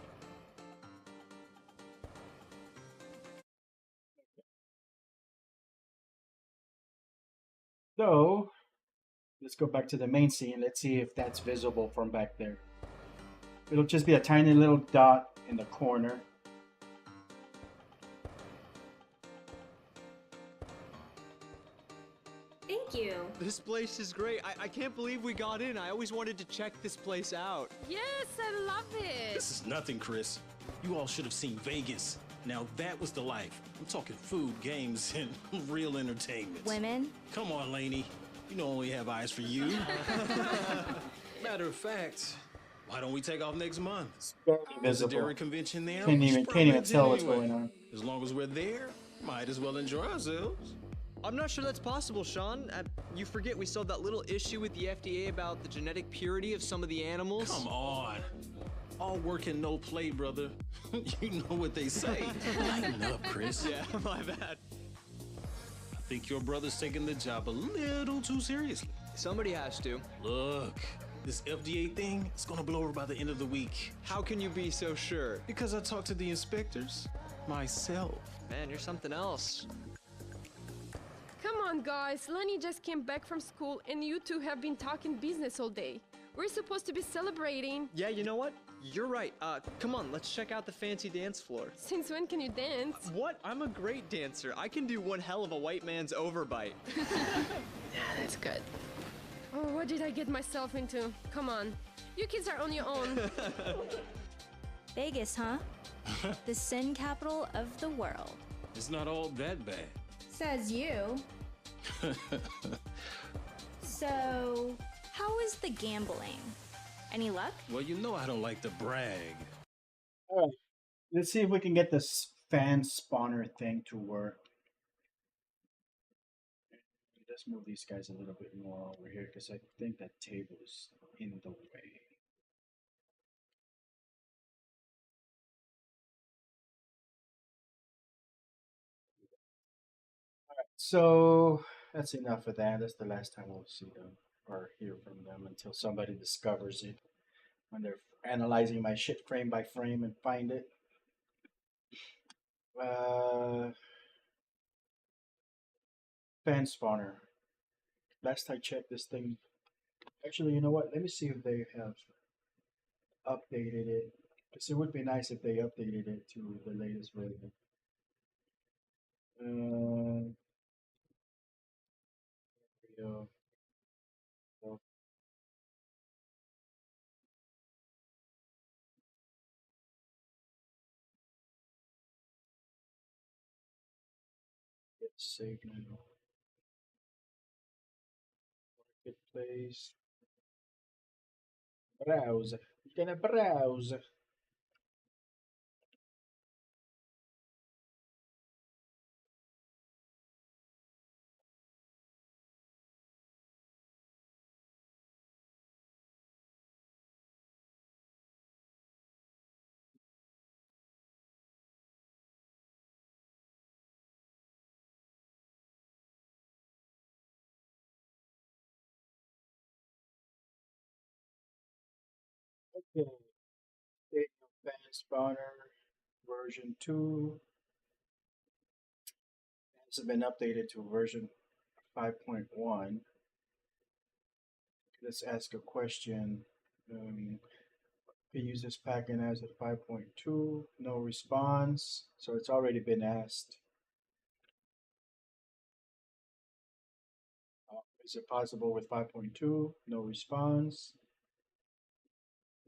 So, let's go back to the main scene. Let's see if that's visible from back there. It'll just be a tiny little dot in the corner. Thank you. This place is great. I can't believe we got in. I always wanted to check this place out. Yes, I love it. This is nothing, Chris. You all should have seen Vegas. Now that was the life. I'm talking food, games, and real entertainment. Women? Come on, Lainey. You know I only have eyes for you. Matter of fact, Why don't we take off next month? It's barely There's a visible. dairy convention there. Can't We even should can't probably even attend tell what's anyway. going on. As long as we're there, might as well enjoy ourselves. I'm not sure that's possible, Sean. You forget we saw that little issue with the FDA about the genetic purity of some of the animals. Come on. All work and no play, brother. You know what they say. Lighten up, Chris. Yeah, my bad. I think your brother's taking the job a little too seriously. Somebody has to. Look, this FDA thing is gonna blow over by the end of the week. How can you be so sure? Because I talked to the inspectors myself. Man, you're something else. Come on, guys. Lenny just came back from school, and you two have been talking business all day. We're supposed to be celebrating. Yeah, you know what? You're right. Come on, let's check out the fancy dance floor. Since when can you dance? What? I'm a great dancer. I can do one hell of a white man's overbite. Yeah, that's good. Oh, what did I get myself into? Come on. You kids are on your own. Vegas, huh? The sin capital of the world. It's not all that bad. Says you. So, how is the gambling? Any luck? Well, you know I don't like to brag. All right, let's see if we can get this fan spawner thing to work. Let's move these guys a little bit more over here because I think that table is in the way. So that's enough of that. That's the last time we'll see them or hear from them until somebody discovers it when they're analyzing my shit frame by frame and find it. Fan spawner. Last I checked, this thing. Actually, you know what? Let me see if they have updated it. Because it would be nice if they updated it to the latest version. There we go. So, get saved now. Marketplace. Browse. You're gonna browse. Okay. Take your fan spawner version 2 has been updated to version 5.1. Let's ask a question. Can use this packet as a 5.2. No response. So it's already been asked. Is it possible with 5.2? No response.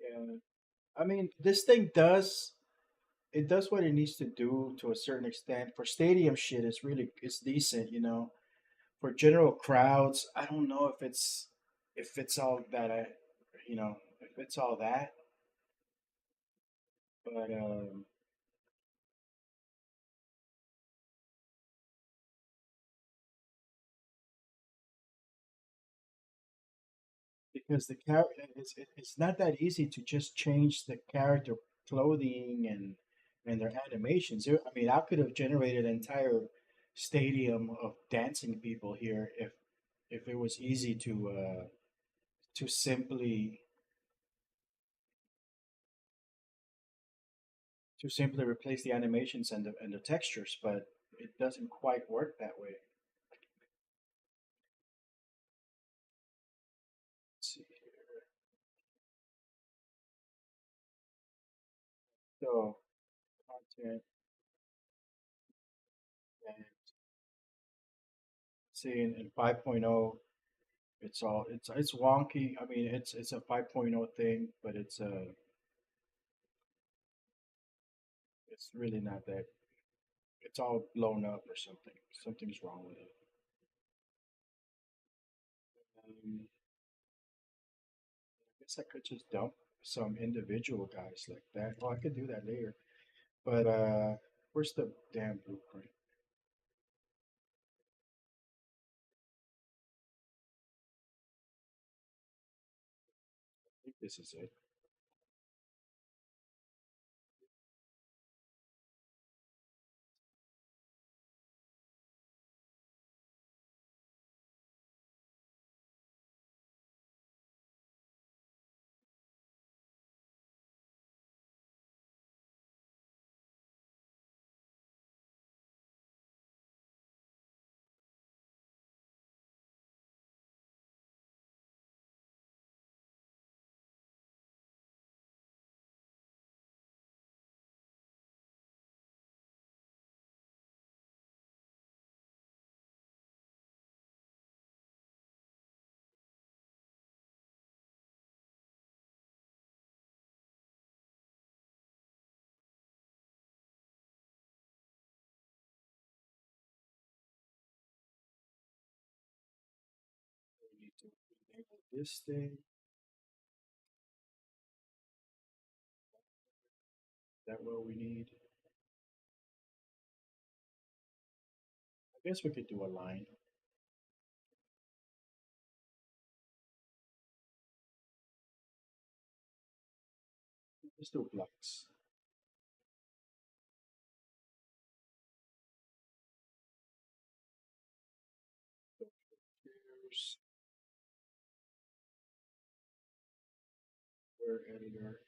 Yeah. I mean, this thing does it does what it needs to do to a certain extent. For stadium shit, it's decent, you know. For general crowds, I don't know if it's all that if it's all that. But because it's not that easy to just change the character clothing and their animations. I mean, I could have generated an entire stadium of dancing people here if it was easy to simply replace the animations and the textures, but it doesn't quite work that way. Let's see here. So content and see in 5.0 it's wonky. I mean it's a 5.0 thing, but it's really not that it's all blown up or something. Something's wrong with it. I guess I could just dump some individual guys like that. Oh, I could do that later. But where's the damn blueprint? I think this is it. We need to enable this thing. That what we need. I guess we could do a line. Let's do blocks. Here's where editor.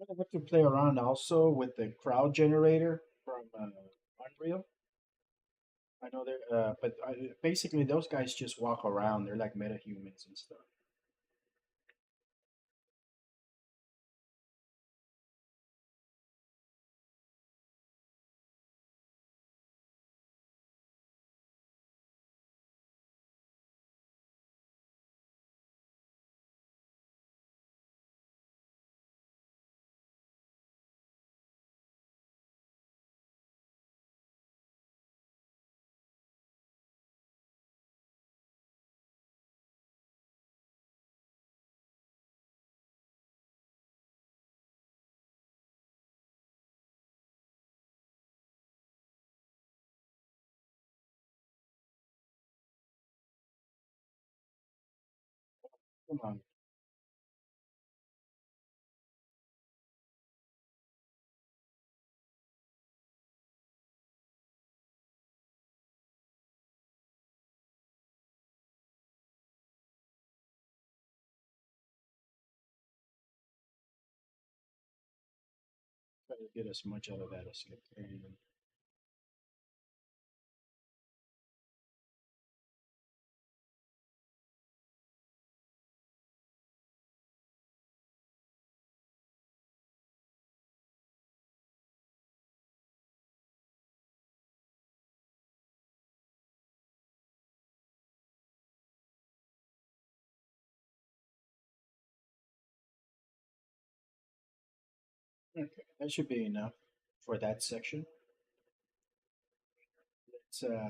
I'm gonna have to play around also with the crowd generator from Unreal. I know they're, but basically those guys just walk around. They're like metahumans and stuff. Come on. Try to get as much out of that as I can. Okay, that should be enough for that section.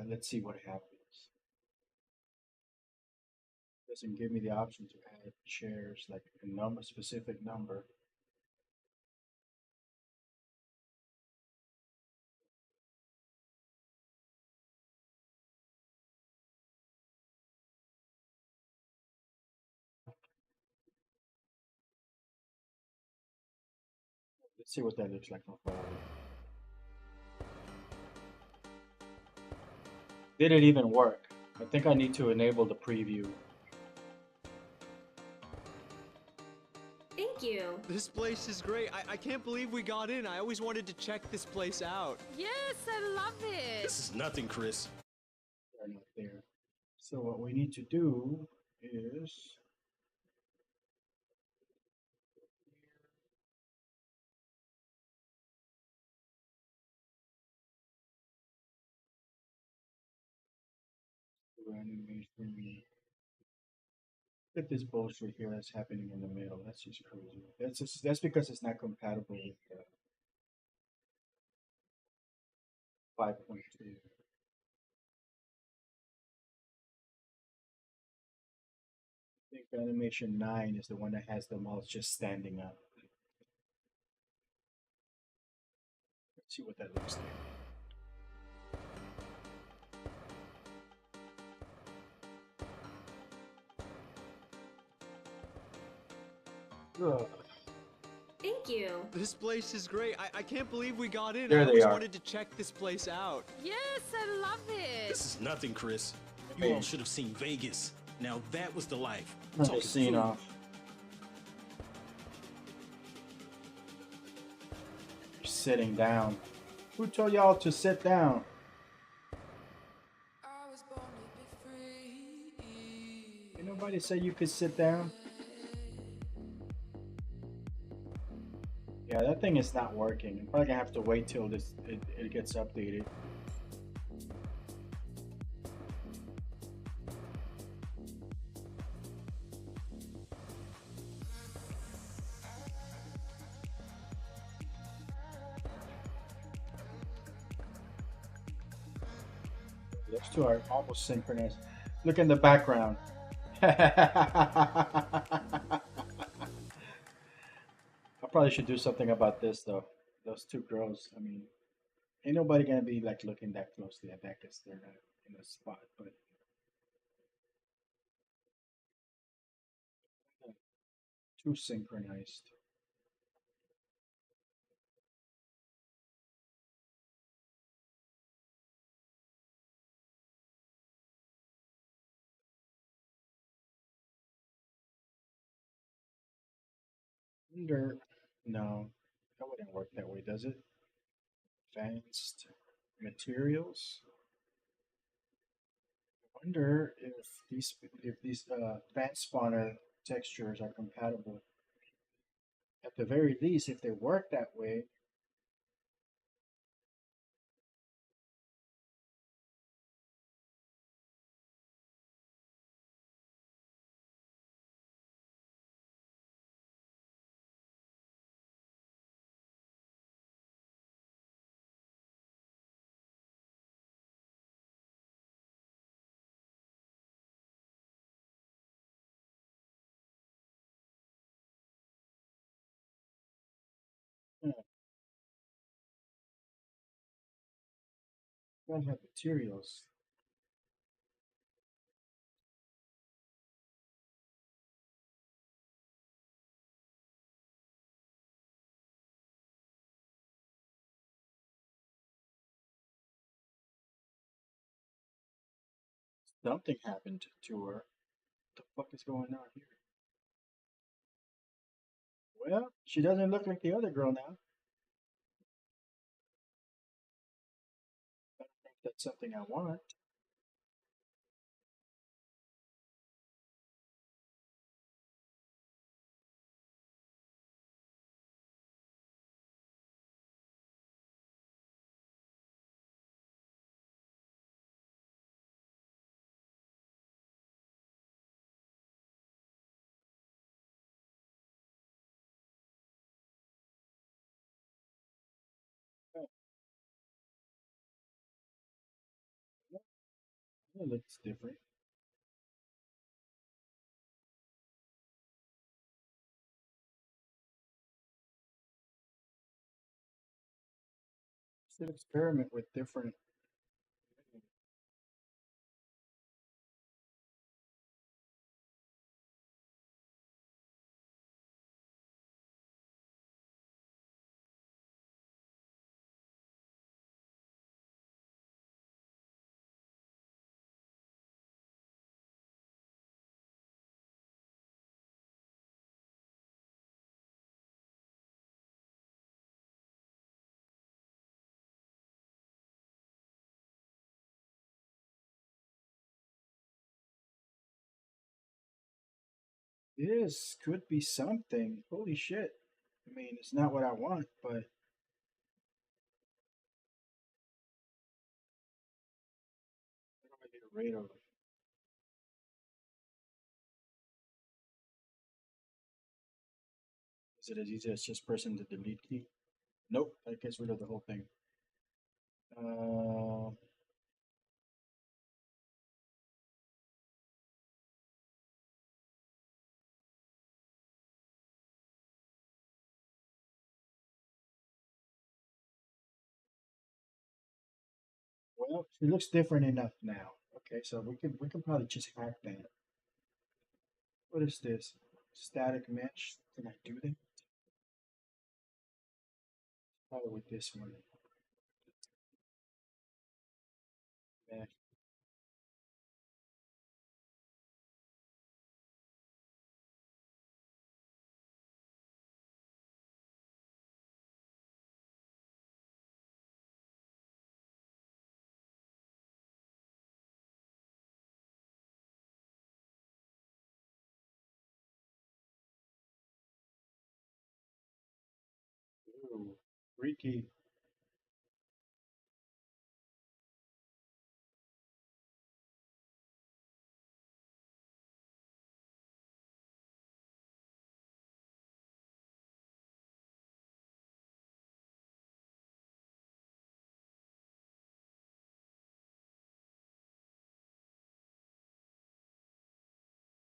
Let's see what happens. Doesn't give me the option to add shares like a number, specific number. Let's see what that looks like from far away. Did it even work? I think I need to enable the preview. Thank you. This place is great. I can't believe we got in. I always wanted to check this place out. Yes, I love it. This is nothing, Chris. They're not there. So what we need to do is do animation. Look at this bullshit here that's happening in the middle. That's just crazy. That's because it's not compatible with 5.2. I think animation 9 is the one that has them all just standing up. Let's see what that looks like. Ugh. Thank you. This place is great. I can't believe we got in. There I they always are. wanted to check this place out. Yes, I love it. This is nothing, Chris. You Hey. all should have seen Vegas. Now that was the life. Turn the Talking scene food. off. You're sitting down. Who told y'all to sit down? Ain't nobody say you could sit down. Yeah, that thing is not working. I'm probably gonna have to wait till it gets updated. Those two are almost synchronous. Look in the background. I probably should do something about this though. Those two girls, I mean, ain't nobody gonna be like looking that closely at that because they're not in a spot, but too synchronized. Wonder, no, that wouldn't work that way, does it? Advanced materials. Wonder if these advanced spawner textures are compatible. At the very least, if they work that way, yeah, gotta have materials. Something happened to her. What the fuck is going on here? Well, she doesn't look like the other girl now. I don't think that's something I want. Oh, it looks different. Should experiment with different. This could be something. Holy shit. I mean, it's not what I want, but what do I get a rate of? Is it as easy as just pressing the delete key? Nope, that gets rid of the whole thing. Uh, well, it looks different enough now. Okay, so we can probably just hack that. What is this? Static mesh? Can I do that? Probably with this one. Mesh. Ooh, freaky.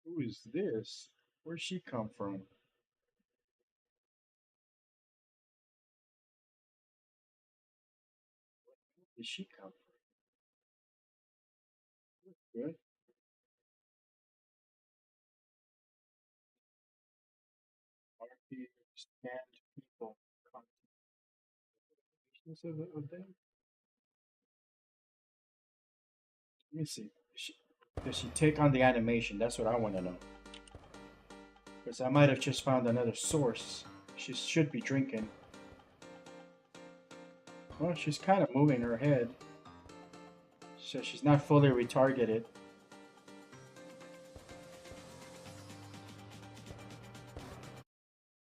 Who is this? Where'd she come from? Where did she come from? Good. RP scanned people. Contributions of them? Let me see. Does she take on the animation? That's what I want to know. Because I might have just found another source. She should be drinking. Well, she's kind of moving her head. So she's not fully retargeted.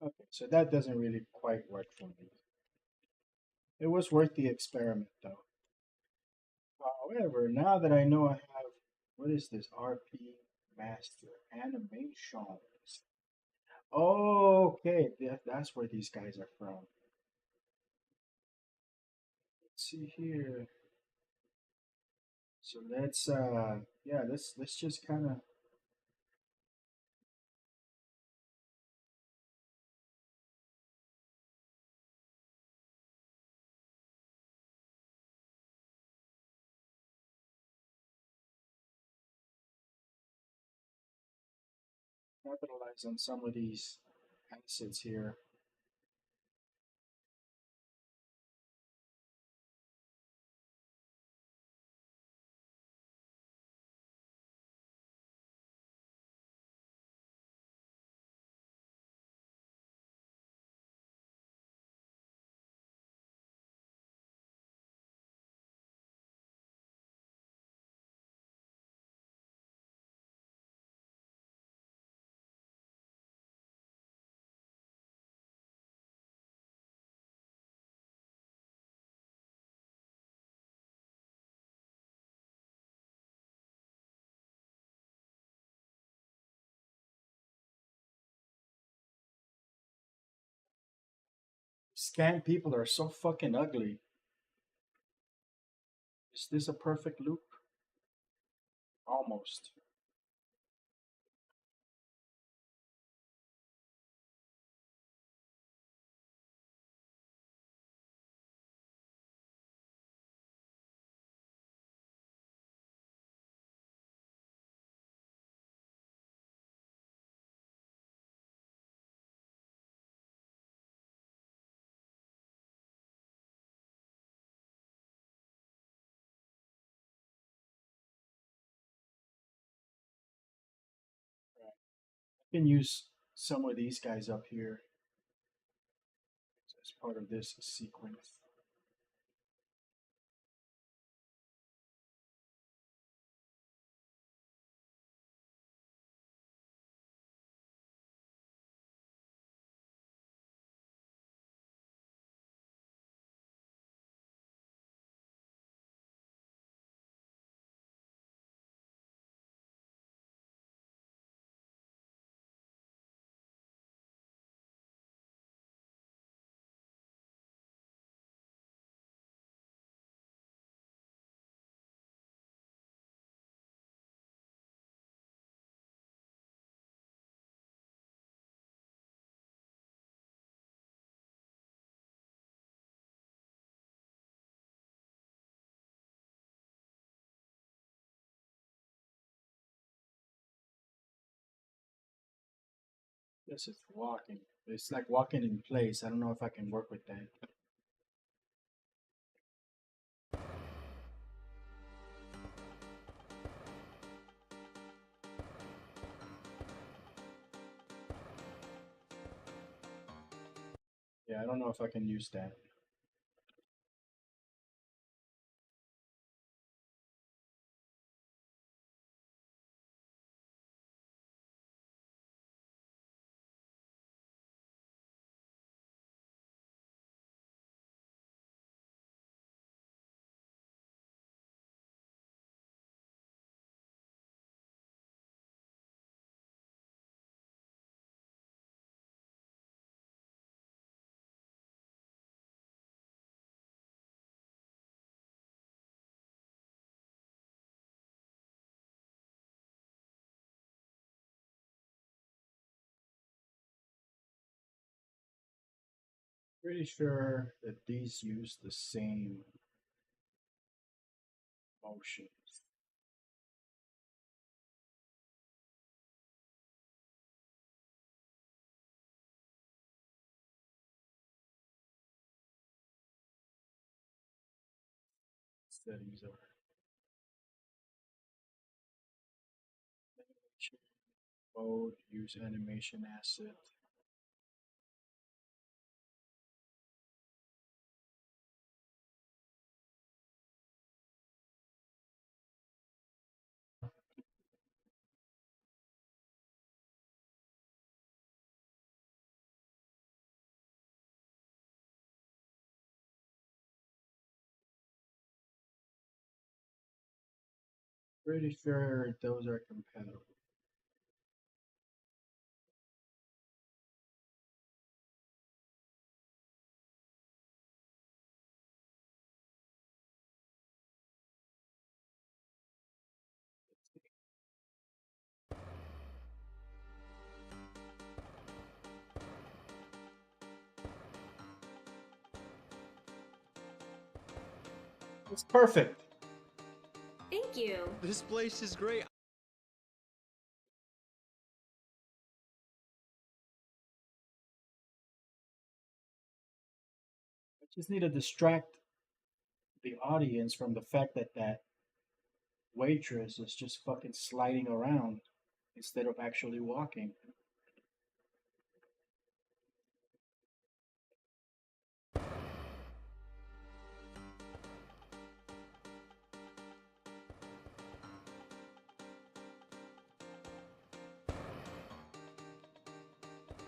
Okay, so that doesn't really quite work for me. It was worth the experiment though. However, now that I know I have, what is this? RP Master Animations. Okay, that's where these guys are from. Let's see here. So yeah, let's just kind of capitalize on some of these assets here. Scam people are so fucking ugly. Is this a perfect loop? Almost. I can use some of these guys up here as part of this sequence. This is walking. It's like walking in place. I don't know if I can work with that. Yeah, I don't know if I can use that. Pretty sure that these use the same motions. Settings are animation mode, use animation asset. Pretty sure those are compatible. It's perfect. Thank you. This place is great. I just need to distract the audience from the fact that that waitress is just fucking sliding around instead of actually walking.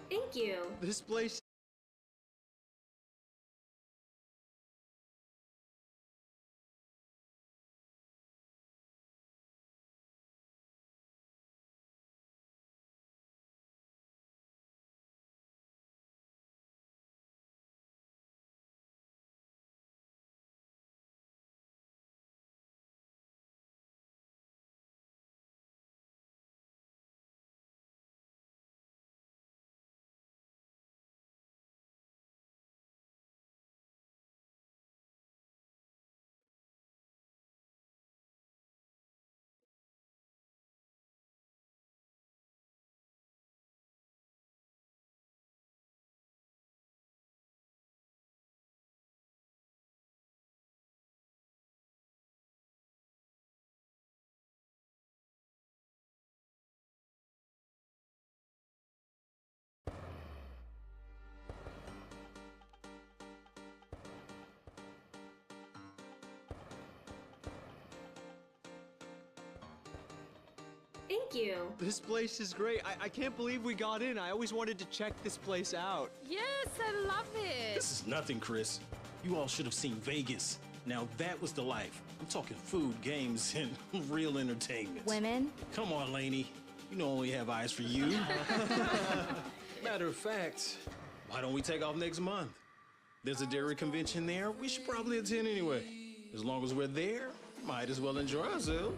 Thank you. This place. Thank you. This place is great. I can't believe we got in. I always wanted to check this place out. Yes, I love it. This is nothing, Chris. You all should have seen Vegas. Now that was the life. I'm talking food, games, and real entertainment. Women? Come on, Lainey. You know I only have eyes for you. Matter of fact, why don't we take off next month? There's a dairy convention there. We should probably attend anyway. As long as we're there, might as well enjoy ourselves.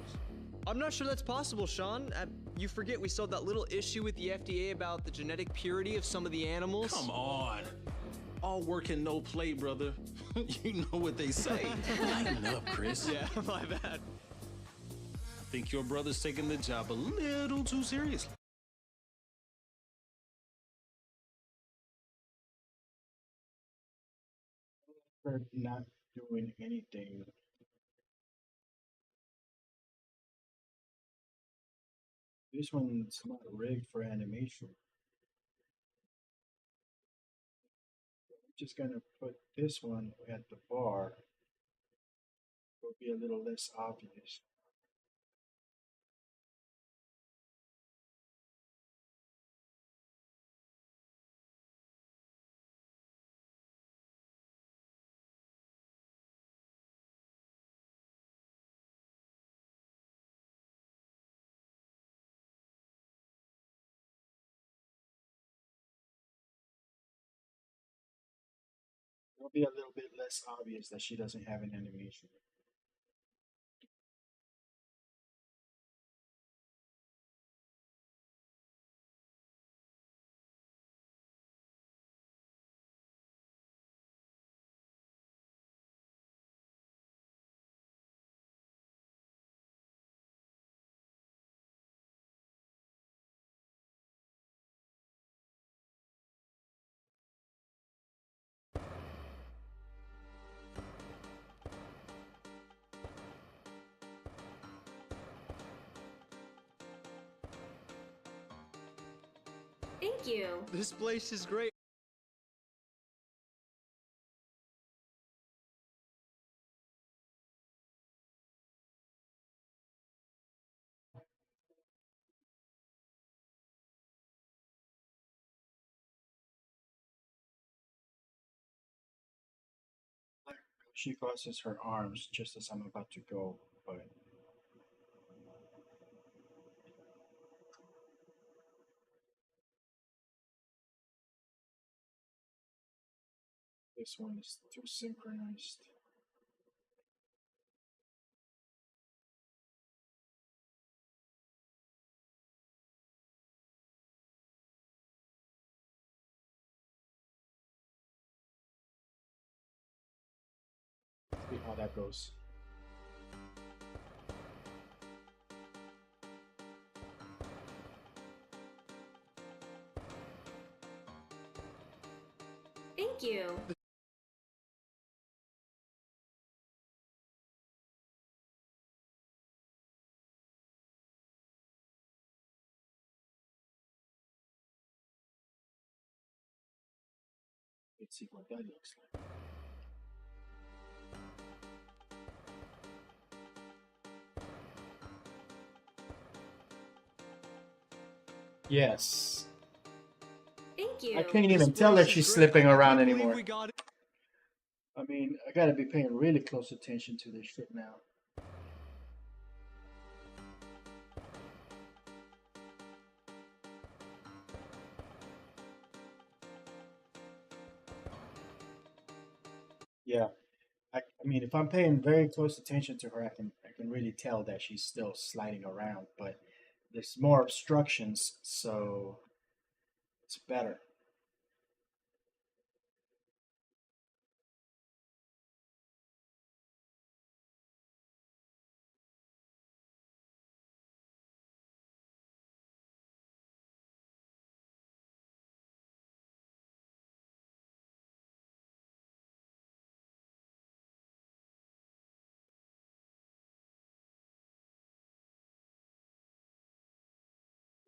I'm not sure that's possible, Sean. You forget we saw that little issue with the FDA about the genetic purity of some of the animals. Come on. All work and no play, brother. You know what they say. Lighten up, Chris. Yeah, my bad. I think your brother's taking the job a little too seriously. Her not doing anything. This one's not rigged for animation. I'm just gonna put this one at the bar. It'll be a little less obvious. It'll be a little bit less obvious that she doesn't have an animation. Thank you. This place is great. She crosses her arms just as I'm about to go, but this one is too synchronized. See how that goes. Thank you. Let's see what that looks like. Yes. Thank you. I can't This even tell place that is she's great. slipping I around can't believe anymore. we got it. I mean, I gotta be paying really close attention to this shit now. Yeah, I mean, if I'm paying very close attention to her, I can really tell that she's still sliding around. But there's more obstructions, so it's better.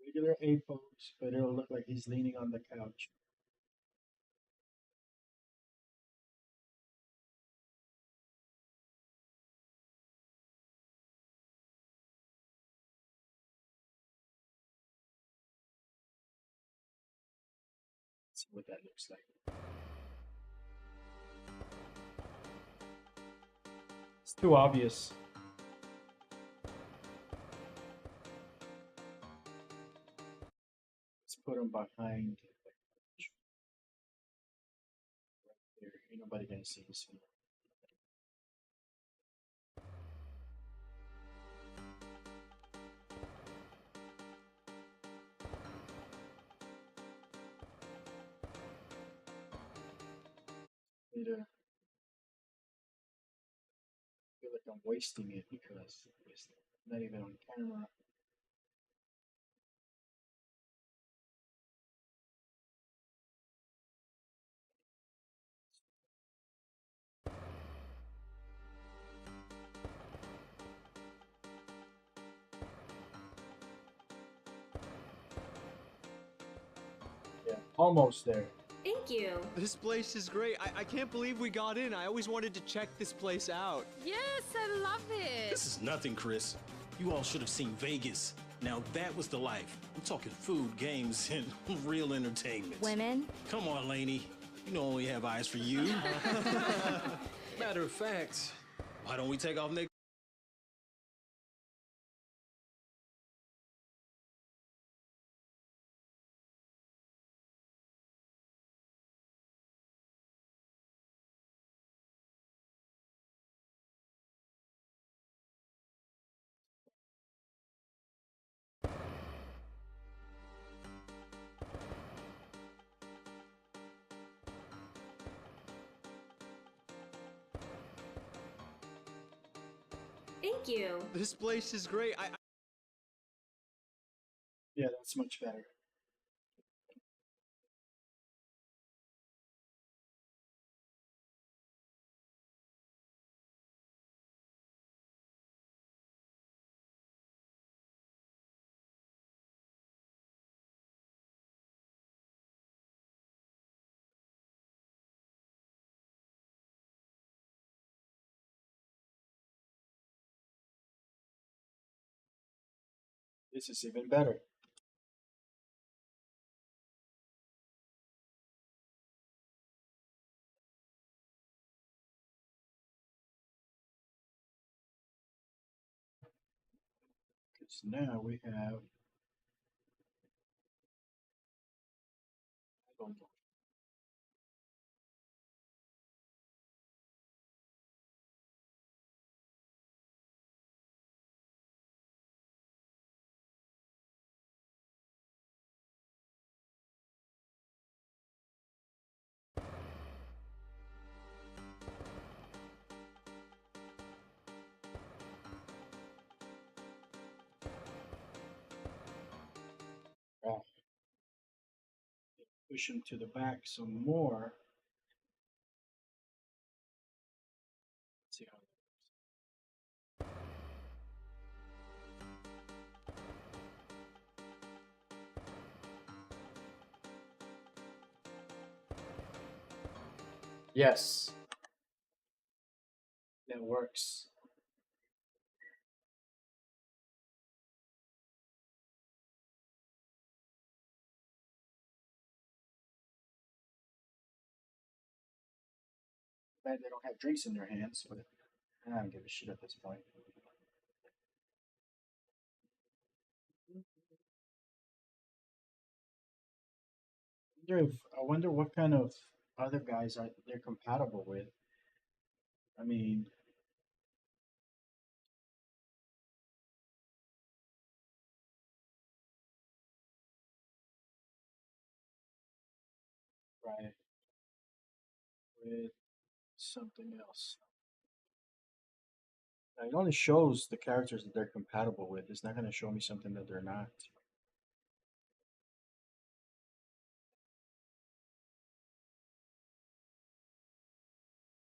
Regular A pose, but it'll look like he's leaning on the couch. Let's see what that looks like. It's too obvious. Let's put him behind the couch. Right there. Ain't nobody gonna see his feet. Need to feel like I'm wasting it because it's not even on camera. Almost there. Thank you. This place is great. I can't believe we got in. I always wanted to check this place out. Yes, I love it. This is nothing, Chris. You all should have seen Vegas. Now that was the life. I'm talking food, games, and real entertainment. Women? Come on, Lainey. You know I only have eyes for you. Matter of fact, why don't we take off next? Thank you. This place is great. Yeah, that's much better. This is even better. Because now we have. I don't know. Ah, push him to the back some more. Let's see how. Yes, that works. Glad they don't have drinks in their hands, but I don't give a shit at this point. I wonder what kind of other guys they're compatible with. I mean, right, with something else. Now, it only shows the characters that they're compatible with. It's not going to show me something that they're not.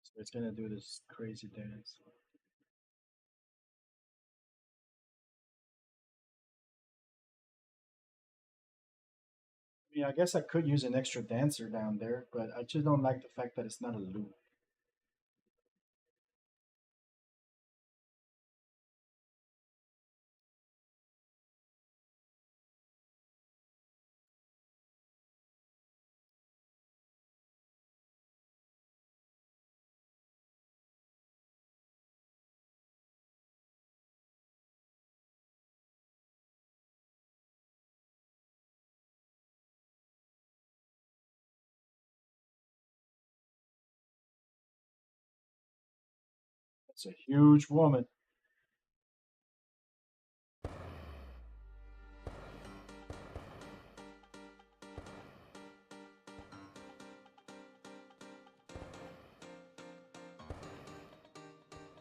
So it's going to do this crazy dance. I mean, I guess I could use an extra dancer down there, but I just don't like the fact that it's not a loop. It's a huge woman.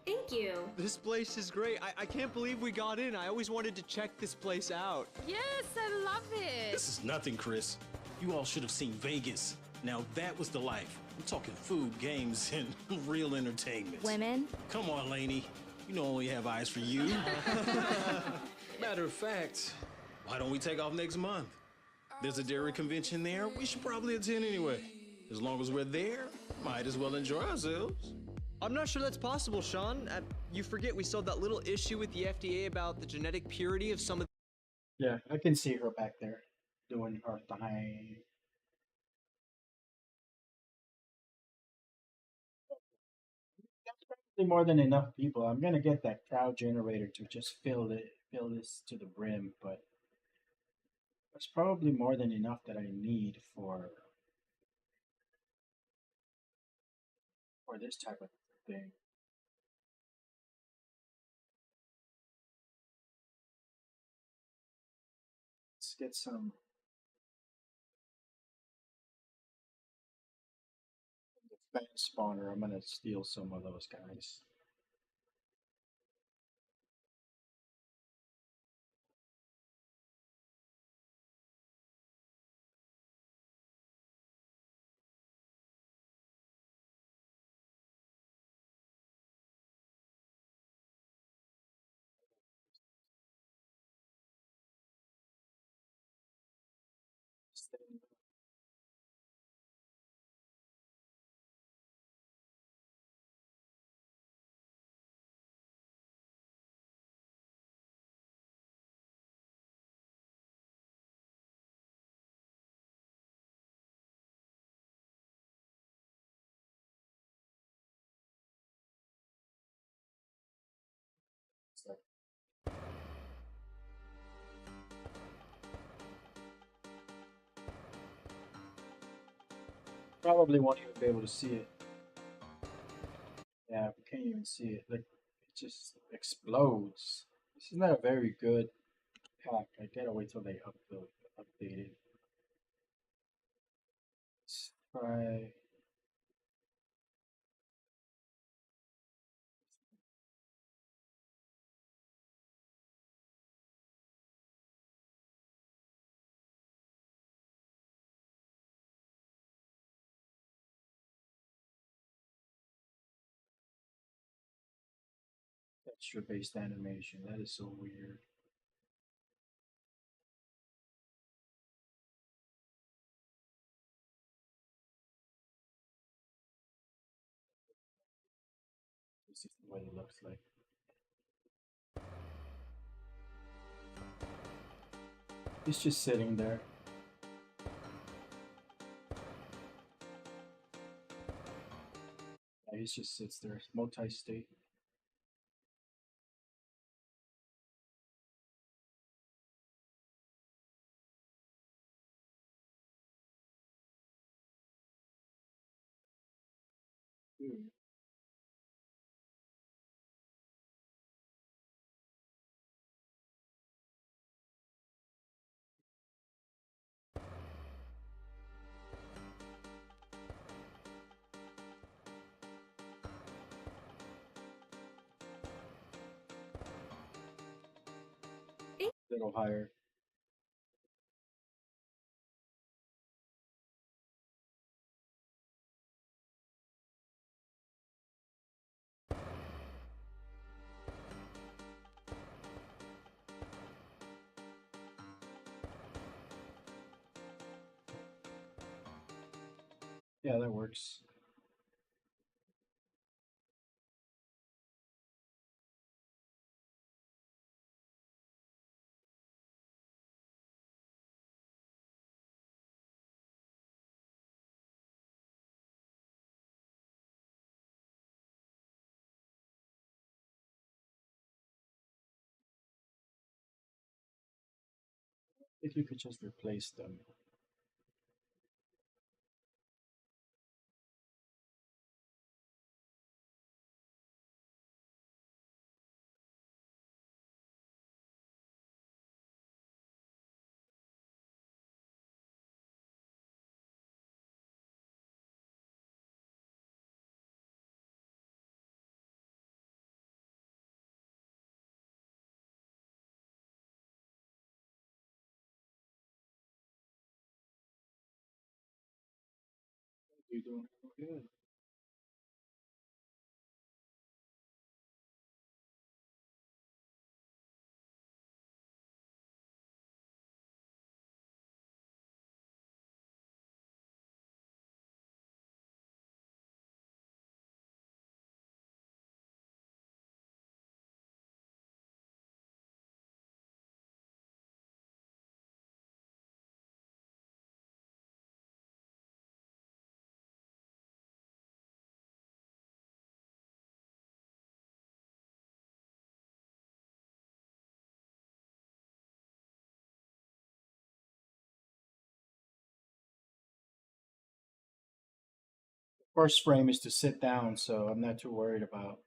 Thank you. This place is great. I can't believe we got in. I always wanted to check this place out. Yes, I love it. This is nothing, Chris. You all should have seen Vegas. Now that was the life. I'm talking food, games, and real entertainment. Women? Come on, Lainey. You know I only have eyes for you. Matter of fact, why don't we take off next month? There's a dairy convention there. We should probably attend anyway. As long as we're there, might as well enjoy ourselves. I'm not sure that's possible, Sean. You forget we still have that little issue with the FDA about the genetic purity of some of. Yeah, I can see her back there doing her thing. That's probably more than enough people. I'm gonna get that crowd generator to just fill this to the brim, but that's probably more than enough that I need for this type of thing. Let's get some fan spawner. I'm gonna steal some of those guys. Probably won't even be able to see it. Yeah, we can't even see it. Like it just explodes. This is not a very good pack. I gotta wait till they update it. Let's try. Texture-based animation. That is so weird. This is what it looks like. It's just sitting there. Yeah, it just sits there. It's multi-state. Hmm. Little higher. Yeah, that works. If you could just replace them. You're doing good. First frame is to sit down, so I'm not too worried about.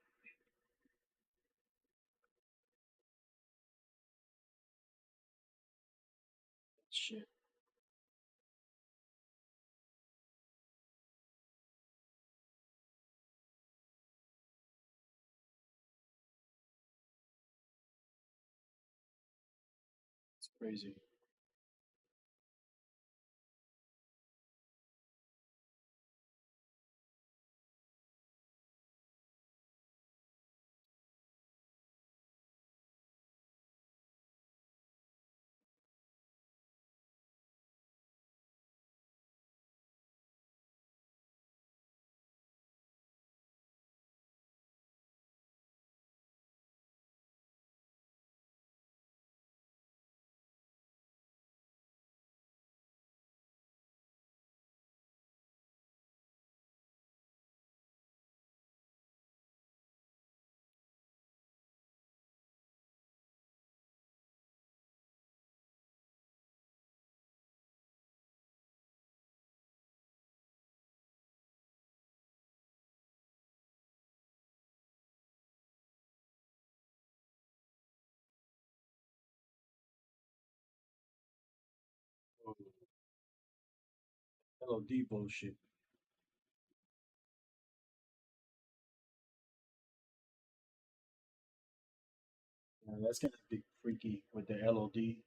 Shit. It's crazy. Oh, LOD bullshit. That's gonna be freaky with the LOD.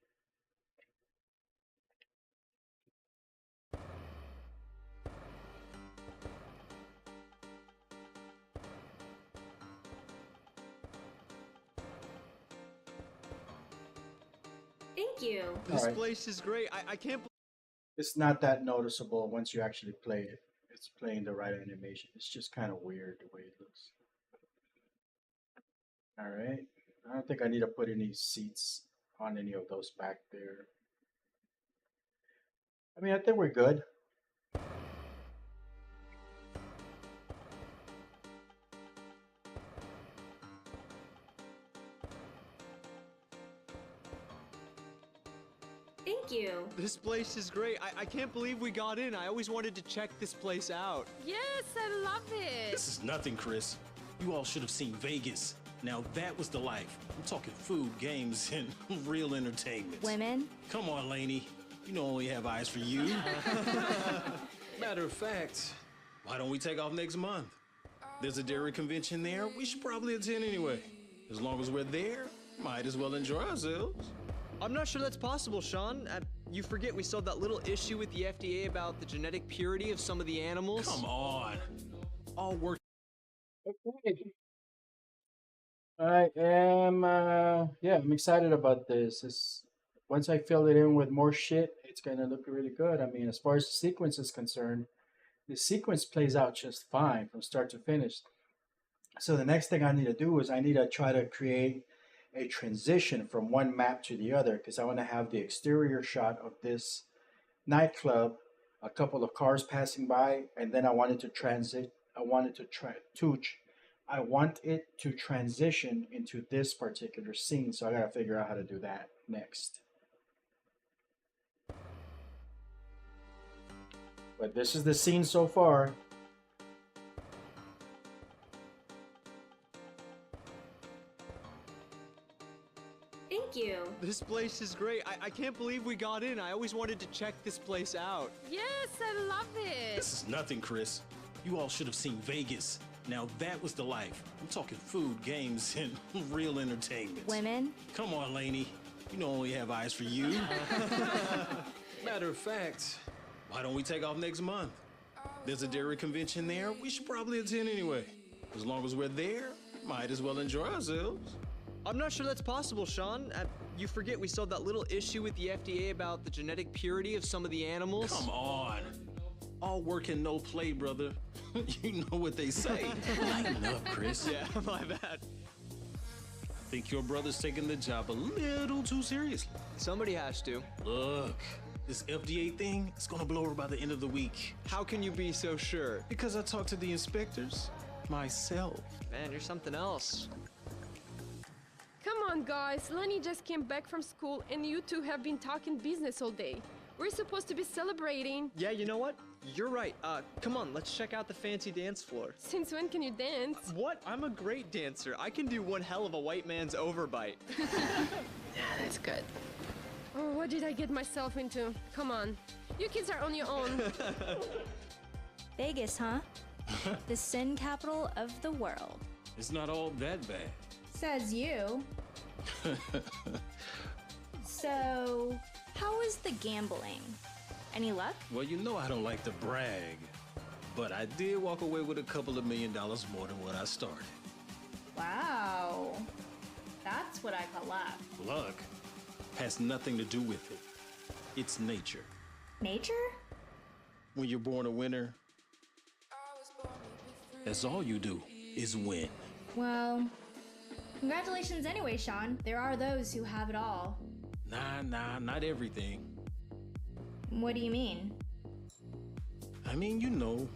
Thank you. This Alright. place is great. I can't. It's not that noticeable once you actually play it. It's playing the right animation. It's just kind of weird the way it looks. Alright. I don't think I need to put any seats on any of those back there. I mean, I think we're good. Thank you. This place is great. I can't believe we got in. I always wanted to check this place out. Yes, I love it. This is nothing, Chris. You all should have seen Vegas. Now that was the life. I'm talking food, games, and real entertainment. Women? Come on, Lainey. You know I only have eyes for you. Matter of fact, why don't we take off next month? There's a dairy convention there. We should probably attend anyway. As long as we're there, might as well enjoy ourselves. I'm not sure that's possible, Sean. You forget we still have that little issue with the FDA about the genetic purity of some of the animals. Come on. All work. Okay. I am, yeah, I'm excited about this. Once I fill it in with more shit, it's gonna look really good. I mean, as far as the sequence is concerned, the sequence plays out just fine from start to finish. So the next thing I need to do is I need to try to create a transition from one map to the other because I want to have the exterior shot of this nightclub, a couple of cars passing by, and then I wanted to transit. I wanted to I want it to transition into this particular scene, so I gotta figure out how to do that next. But this is the scene so far. Thank you. This place is great. I can't believe we got in. I always wanted to check this place out. Yes, I love it. This is nothing, Chris. You all should have seen Vegas. Now that was the life. I'm talking food, games, and real entertainment. Women? Come on, Lainey. You know I only have eyes for you. Matter of fact, why don't we take off next month? There's a dairy convention there. We should probably attend anyway. As long as we're there, might as well enjoy ourselves. I'm not sure that's possible, Sean. You forget we still have that little issue with the FDA about the genetic purity of some of the animals. Come on. All work and no play, brother. You know what they say. Lighten up, Chris. Yeah, my bad. I think your brother's taking the job a little too seriously. Somebody has to. Look, this FDA thing is gonna blow over by the end of the week. How can you be so sure? Because I talked to the inspectors myself. Man, you're something else. Come on, guys. Lenny just came back from school, and you two have been talking business all day. We're supposed to be celebrating. Yeah, you know what? You're right. Come on, let's check out the fancy dance floor. Since when can you dance? What? I'm a great dancer. I can do one hell of a white man's overbite. Yeah, that's good. Oh, what did I get myself into? Come on. You kids are on your own. Vegas, huh? The sin capital of the world. It's not all that bad. Says you. So, how is the gambling? Any luck? Well, you know I don't like to brag, but I did walk away with a couple of $1 million more than what I started. Wow. That's what I call luck. Luck has nothing to do with it. It's nature. Nature? When you're born a winner, that's all you do is win. Well, congratulations anyway, Sean. There are those who have it all. Nah, not everything. What do you mean? I mean, you know,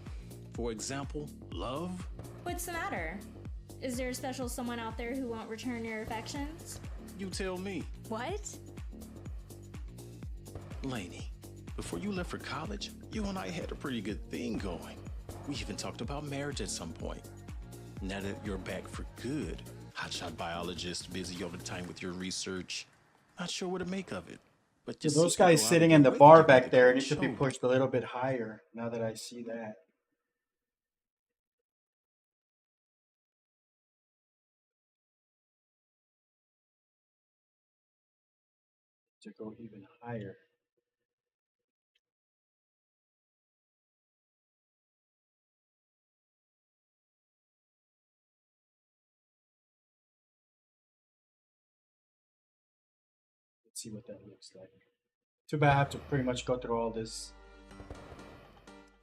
for example, love. What's the matter? Is there a special someone out there who won't return your affections? You tell me. What? Lainey, before you left for college, you and I had a pretty good thing going. We even talked about marriage at some point. Now that you're back for good, hotshot biologist, busy all the time with your research, not sure what to make of it. But So just those see people guys out sitting of in their the way bar to get back the there good need to be show. pushed a little bit higher now that I see that. To go even higher. Let's see what that looks like. Too bad I have to pretty much go through all this.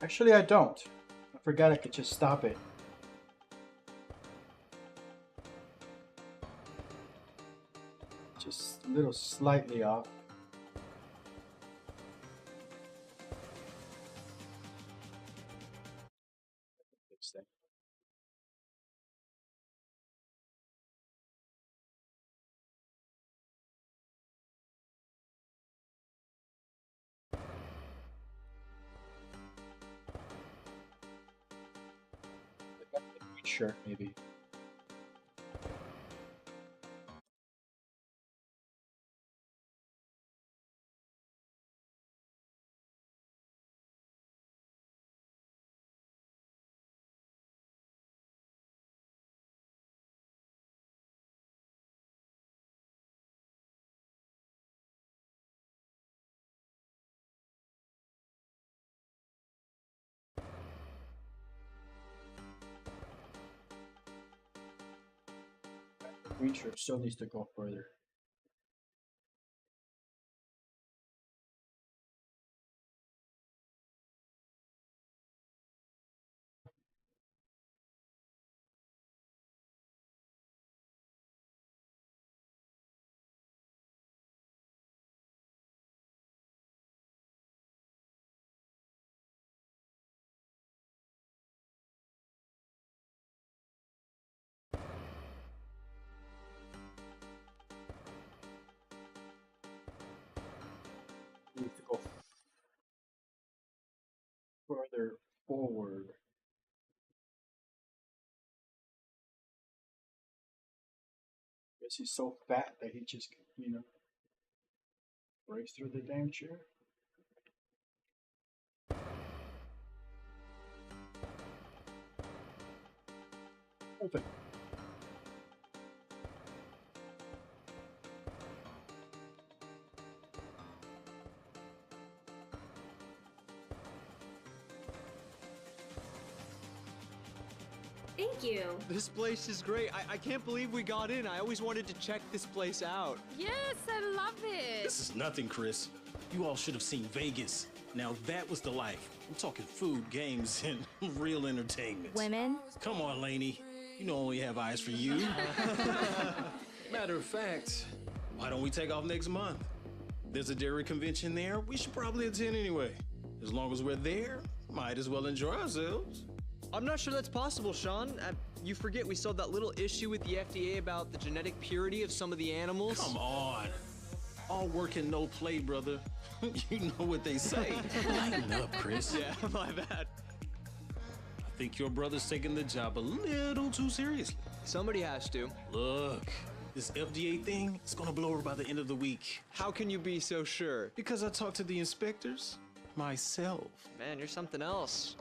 Actually, I don't. I forgot I could just stop it. Just a little slightly off. Fix that. Shirt, maybe. Green shirt still needs to go further. Needs to go further forward. Guess he's so fat that he just, breaks through the damn chair. Open. Thank you. This place is great. I can't believe we got in. I always wanted to check this place out. Yes, I love it. This is nothing, Chris. You all should have seen Vegas. Now that was the life. I'm talking food, games, and real entertainment. Women? Come on, Lainey. You know I only have eyes for you. Matter of fact, why don't we take off next month? There's a dairy convention there. We should probably attend anyway. As long as we're there, might as well enjoy ourselves. I'm not sure that's possible, Sean. You forget we saw that little issue with the FDA about the genetic purity of some of the animals. Come on. All work and no play, brother. You know what they say. Lighten up, Chris. Yeah, my bad. I think your brother's taking the job a little too seriously. Somebody has to. Look, this FDA thing is gonna blow over by the end of the week. How can you be so sure? Because I talked to the inspectors myself. Man, you're something else.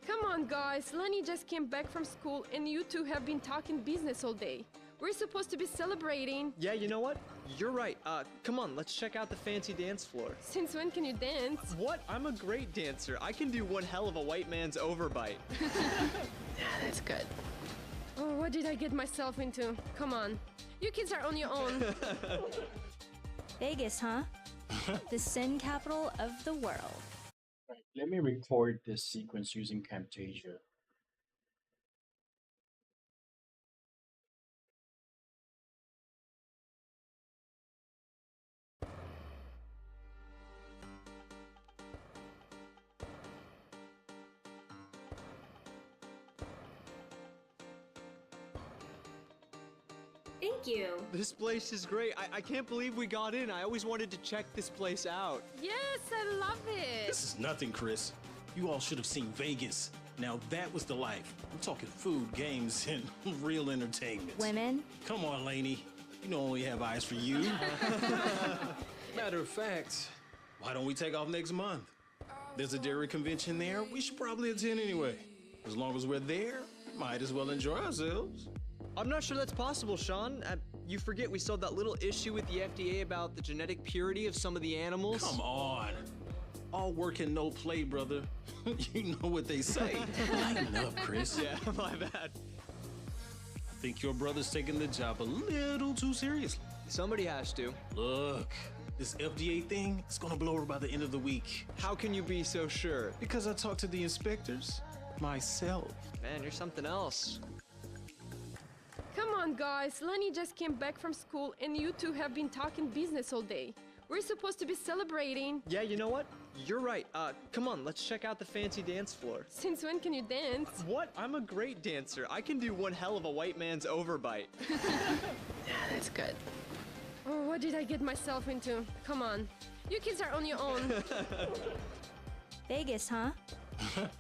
Come on, guys. Lenny just came back from school and you two have been talking business all day. We're supposed to be celebrating. Yeah, you know what? You're right. Come on, let's check out the fancy dance floor. Since when can you dance? What? I'm a great dancer. I can do one hell of a white man's overbite. Yeah, that's good. Oh, what did I get myself into? Come on. You kids are on your own. Vegas, huh? The sin capital of the world. Right, let me record this sequence using Camtasia. Thank you. This place is great. I can't believe we got in. I always wanted to check this place out. Yes, I love it. This is nothing, Chris. You all should have seen Vegas. Now that was the life. I'm talking food, games, and real entertainment. Women? Come on, Lainey. You know I only have eyes for you. Matter of fact, why don't we take off next month? There's a dairy convention there. We should probably attend anyway. As long as we're there, might as well enjoy ourselves. I'm not sure that's possible, Sean. You forget we still have that little issue with the FDA about the genetic purity of some of the animals. Come on. All work and no play, brother. You know what they say. Lighten up, Chris. Yeah, my bad. I think your brother's taking the job a little too seriously. Somebody has to. Look, this FDA thing is gonna blow over by the end of the week. How can you be so sure? Because I talked to the inspectors myself. Man, you're something else. Come on, guys. Lenny just came back from school and you two have been talking business all day. We're supposed to be celebrating. Yeah, you know what? You're right. Come on, let's check out the fancy dance floor. Since when can you dance? What? I'm a great dancer. I can do one hell of a white man's overbite. Yeah, that's good. Oh, what did I get myself into? Come on. You kids are on your own. Vegas, huh?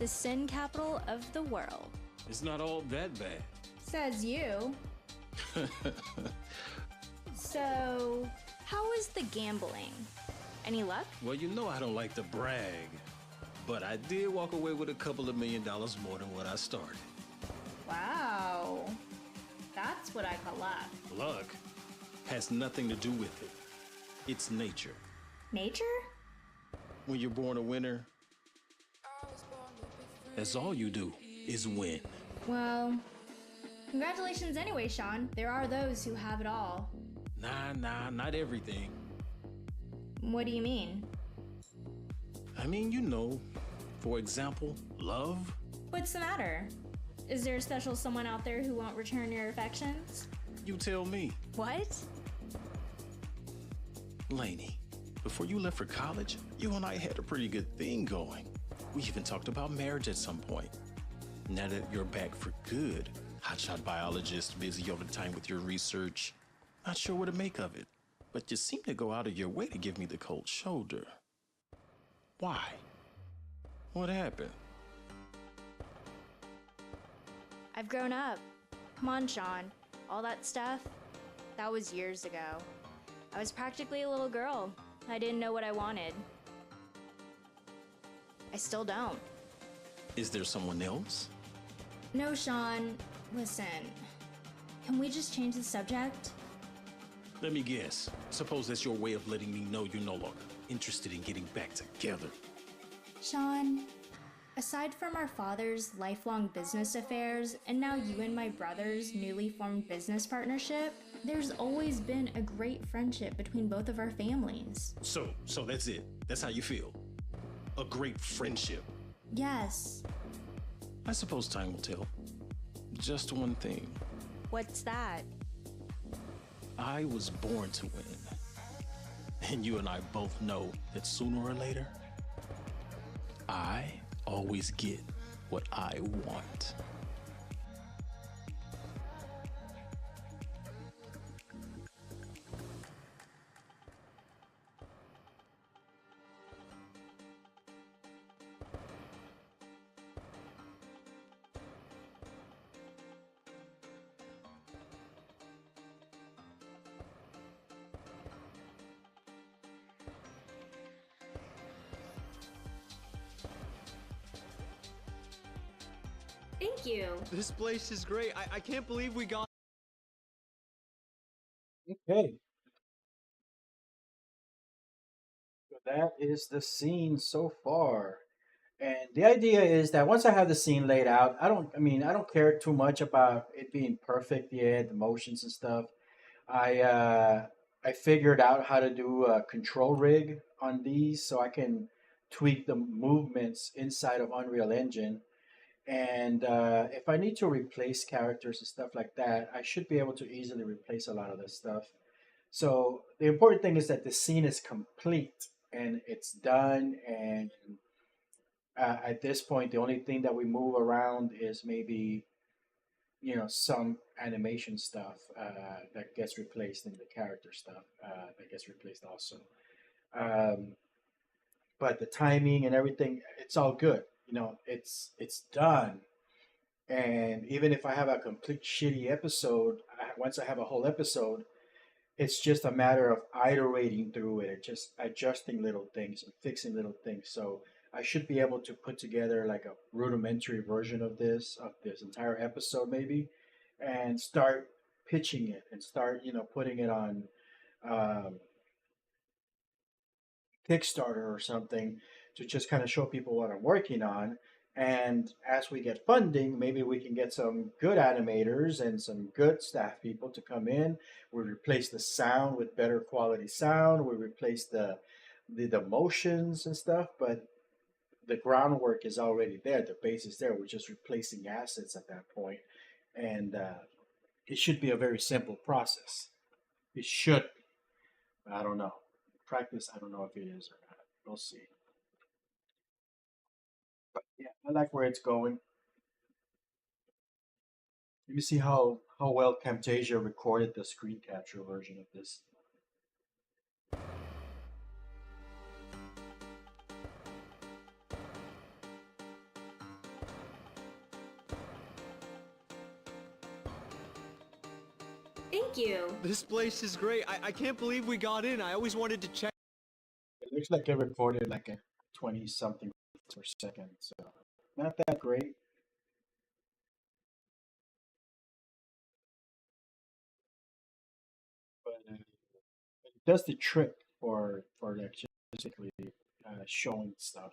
The sin capital of the world. It's not all that bad. Says you. So, how is the gambling? Any luck? Well, you know I don't like to brag, but I did walk away with a couple of $1 million more than what I started. Wow. That's what I call luck. Luck has nothing to do with it. It's nature. Nature? When you're born a winner, that's all you do is win. Well, congratulations anyway, Sean. There are those who have it all. Nah, not everything. What do you mean? I mean, you know, for example, love. What's the matter? Is there a special someone out there who won't return your affections? You tell me. What? Lainey, before you left for college, you and I had a pretty good thing going. We even talked about marriage at some point. Now that you're back for good, hotshot biologist, busy all the time with your research, not sure what to make of it. But you seem to go out of your way to give me the cold shoulder. Why? What happened? I've grown up. Come on, Sean. All that stuff, that was years ago. I was practically a little girl. I didn't know what I wanted. I still don't. Is there someone else? No, Sean. Listen. Can we just change the subject? Let me guess. Suppose that's your way of letting me know you're no longer interested in getting back together. Sean, aside from our father's lifelong business affairs and now you and my brother's newly formed business partnership, there's always been a great friendship between both of our families. So that's it. That's how you feel. A great friendship. Yes. I suppose time will tell. Just one thing. What's that? I was born to win. And you and I both know that sooner or later, I always get what I want. Thank you. This place is great. I can't believe we got. Okay. So that is the scene so far. And the idea is that once I have the scene laid out, I don't care too much about it being perfect yet, the motions and stuff. I uh, I figured out how to do a control rig on these so I can tweak the movements inside of Unreal Engine. And if I need to replace characters and stuff like that, I should be able to easily replace a lot of this stuff. So the important thing is that the scene is complete and it's done. And at this point, the only thing that we move around is maybe some animation stuff that gets replaced in the character stuff that gets replaced also. Um, but the timing and everything, it's all good. It's done. And even if I have a complete shitty episode, once I have a whole episode, it's just a matter of iterating through it, and just adjusting little things and fixing little things. So I should be able to put together like a rudimentary version of this entire episode, maybe, and start pitching it and start, putting it on um, Kickstarter or something to just kind of show people what I'm working on. And as we get funding, maybe we can get some good animators and some good staff people to come in. We replace the sound with better quality sound. We replace the motions and stuff, but the groundwork is already there. The base is there. We're just replacing assets at that point, and it should be a very simple process. It should. I don't know. Practice, I don't know if it is or not. We'll see. But yeah, I like where it's going. Let me see how well Camtasia recorded the screen capture version of this. Thank you. This place is great. I can't believe we got in. I always wanted to check. It looks like it recorded like a 20 something per second, so not that great. But it does the trick for like just basically showing stuff.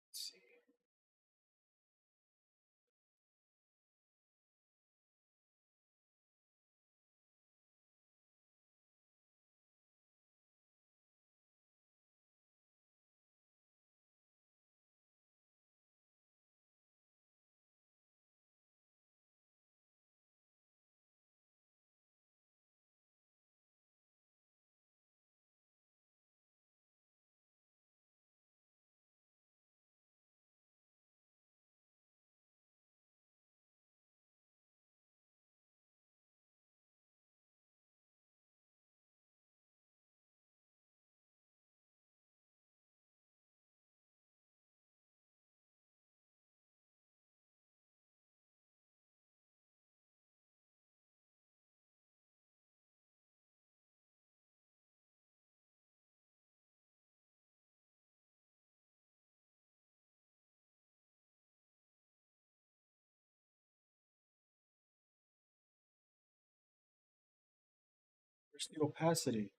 Let's see. Where's the opacity?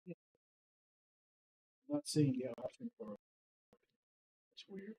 I'm not seeing the option for it. It's weird.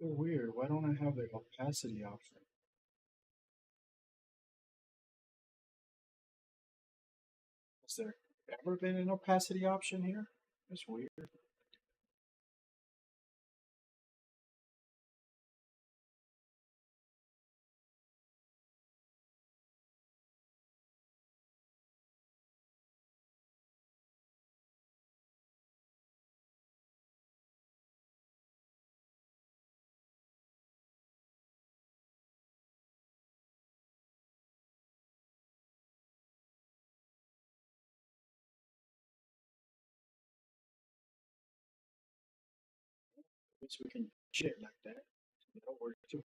So weird. Why don't I have the opacity option? Has there ever been an opacity option here? That's weird. Guess we can shit like that. That'll work too.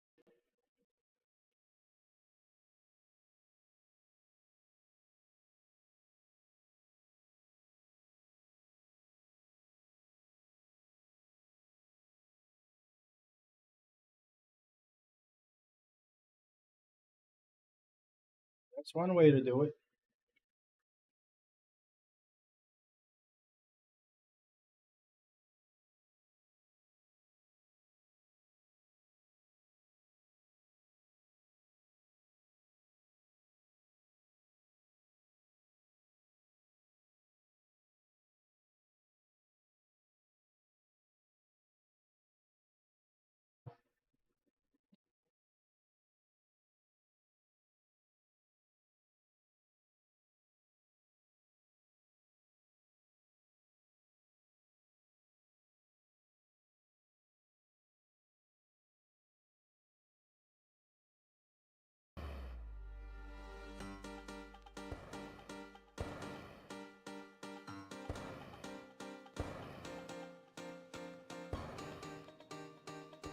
That's one way to do it.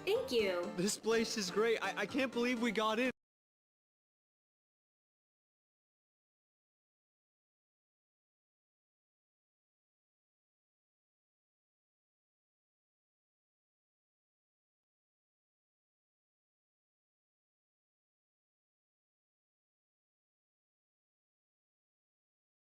Thank you. This place is great. I can't believe we got in.